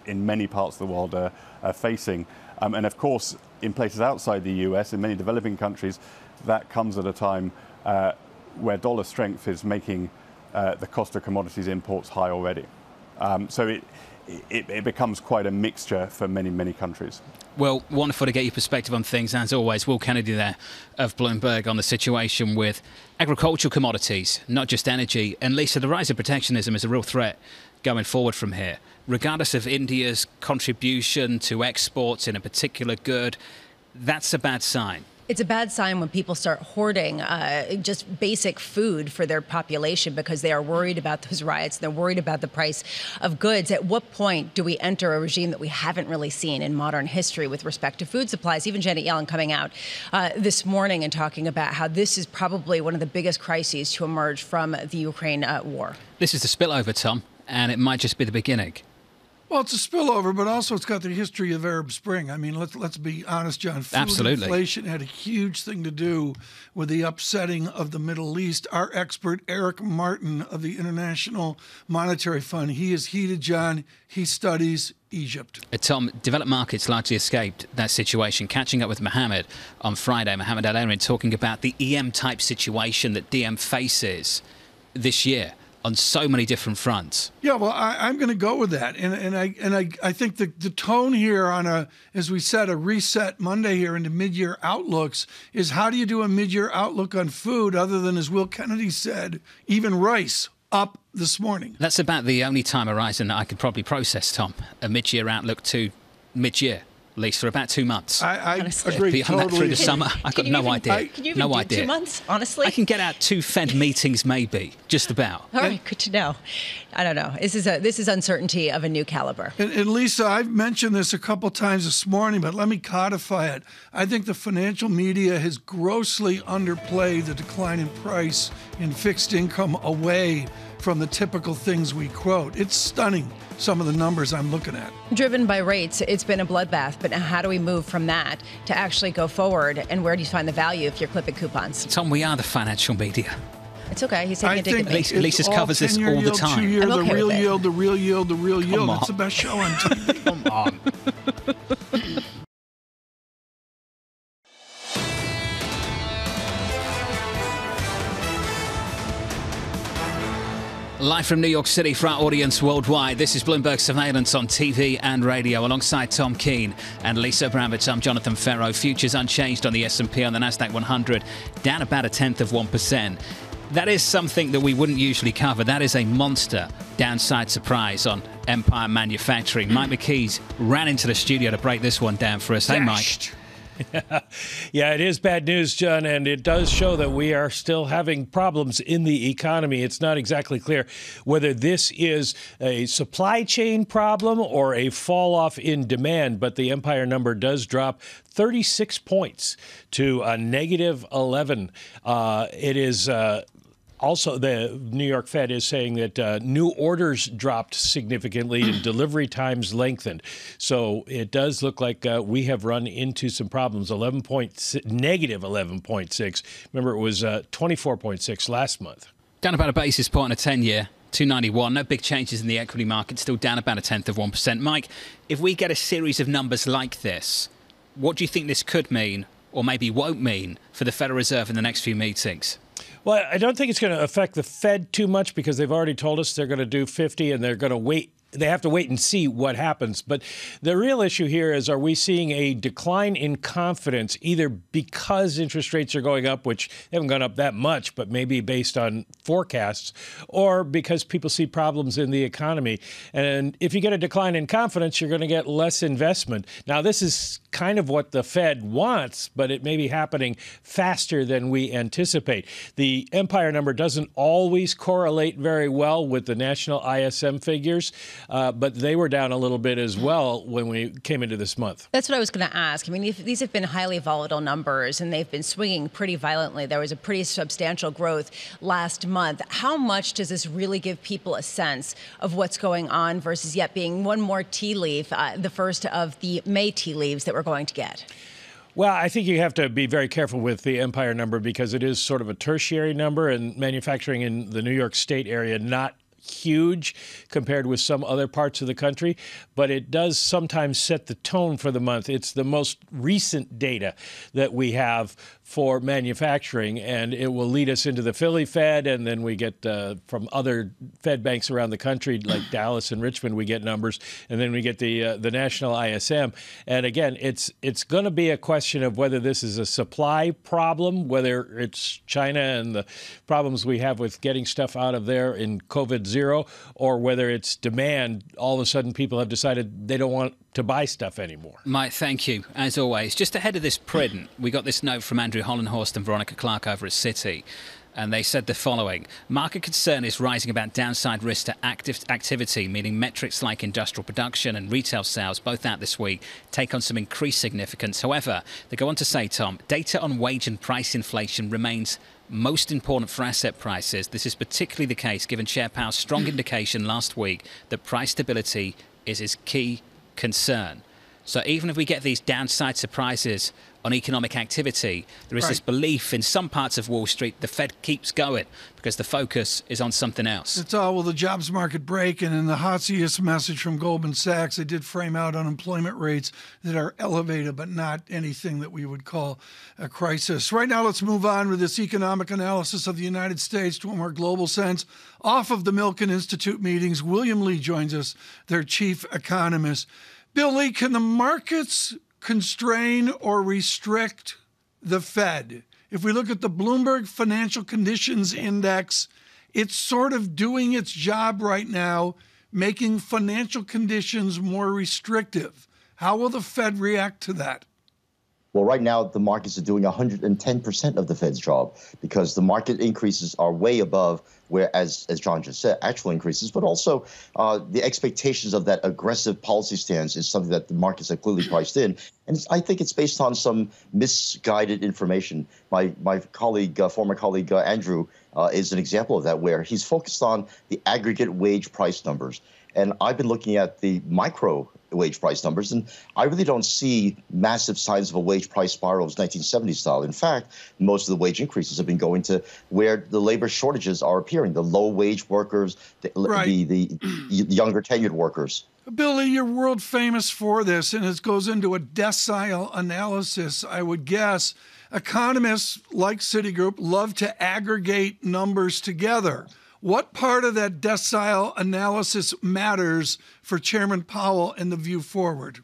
in many parts of the world are facing. And of course, in places outside the US, in many developing countries, that comes at a time where dollar strength is making the cost of commodities imports high already. So it becomes quite a mixture for many, many countries. Well, wonderful to get your perspective on things, as always. Will Kennedy there of Bloomberg on the situation with agricultural commodities, not just energy. And Lisa, the rise of protectionism is a real threat going forward from here. Regardless of India's contribution to exports in a particular good, that's a bad sign. It's a bad sign when people start hoarding just basic food for their population because they are worried about those riots. They're worried about the price of goods. At what point do we enter a regime that we haven't really seen in modern history with respect to food supplies? Even Janet Yellen coming out this morning and talking about how this is probably one of the biggest crises to emerge from the Ukraine war. This is the spillover, Tom, and it might just be the beginning. Well, it's a spillover, but also it's got the history of Arab Spring. I mean, let's be honest, John. Food inflation had a huge thing to do with the upsetting of the Middle East. Our expert, Eric Martin of the International Monetary Fund, he is heated, John. He studies Egypt. Tom, developed markets largely escaped that situation. Catching up with Mohammed on Friday, Mohammed Al-Arian, talking about the EM-type situation that DM faces this year on so many different fronts. Yeah, well, I'm going to go with that, and I think the tone here on as we said, a reset Monday here into mid-year outlooks is how do you do a mid-year outlook on food other than, as Will Kennedy said, even rice up this morning. That's about the only time horizon that I could probably process, Tom. A mid-year outlook to mid-year. At least for about 2 months. I agree. Beyond totally. that through the summer, I've got no idea. Can you even do 2 months, honestly? I can get out 2 Fed meetings, maybe, just about. All right, good to know. I don't know. This is uncertainty of a new caliber. And Lisa, I've mentioned this a couple times this morning, but let me codify it. I think the financial media has grossly underplayed the decline in price in fixed income away from the typical things we quote. It's stunning, some of the numbers I'm looking at. Driven by rates, it's been a bloodbath, but now how do we move from that to actually go forward, and where do you find the value if you're clipping coupons? Tom, we are the financial media. It's okay. He's taking a dig at me. Lisa's covers this all the time. 2 year, I'm okay the real with it. yield, the real yield, the real Come yield. on. It's the best show on TV. Come on. Live from New York City for our audience worldwide, this is Bloomberg Surveillance on TV and radio. Alongside Tom Keene and Lisa Abramowicz, I'm Jonathan Ferro. Futures unchanged on the S&P, on the Nasdaq 100, down about 0.1%. That is something that we wouldn't usually cover. That is a monster downside surprise on Empire Manufacturing. Mike McKees ran into the studio to break this one down for us. Hey, Mike. Yeah, it is bad news, John, and it does show that we are still having problems in the economy. It's not exactly clear whether this is a supply chain problem or a fall off in demand, but the Empire number does drop 36 points to a negative 11. It is also, the New York Fed is saying that new orders dropped significantly and delivery times lengthened. So it does look like we have run into some problems. Negative 11.6. Remember, it was 24.6 last month. Down about a basis point on a 10-year, 291. No big changes in the equity market, still down about 0.1%. Mike, if we get a series of numbers like this, what do you think this could mean, or maybe won't mean, for the Federal Reserve in the next few meetings? Well, I don't think it's going to affect the Fed too much because they've already told us they're going to do 50 and they're going to wait they have to wait and see what happens. But the real issue here is, are we seeing a decline in confidence, either because interest rates are going up, which haven't gone up that much, but maybe based on forecasts, or because people see problems in the economy? And if you get a decline in confidence, you're going to get less investment. Now, this is kind of what the Fed wants, but it may be happening faster than we anticipate. The Empire number doesn't always correlate very well with the national ISM figures, but they were down a little bit as well when we came into this month. That's what I was going to ask. I mean, these have been highly volatile numbers, and they've been swinging pretty violently. There was a pretty substantial growth last month. How much does this really give people a sense of what's going on versus yet being one more tea leaf, the first of the May tea leaves that we're going to get? Well, I think you have to be very careful with the Empire number because it is sort of a tertiary number, and manufacturing in the New York State area not huge compared with some other parts of the country, but it does sometimes set the tone for the month. It's the most recent data that we have for manufacturing, and it will lead us into the Philly Fed, and then we get from other Fed banks around the country, like Dallas and Richmond, we get numbers, and then we get the national ISM. And again, it's going to be a question of whether this is a supply problem, whether it's China and the problems we have with getting stuff out of there in COVID-0, or whether it's demand. All of a sudden, people have decided they don't want to buy stuff anymore. Mike, thank you, as always. Just ahead of this print, we got this note from Andrew Hollenhorst and Veronica Clark over at Citi, and they said the following: market concern is rising about downside risk to activity, meaning metrics like industrial production and retail sales, both out this week, take on some increased significance. However, they go on to say, Tom, data on wage and price inflation remains most important for asset prices. This is particularly the case given Chair Powell's strong indication last week that price stability is his key concern. So even if we get these downside surprises on economic activity, there is this belief in some parts of Wall Street the Fed keeps going because the focus is on something else. It's all, will the jobs market break? And in the hotsiest message from Goldman Sachs, they did frame out unemployment rates that are elevated, but not anything that we would call a crisis. Right now, let's move on with this economic analysis of the United States to a more global sense. Off of the Milken Institute meetings, William Lee joins us, their chief economist. Bill Lee, can the markets constrain or restrict the Fed? If we look at the Bloomberg Financial Conditions Index, it's sort of doing its job right now, making financial conditions more restrictive. How will the Fed react to that? Well, right now, the markets are doing 110% of the Fed's job because the market increases are way above where, as John just said, actual increases, but also the expectations of that aggressive policy stance is something that the markets have clearly priced in. And I think it's based on some misguided information. My colleague, former colleague Andrew, is an example of that, where he's focused on the aggregate wage price numbers. And I've been looking at the micro wage price numbers, and I really don't see massive signs of a wage price spiral as 1970s style. In fact, most of the wage increases have been going to where the labor shortages are appearing, the low wage workers, the younger tenured workers. Billy, you're world famous for this, and it goes into a decile analysis, I would guess. Economists like Citigroup love to aggregate numbers together. What part of that decile analysis matters for Chairman Powell and the view forward?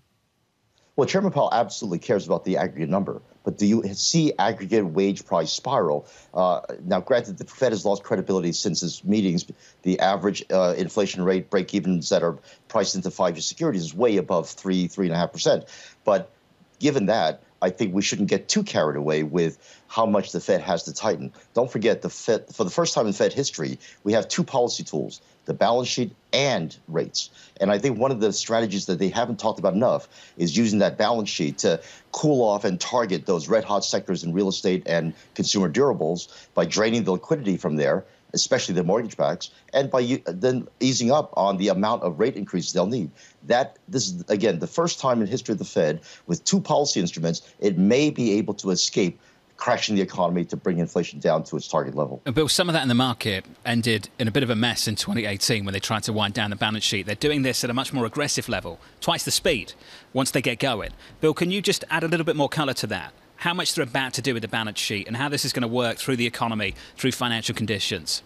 Well, Chairman Powell absolutely cares about the aggregate number. But do you see aggregate wage price spiral? Now, granted, the Fed has lost credibility since its meetings. The average inflation rate break-evens that are priced into 5-year securities is way above 3.5%. But given that, I think we shouldn't get too carried away with how much the Fed has to tighten. Don't forget, the Fed, for the first time in Fed history, we have two policy tools, the balance sheet and rates. And I think one of the strategies that they haven't talked about enough is using that balance sheet to cool off and target those red-hot sectors in real estate and consumer durables by draining the liquidity from there, especially the mortgage backs, and by then easing up on the amount of rate increases they'll need. This is, again, the first time in history of the Fed with two policy instruments, it may be able to escape crashing the economy to bring inflation down to its target level. Bill, some of that in the market ended in a bit of a mess in 2018 when they tried to wind down the balance sheet. They're doing this at a much more aggressive level, twice the speed, once they get going. Bill, can you just add a little bit more colour to that? How much they're about to do with the balance sheet and how this is going to work through the economy, through financial conditions?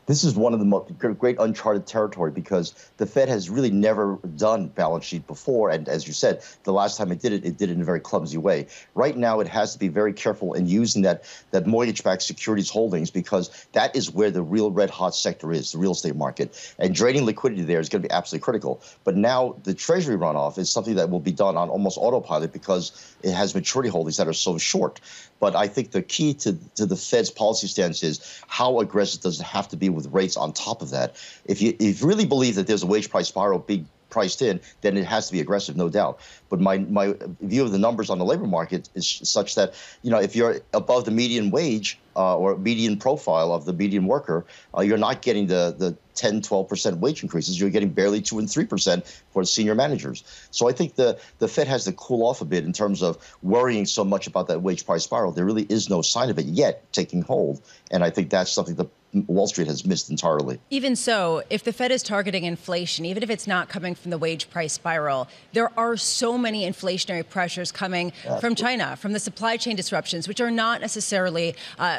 This is one of the great uncharted territory because the Fed has really never done balance sheet before. And as you said, the last time it did it in a very clumsy way. Right now, it has to be very careful in using that mortgage-backed securities holdings because that is where the real red-hot sector is, the real estate market. And draining liquidity there is going to be absolutely critical. But now the Treasury runoff is something that will be done on almost autopilot because it has maturity holdings that are so short. But I think the key to the Fed's policy stance is how aggressive does it have to be with rates on top of that. If you really believe that there's a wage price spiral being priced in, then it has to be aggressive, no doubt. But my view of the numbers on the labor market is such that, if you're above the median wage or median profile of the median worker, you're not getting the 10, 12% wage increases. You're getting barely 2 and 3% for senior managers. So I think the Fed has to cool off a bit in terms of worrying so much about that wage price spiral. There really is no sign of it yet taking hold. And I think that's something that Wall Street has missed entirely. Even so, if the Fed is targeting inflation, even if it's not coming from the wage price spiral, there are so many inflationary pressures coming from China, from the supply chain disruptions, which are not necessarily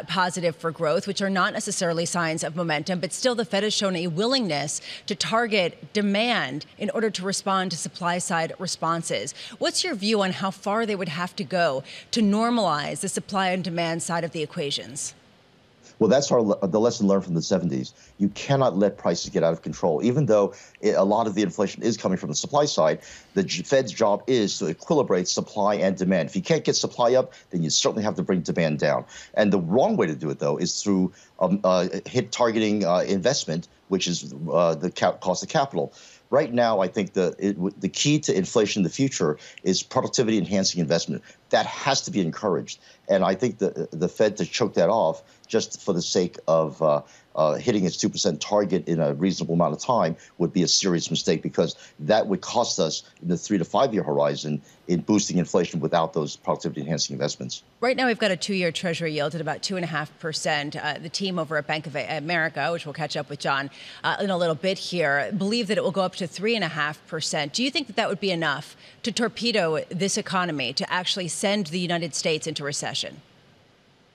positive for growth, which are not necessarily signs of momentum. But still, the Fed has shown a willingness to target demand in order to respond to supply side responses. What's your view on how far they would have to go to normalize the supply and demand side of the equations? Well, that's the lesson learned from the 70s. You cannot let prices get out of control. Even though a lot of the inflation is coming from the supply side, the Fed's job is to equilibrate supply and demand. If you can't get supply up, then you certainly have to bring demand down. And the wrong way to do it, though, is through hit targeting investment, which is the cost of capital. Right now, I think the key to inflation in the future is productivity-enhancing investment. That has to be encouraged. And I think the Fed to choke that off just for the sake of hitting its 2% target in a reasonable amount of time would be a serious mistake because that would cost us in the 3 to 5 year horizon in boosting inflation without those productivity-enhancing investments. Right now, we've got a 2-year Treasury yield at about 2.5%. The team over at Bank of America, which we'll catch up with John in a little bit here, believe that it will go up to 3.5%. Do you think that would be enough to torpedo this economy, to actually send the United States into recession?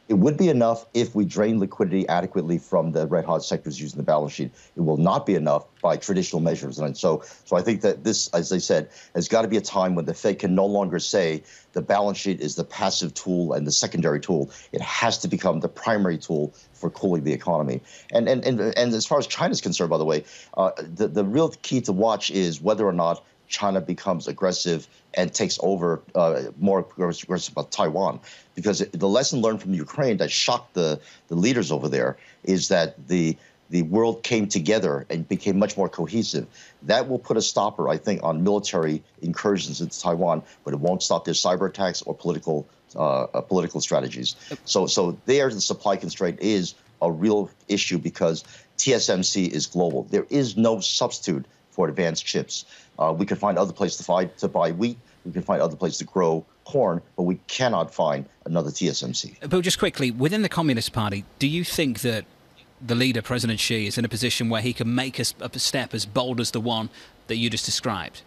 It would be enough if we drain liquidity adequately from the red-hot sectors using the balance sheet. It will not be enough by traditional measures. And so I think that this, as I said, has got to be a time when the Fed can no longer say the balance sheet is the passive tool and the secondary tool. It has to become the primary tool for cooling the economy. And as far as China is concerned, by the way, the real key to watch is whether or not China becomes aggressive and takes over more aggressive about Taiwan. Because the lesson learned from Ukraine that shocked the leaders over there is that the world came together and became much more cohesive. That will put a stopper, I think, on military incursions into Taiwan, but it won't stop their cyber attacks or political strategies. So there, the supply constraint is a real issue because TSMC is global. There is no substitute for advanced chips. We can find other places to buy wheat. We can find other places to grow corn, but we cannot find another TSMC. But just quickly, within the Communist Party, do you think that the leader, President Xi, is in a position where he can make a step as bold as the one that you just described?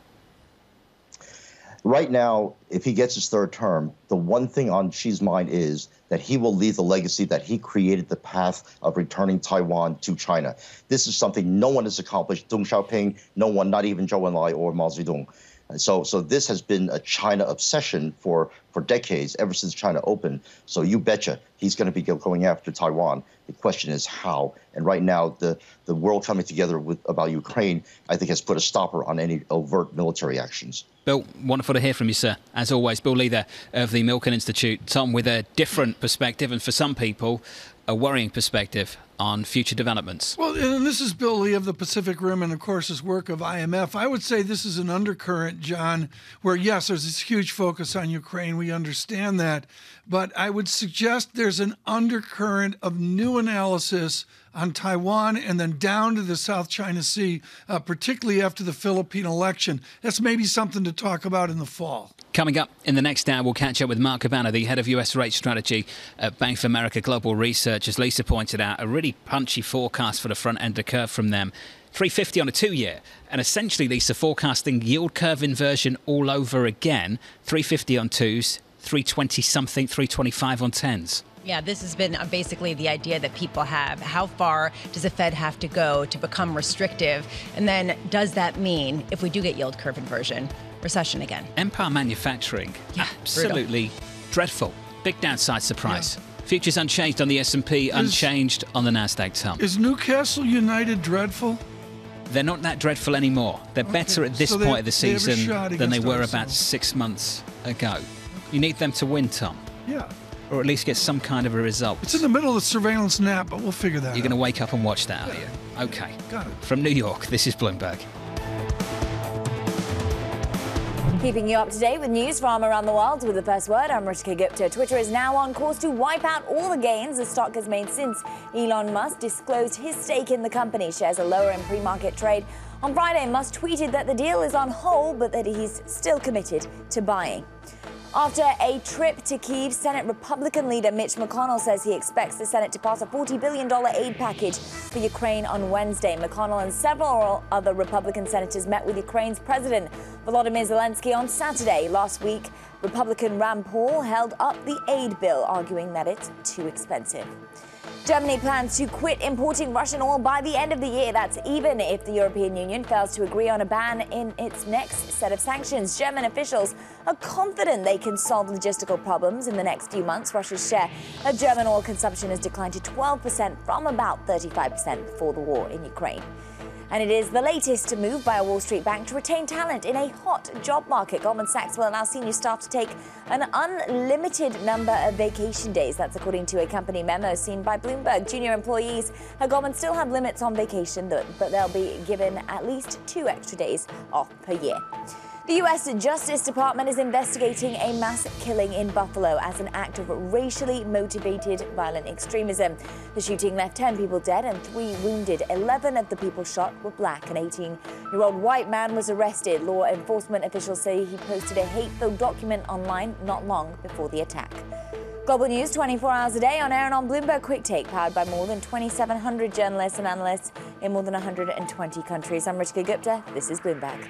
Right now, if he gets his third term, the one thing on Xi's mind is that he will leave the legacy that he created the path of returning Taiwan to China. This is something no one has accomplished. Deng Xiaoping, no one, not even Zhou Enlai or Mao Zedong. So this has been a China obsession for decades, ever since China opened. So you betcha he's going to be going after Taiwan. The question is how. And right now, the world coming together about Ukraine, I think, has put a stopper on any overt military actions. Bill, wonderful to hear from you, sir. As always, Bill Lee there of the Milken Institute. Tom, with a different perspective, and for some people, a worrying perspective on future developments. Well, and this is Bill Lee of the Pacific Rim and, of course, his work of IMF. I would say this is an undercurrent, John, where, yes, there's this huge focus on Ukraine. We understand that. But I would suggest there's an undercurrent of new analysis on Taiwan and then down to the South China Sea, particularly after the Philippine election. That's maybe something to talk about in the fall. Coming up in the next hour, we'll catch up with Mark Cabana, the head of US rate strategy at Bank of America Global Research. As Lisa pointed out, a really punchy forecast for the front end of the curve from them. 350 on a 2-year, and essentially, Lisa, forecasting yield curve inversion all over again. 350 on 2s, 320 something, 325 on 10s. Yeah, this has been basically the idea that people have. How far does the Fed have to go to become restrictive? And then does that mean, if we do get yield curve inversion, recession again? Empire Manufacturing, absolutely dreadful. Big downside surprise. Yeah. Futures unchanged on the S&P, unchanged on the Nasdaq, Tom. Is Newcastle United dreadful? They're not that dreadful anymore. They're better at this point of the season than they were about 6 months ago. You need them to win, Tom. Yeah. Or at least get some kind of a result. It's in the middle of the surveillance nap, but we'll figure that out. You're going to wake up and watch that, are you? Okay. Got it. From New York, this is Bloomberg. Keeping you up to date with news from around the world with the first word, I'm Ritika Gupta. Twitter is now on course to wipe out all the gains the stock has made since Elon Musk disclosed his stake in the company. Shares are lower in pre-market trade. On Friday, Musk tweeted that the deal is on hold, but that he's still committed to buying. After a trip to Kyiv, Senate Republican leader Mitch McConnell says he expects the Senate to pass a $40 billion aid package for Ukraine on Wednesday. McConnell and several other Republican senators met with Ukraine's President Volodymyr Zelensky on Saturday. Last week, Republican Rand Paul held up the aid bill, arguing that it's too expensive. Germany plans to quit importing Russian oil by the end of the year. That's even if the European Union fails to agree on a ban in its next set of sanctions. German officials are confident they can solve logistical problems in the next few months. Russia's share of German oil consumption has declined to 12% from about 35% before the war in Ukraine. And it is the latest move by a Wall Street bank to retain talent in a hot job market. Goldman Sachs will allow senior staff to take an unlimited number of vacation days. That's according to a company memo seen by Bloomberg. Junior employees at Goldman still have limits on vacation, but they'll be given at least 2 extra days off per year. The U.S. Justice Department is investigating a mass killing in Buffalo as an act of racially motivated violent extremism. The shooting left 10 people dead and 3 wounded. 11 of the people shot were black. An 18-year-old white man was arrested. Law enforcement officials say he posted a hate-filled document online not long before the attack. Global news 24 hours a day on air and on Bloomberg Quick Take, powered by more than 2,700 journalists and analysts in more than 120 countries. I'm Ritika Gupta. This is Bloomberg.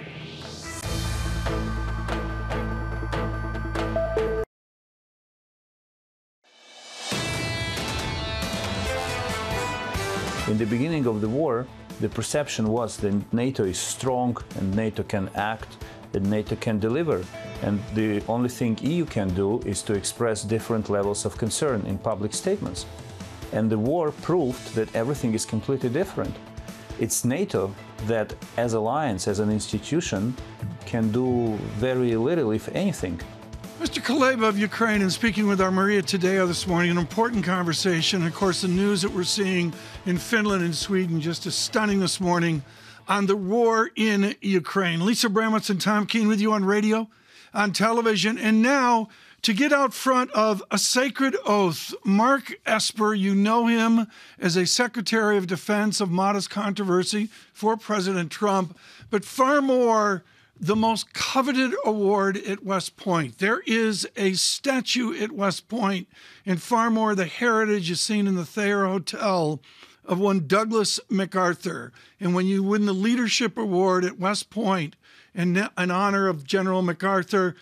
In the beginning of the war, the perception was that NATO is strong and NATO can act and NATO can deliver. And the only thing EU can do is to express different levels of concern in public statements. And the war proved that everything is completely different. It's NATO that, as alliance, as an institution, can do very little, if anything. Mr. Kuleba of Ukraine, and speaking with our Maria Tadeo this morning, an important conversation. Of course, the news that we're seeing in Finland and Sweden just is stunning this morning on the war in Ukraine. Lisa Abramowicz and Tom Keene with you on radio, on television, and now to get out front of a sacred oath. Mark Esper, you know him as a Secretary of Defense of modest controversy for President Trump, but far more the most coveted award at West Point. There is a statue at West Point, and far more the heritage is seen in the Thayer Hotel of one Douglas MacArthur. And when you win the Leadership Award at West Point in honor of General MacArthur,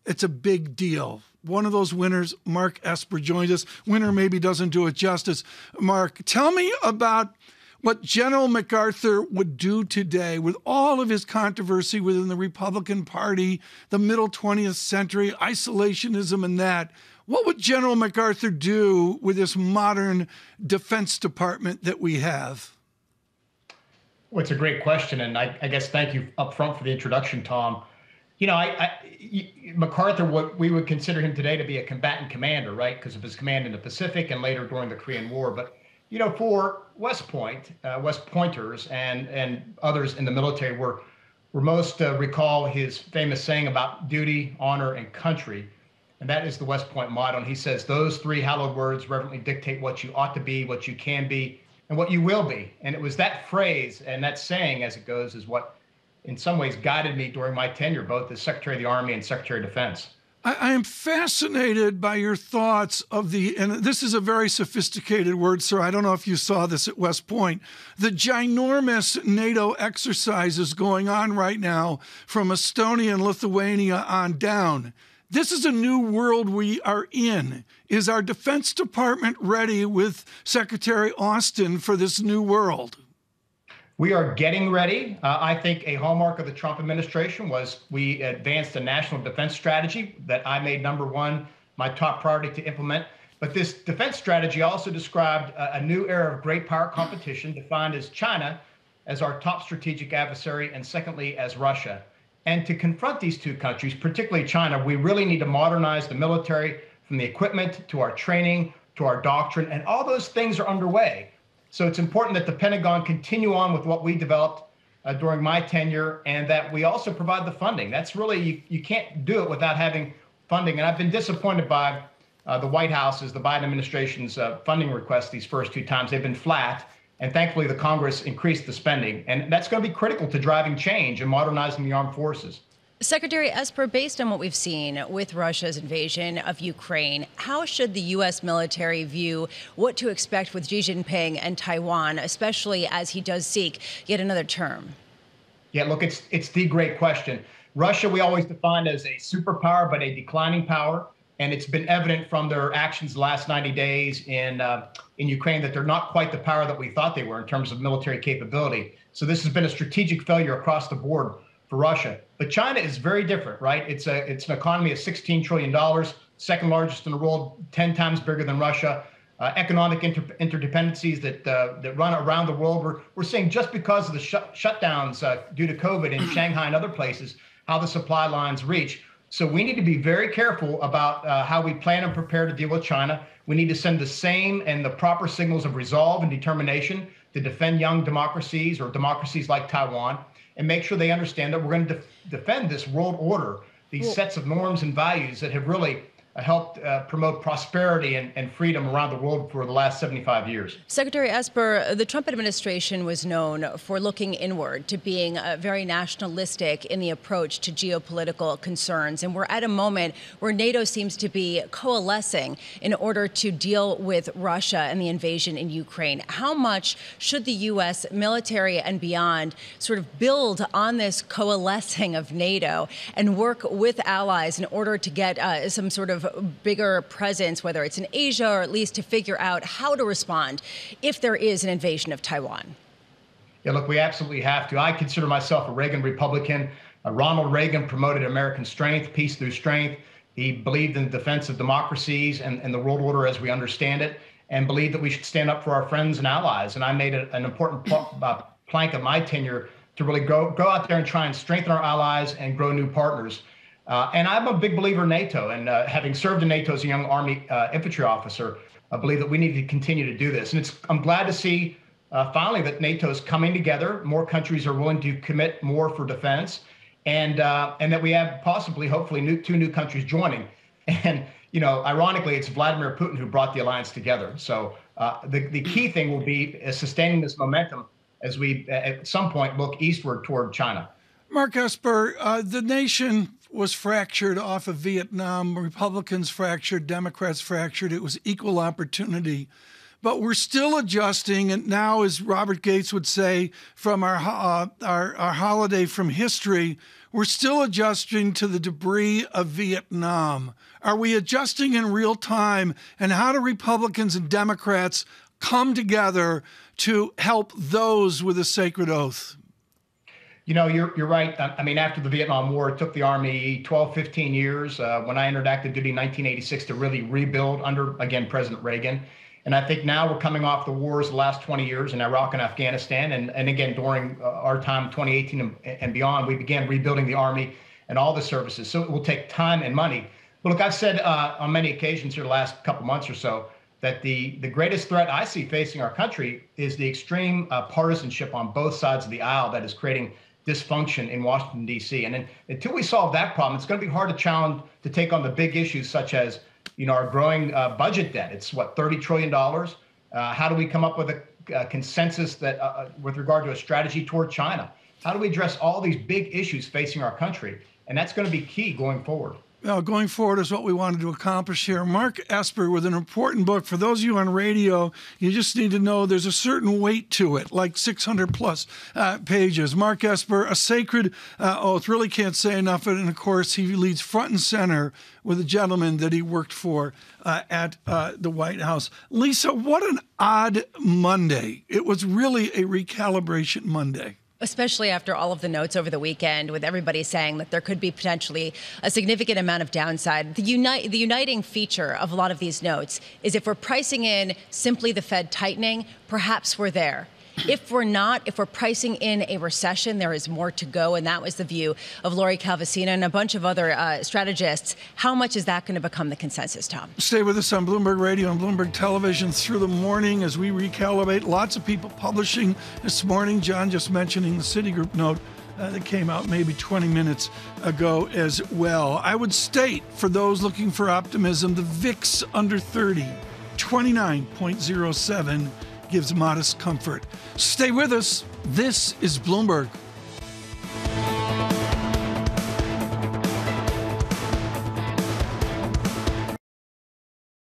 it's a big deal. One of those winners, Mark Esper, joins us. Winner maybe doesn't do it justice. Mark, tell me about what General MacArthur would do today with all of his controversy within the Republican Party, the middle 20th century, isolationism and that. What would General MacArthur do with this modern Defense Department that we have? Well, it's a great question, and I guess thank you up front for the introduction, Tom. You know, MacArthur, what we would consider him today to be a combatant commander, right, because of his command in the Pacific and later during the Korean War. But you know, for West Point, West Pointers and others in the military were most recall his famous saying about duty, honor, and country. And that is the West Point motto. And he says, those 3 hallowed words reverently dictate what you ought to be, what you can be, and what you will be. And it was that phrase and that saying, as it goes, is what in some ways guided me during my tenure, both as Secretary of the Army and Secretary of Defense. I am fascinated by your thoughts of and this is a very sophisticated word, sir. I don't know if you saw this at West Point. The ginormous NATO exercises going on right now from Estonia and Lithuania on down. This is a new world we are in. Is our Defense Department ready with Secretary Austin for this new world? We are getting ready. I think a hallmark of the Trump administration was we advanced a national defense strategy that I made number one, my top priority to implement. But this defense strategy also described a new era of great power competition, defined as China as our top strategic adversary, and secondly, as Russia. And to confront these two countries, particularly China, we really need to modernize the military, from the equipment to our training to our doctrine, and all those things are underway. So it's important that the Pentagon continue on with what we developed during my tenure, and that we also provide the funding. That's really, you can't do it without having funding. And I've been disappointed by the White House's, the Biden administration's funding requests these first two times. They've been flat. And thankfully, the Congress increased the spending. And that's going to be critical to driving change and modernizing the armed forces. Secretary Esper, based on what we've seen with Russia's invasion of Ukraine, how should the U.S. military view what to expect with Xi Jinping and Taiwan, especially as he does seek yet another term? Yeah, look, it's the great question. Russia, we always defined as a superpower, but a declining power. And it's been evident from their actions the last 90 days in Ukraine that they're not quite the power that we thought they were in terms of military capability. So this has been a strategic failure across the board for Russia. But China is very different, right? It's an economy of $16 trillion, second largest in the world, 10 times bigger than Russia. Economic interdependencies that run around the world. We're seeing, just because of the shutdowns due to COVID in Shanghai and other places, how the supply lines reach. So we need to be very careful about how we plan and prepare to deal with China. We need to send the same and the proper signals of resolve and determination to defend young democracies, or democracies like Taiwan, and make sure they understand that we're going to defend this world order, these sets of norms and values that have really helped promote prosperity and freedom around the world for the last 75 years. Secretary Esper, the Trump administration was known for looking inward, to being very nationalistic in the approach to geopolitical concerns. And we're at a moment where NATO seems to be coalescing in order to deal with Russia and the invasion in Ukraine. How much should the U.S. military and beyond sort of build on this coalescing of NATO and work with allies in order to get some sort of bigger presence, whether it's in Asia, or at least to figure out how to respond if there is an invasion of Taiwan? Yeah, look, we absolutely have to. I consider myself a Reagan Republican. Ronald Reagan promoted American strength, peace through strength. He believed in the defense of democracies and the world order as we understand it, and believed that we should stand up for our friends and allies. And I made an important plank of my tenure to really go out there and try and strengthen our allies and grow new partners. And I'm a big believer in NATO, and having served in NATO as a young Army infantry officer, I believe that we need to continue to do this. And I'm glad to see finally that NATO is coming together. More countries are willing to commit more for defense, and that we have possibly, hopefully, two new countries joining. And ironically, it's Vladimir Putin who brought the alliance together. So the key thing will be sustaining this momentum as we at some point look eastward toward China. Mark Esper, the nation was fractured off of Vietnam. Republicans fractured, Democrats fractured. It was equal opportunity. But we're still adjusting. And now, as Robert Gates would say, from our holiday from history, we're still adjusting to the debris of Vietnam. Are we adjusting in real time? And how do Republicans and Democrats come together to help those with a sacred oath? You're right. I mean, after the Vietnam War, it took the Army 12, 15 years when I entered active duty in 1986 to really rebuild under, again, President Reagan. And I think now we're coming off the wars the last 20 years in Iraq and Afghanistan. And again, during our time, 2018 and beyond, we began rebuilding the Army and all the services. So it will take time and money. But look, I've said on many occasions here the last couple months or so that the greatest threat I see facing our country is the extreme partisanship on both sides of the aisle that is creating dysfunction in Washington, D.C. And until we solve that problem, it's going to be hard to take on the big issues such as, our growing budget debt. It's $30 trillion. How do we come up with a consensus that with regard to a strategy toward China? How do we address all these big issues facing our country? And that's going to be key going forward. going forward is what we wanted to accomplish here. Mark Esper with an important book. For those of you on radio, you just need to know there's a certain weight to it, like 600 plus pages. Mark Esper, A Sacred Oath. Really can't say enough of it. And of course, he leads front and center with a gentleman that he worked for at the White House. Lisa, what an odd Monday. It was really a recalibration Monday. Especially after all of the notes over the weekend, with everybody saying that there could be potentially a significant amount of downside. The uniting feature of a lot of these notes is if we're pricing in simply the Fed tightening, perhaps we're there. If we're not, if we're pricing in a recession, there is more to go. And that was the view of Lori Calvasina and a bunch of other strategists. How much is that going to become the consensus, Tom? Stay with us on Bloomberg Radio and Bloomberg Television through the morning as we recalibrate. Lots of people publishing this morning. John just mentioning the Citigroup note that came out maybe 20 minutes ago as well. I would state, for those looking for optimism, the VIX under 30, 29.07, gives modest comfort. Stay with us. This is Bloomberg.